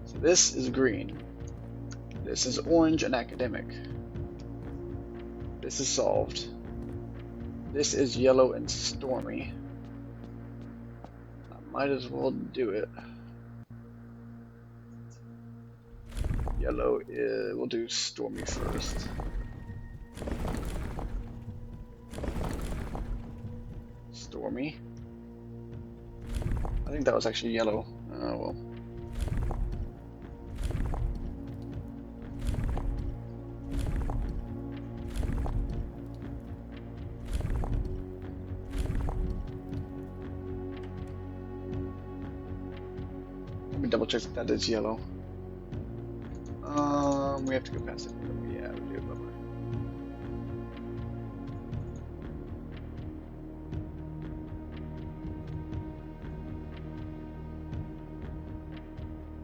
So this is green. This is orange and academic. This is solved. This is yellow and stormy. I might as well do it. Yellow is, we'll do stormy first. Stormy. I think that was actually yellow. Oh well. Let me double check if that is yellow. We have to go past it. Yeah, we do. Bye-bye.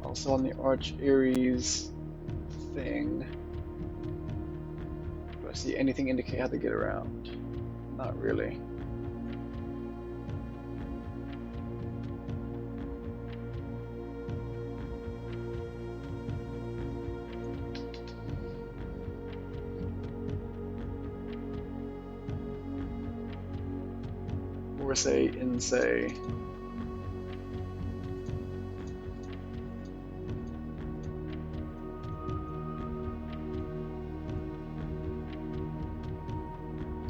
Also on the Arch Aries thing, do I see anything indicate how to get around? Not really. Or say in say.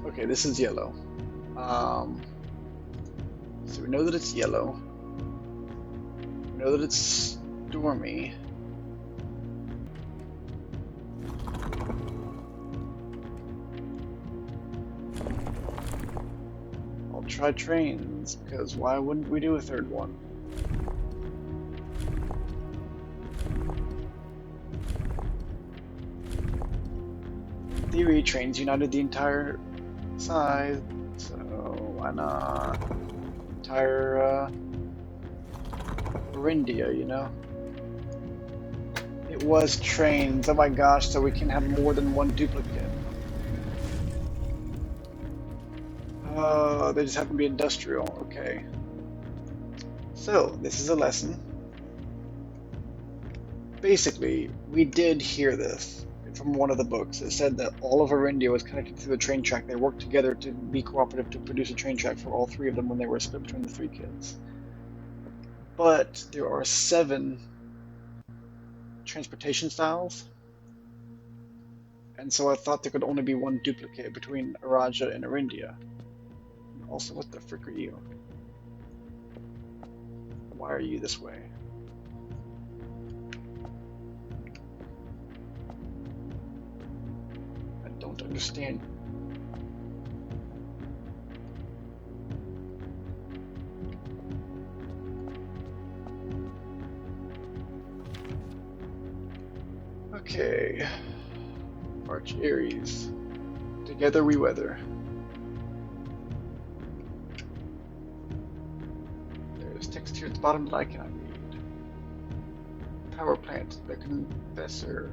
Okay, this is yellow. So we know that it's yellow. We know that it's stormy. I'll try trains, because why wouldn't we do a third one? In theory, trains united the entire side, so why not? Entire Orindia, you know? It was trains, oh my gosh, so we can have more than one duplicate. They just happen to be industrial, okay. So, this is a lesson. Basically, we did hear this from one of the books. It said that all of Orindia was connected through the train track. They worked together to be cooperative to produce a train track for all three of them when they were split between the three kids. But there are 7 transportation styles. And so I thought there could only be one duplicate between Araja and Arindia. Also, what the frick are you? Why are you this way? I don't understand. Okay. Arch Aries. Together we weather. There's text here at the bottom that I cannot read. Power plant, the confessor.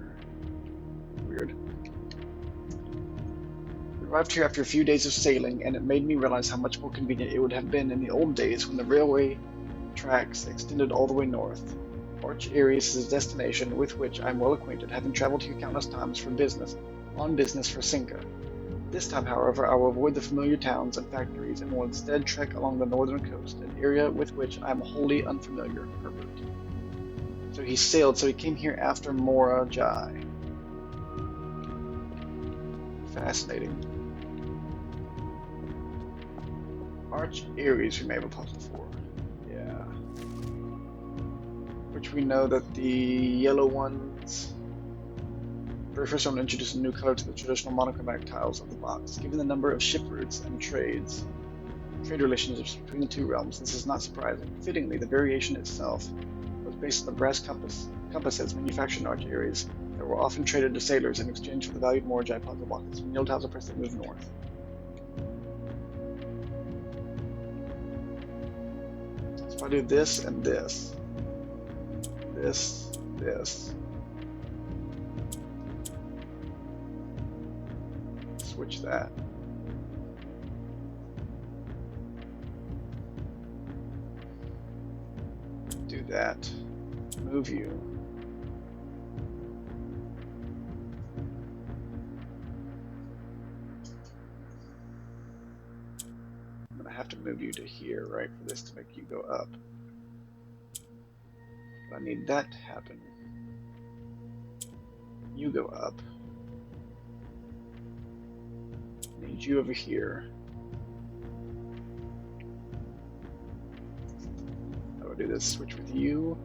Weird. We arrived here after a few days of sailing, and it made me realize how much more convenient it would have been in the old days when the railway tracks extended all the way north. Arch Aries is a destination with which I am well acquainted, having traveled here countless times for business, on business for Cinca. This time, however, I will avoid the familiar towns and factories and will instead trek along the northern coast, an area with which I am wholly unfamiliar. Herbert. So he sailed, so he came here after Mora Jai. Fascinating. Arch Aries we may have a puzzle for. Yeah. Which we know that the yellow ones. Very first, I want to introduce a new color to the traditional monochromatic tiles of the box. Given the number of ship routes and trade relationships between the two realms, this is not surprising. Fittingly, the variation itself was based on the brass compasses manufactured in Arch Aries that were often traded to sailors in exchange for the valued Morjai puzzle boxes. When Neil tiles are pressed, they move north. So if I do this and this, this, switch that. Do that. Move you. I'm gonna have to move you to here, right, for this to make you go up. But I need that to happen. You go up. Need you over here. I will do this switch with you.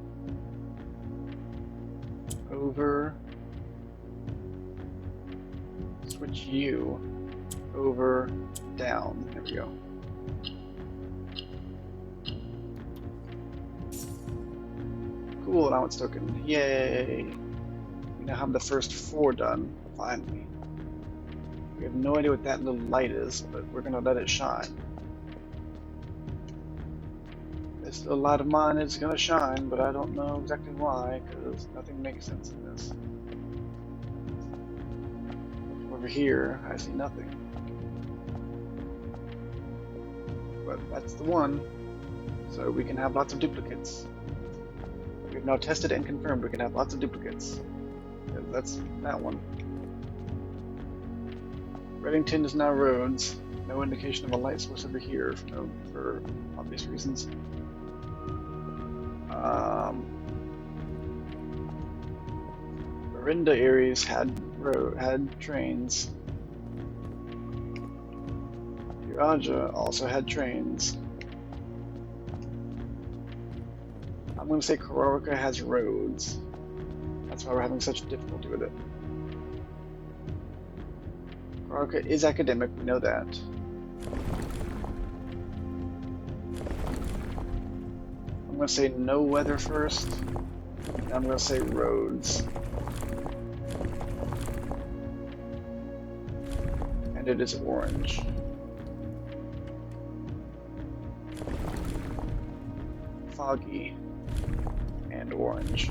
Over. Switch you. Over. Down. There we go. Cool, now it's token. Yay! We now have the first 4 done, finally. We have no idea what that little light is, but we're gonna let it shine. This little light of mine is gonna shine, but I don't know exactly why, because nothing makes sense in this. Over here, I see nothing. But that's the one, so we can have lots of duplicates. We've now tested and confirmed we can have lots of duplicates. That's that one. Reddington is now roads. No indication of a light source over here for obvious reasons. Arinda Aries had trains. Uraja also had trains. I'm going to say Kororika has roads. That's why we're having such difficulty with it. Kororika is academic, we know that. I'm going to say no weather first. And I'm going to say roads. And it is orange. Foggy. And orange.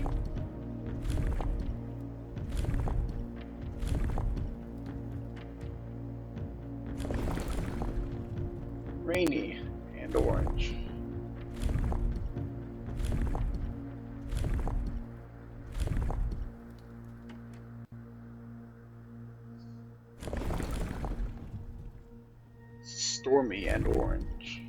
Rainy and orange. Stormy and orange.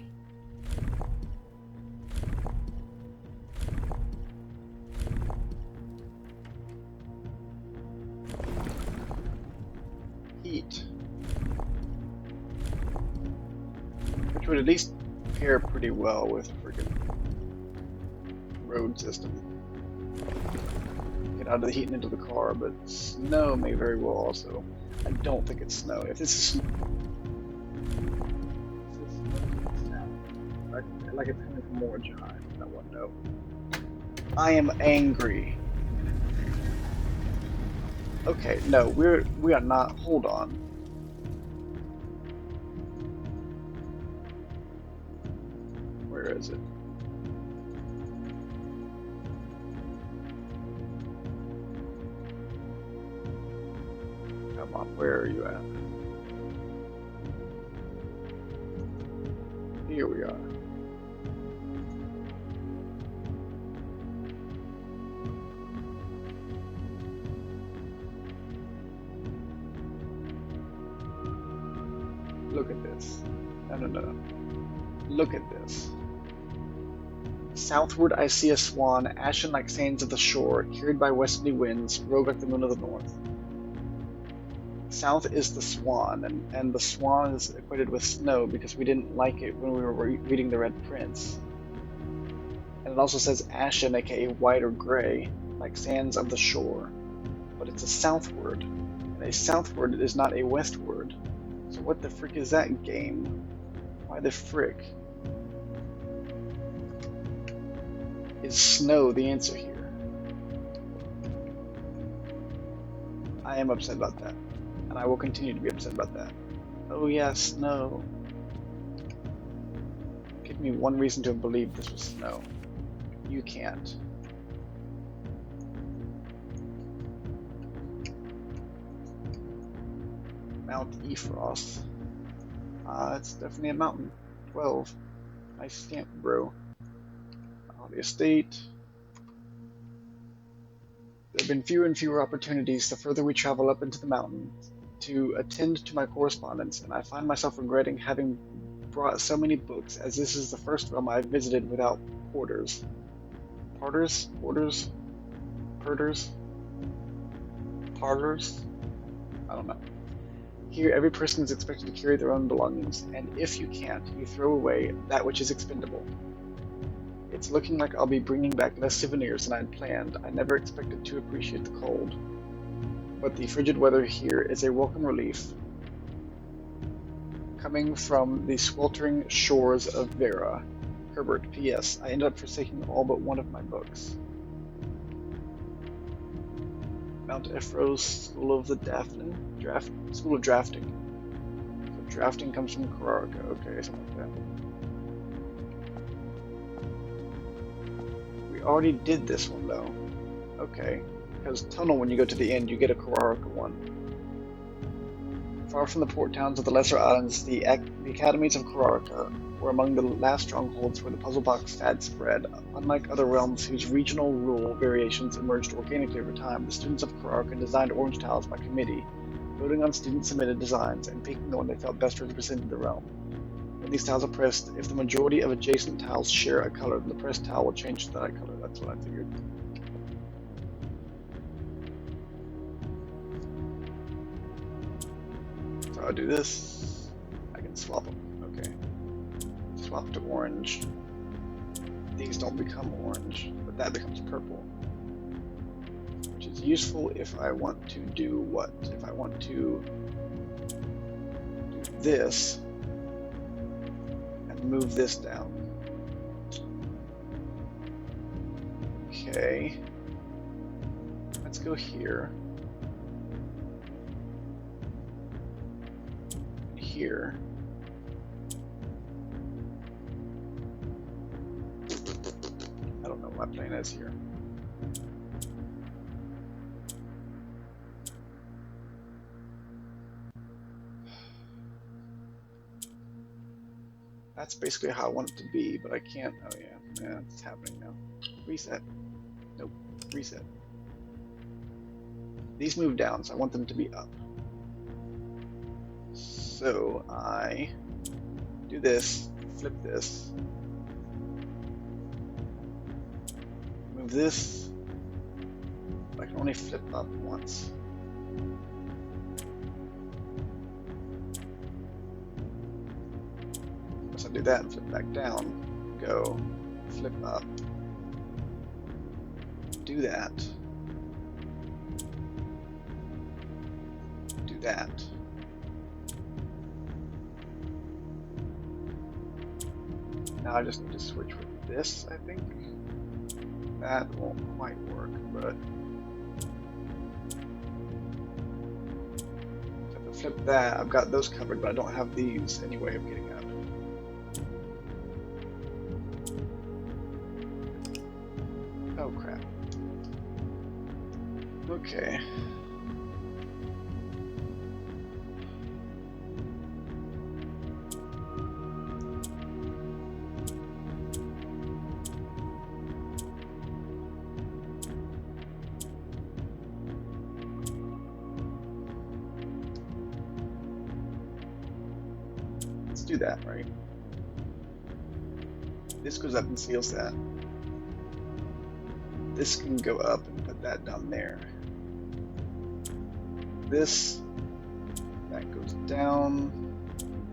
which would at least pair pretty well with a freaking road system. Get out of the heat and into the car, but snow may very well also. I don't think it's snow. If this is snow, like it's coming from Orange High, that one, no. I am angry. Okay, no, we are not. Hold on. Where is it? Come on, where are you at? Here we are. Look at this. No. Look at this. Southward I see a swan, ashen like sands of the shore, carried by westerly winds, rogue like the moon of the north. South is the swan, and the swan is equated with snow because we didn't like it when we were reading The Red Prince. And it also says ashen, aka white or gray, like sands of the shore. But it's a southward, and a southward is not a westward. So what the frick is that game? Why the frick? Is snow the answer here? I am upset about that, and I will continue to be upset about that. Oh yeah, snow. Give me one reason to believe this was snow. You can't. Mount Efrost. It's definitely a mountain. 12. Nice stamp, bro. The estate. There have been fewer and fewer opportunities the further we travel up into the mountains to attend to my correspondence, and I find myself regretting having brought so many books, as this is the first realm I've visited without porters. Porters? Porters? Purters? Parlors? I don't know. Here, every person is expected to carry their own belongings, and if you can't, you throw away that which is expendable. It's looking like I'll be bringing back less souvenirs than I'd planned. I never expected to appreciate the cold. But the frigid weather here is a welcome relief. Coming from the sweltering shores of Vera. Herbert, P.S. I ended up forsaking all but one of my books. Mount Ephros, School of the Daphne? School of Drafting. So drafting comes from Kararka. Okay, something like that. We already did this one though. Okay, because Tunnel, when you go to the end, you get a Kararka one. Far from the port towns of the lesser islands, the academies of Kararka were among the last strongholds where the puzzle box fad spread. Unlike other realms whose regional rule variations emerged organically over time, the students of Kararka designed orange tiles by committee, voting on student-submitted designs and picking the one they felt best represented the realm. When these tiles are pressed, if the majority of adjacent tiles share a color, then the pressed tile will change to that color. That's what I figured. So I'll do this. I can swap them. Okay. Swap to orange. These don't become orange, but that becomes purple. Which is useful if I want to do what? If I want to do this and move this down. Okay. Let's go here. Here. I don't know what my plan is here. That's basically how I want it to be, but I can't. Oh yeah, it's happening now. Reset. Nope. Reset. These move down, so I want them to be up. So I do this, flip this, move this. I can only flip up once. Unless I do that and flip back down, go, flip up, do that, do that. Now I just need to switch with this, I think. That won't quite work, but if I flip that, I've got those covered, but I don't have these any way of getting up. Oh crap. Okay. Do that, right? This goes up and seals that. This can go up and put that down there. This, that goes down.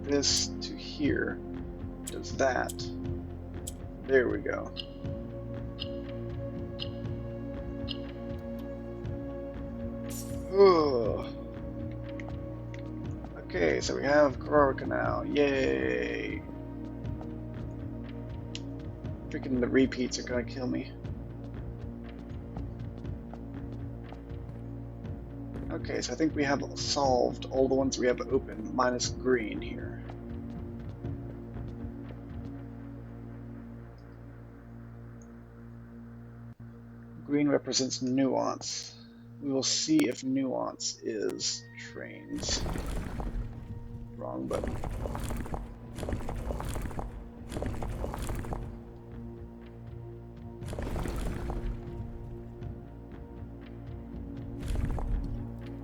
This to here does that. There we go. Ugh. Okay, so we have Carrara Canal. Yay! Freaking the repeats are gonna kill me. Okay, so I think we have solved all the ones we have open, minus green here. Green represents nuance. We will see if nuance is trains. Wrong button.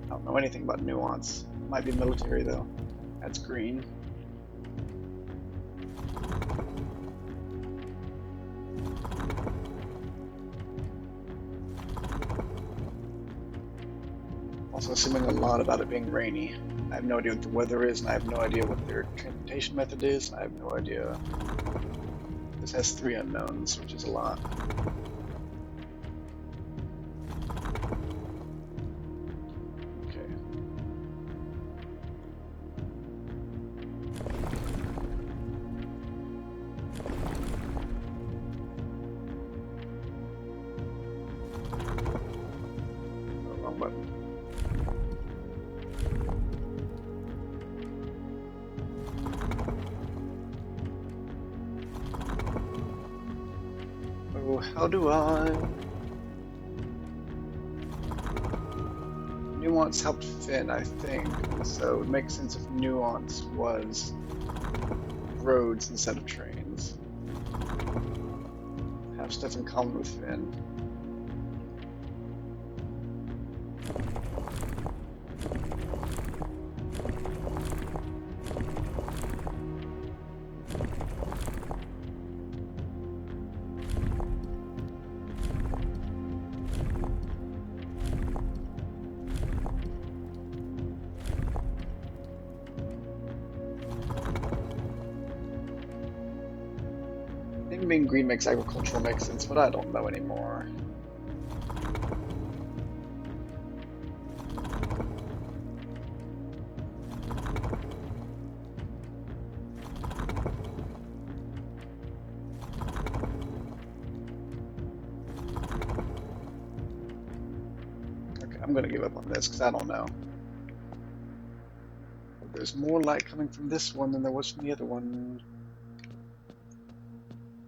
I don't know anything about nuance. Might be military though. That's green. Also assuming a lot about it being rainy. I have no idea what the weather is, and I have no idea what their transportation method is, and I have no idea. This has 3 unknowns, which is a lot. Okay. Oh, wrong button. How do I? Nuance helped Finn, I think, so it would make sense if nuance was roads instead of trains. Have stuff in common with Finn. Being green makes agricultural make sense, but I don't know anymore. Okay, I'm gonna give up on this because I don't know. There's more light coming from this one than there was from the other one.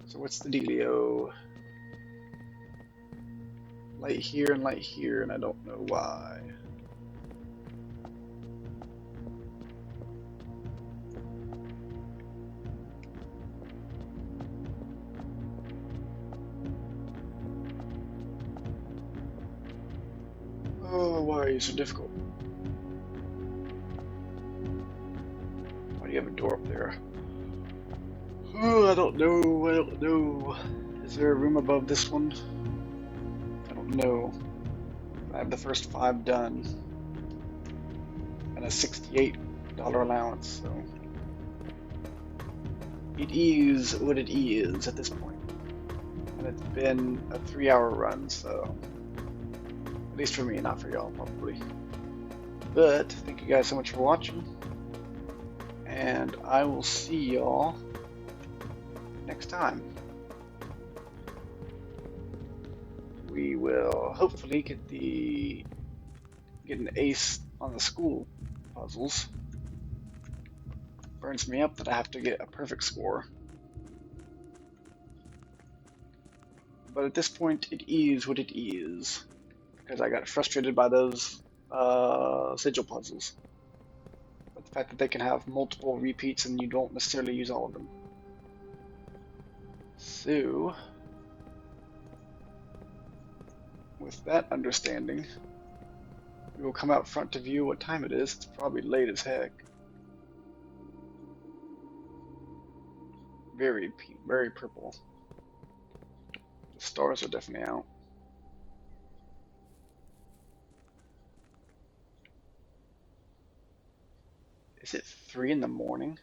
So what's the dealio? Light here, and I don't know why. Oh, why are you so difficult? Why do you have a door up there? Oh, I don't know. Is there a room above this one? I don't know. I have the first 5 done. And a $68 allowance, so. it is what it is at this point. And it's been a 3 hour run, so at least for me, not for y'all, probably. But thank you guys so much for watching, and I will see y'all next time. We will hopefully get an ace on the school puzzles. Burns me up that I have to get a perfect score. But at this point, it is what it is, because I got frustrated by those sigil puzzles. But the fact that they can have multiple repeats and you don't necessarily use all of them. So, with that understanding, we will come out front to view what time it is. It's probably late as heck. Very, very purple. The stars are definitely out. Is it 3 in the morning?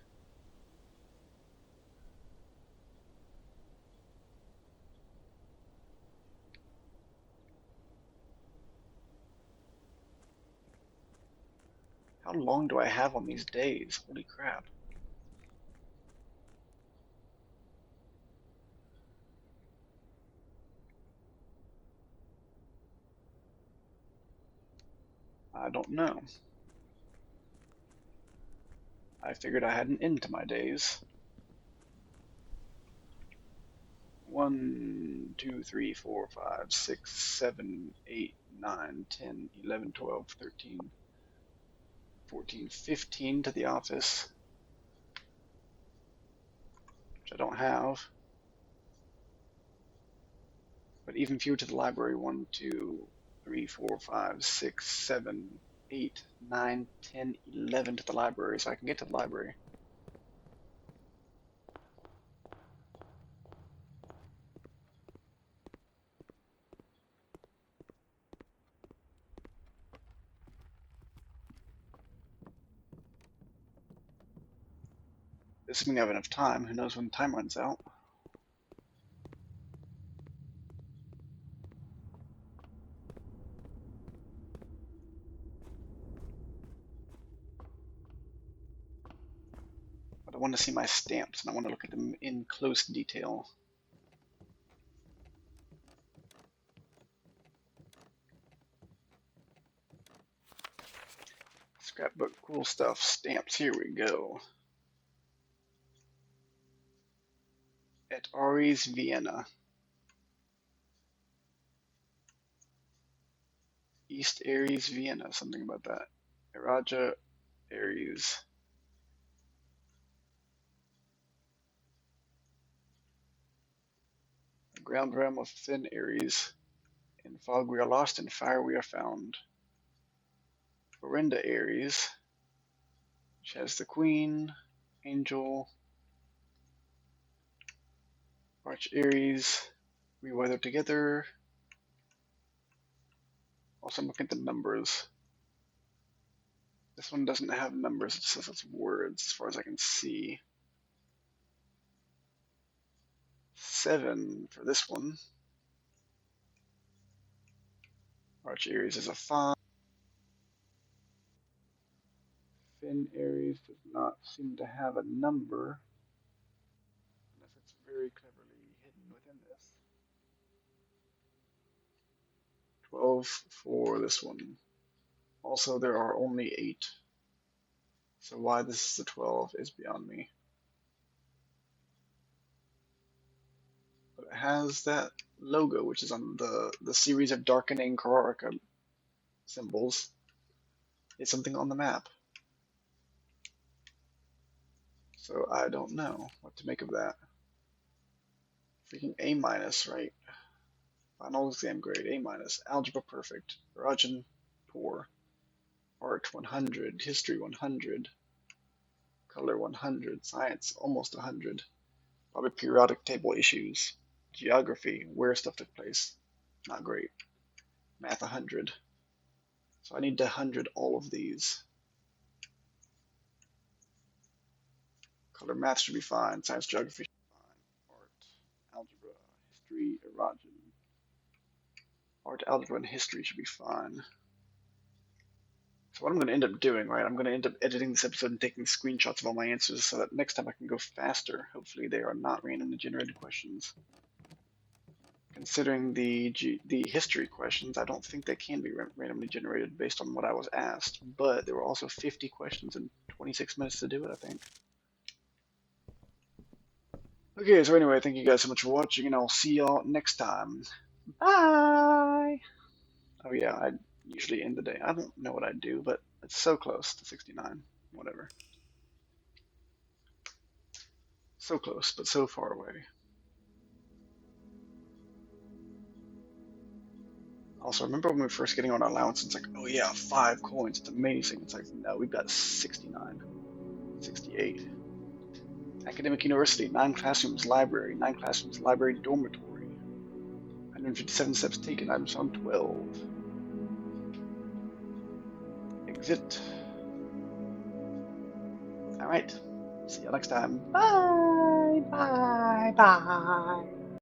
How long do I have on these days? Holy crap. I don't know. I figured I had an end to my days. 1, 2, 3, 4, 5, 6, 7, 8, 9, 10, 11, 12, 13, 14, 15 to the office, which I don't have. But even fewer to the library. 1, 2, 3, 4, 5, 6, 7, 8, 9, 10, 11 to the library, so I can get to the library. Assuming I have enough time. Who knows when the time runs out? But I want to see my stamps, and I want to look at them in close detail. Scrapbook, cool stuff, stamps, here we go. At Ari's Vienna. East Aries, Vienna, something about that. Iraja, Aries. The ground realm of thin Aries. In fog we are lost, in fire we are found. Orinda Aries, which has the Queen, Angel, Arch Aries, we weather together. Also, I'm looking at the numbers. This one doesn't have numbers, it says it's words as far as I can see. 7 for this one. Arch Aries is a 5. Finn Aries does not seem to have a number, unless it's very cleverly hidden within this. 12 for this one. Also, there are only 8. So why this is a 12 is beyond me. But it has that logo, which is on the series of darkening Kararaka symbols. It's something on the map. So I don't know what to make of that. Freaking A minus, right? Final exam grade, A minus. Algebra perfect. Rajan poor. Art 100. History 100. Color 100. Science almost 100. Probably periodic table issues. Geography, where stuff took place. Not great. Math 100. So I need to 100 all of these. Color math should be fine. Science, geography should be fine. Art, algebra, history, erogen. Art, algebra, and history should be fine. So what I'm going to end up doing, right, I'm going to end up editing this episode and taking screenshots of all my answers so that next time I can go faster. Hopefully they are not randomly generated questions. Considering the history questions, I don't think they can be randomly generated based on what I was asked. But there were also 50 questions and 26 minutes to do it, I think. Okay, so anyway, thank you guys so much for watching, and I'll see y'all next time. Bye! Oh yeah, I usually end the day. I don't know what I do, but it's so close to 69. Whatever. So close, but so far away. Also, remember when we were first getting on our allowance, it's like, oh yeah, 5 coins, it's amazing. It's like, no, we've got 69, 68. Academic university, 9 classrooms, library, dormitory. 157 steps taken, items on 12. Exit. All right. See you next time. Bye, bye, bye.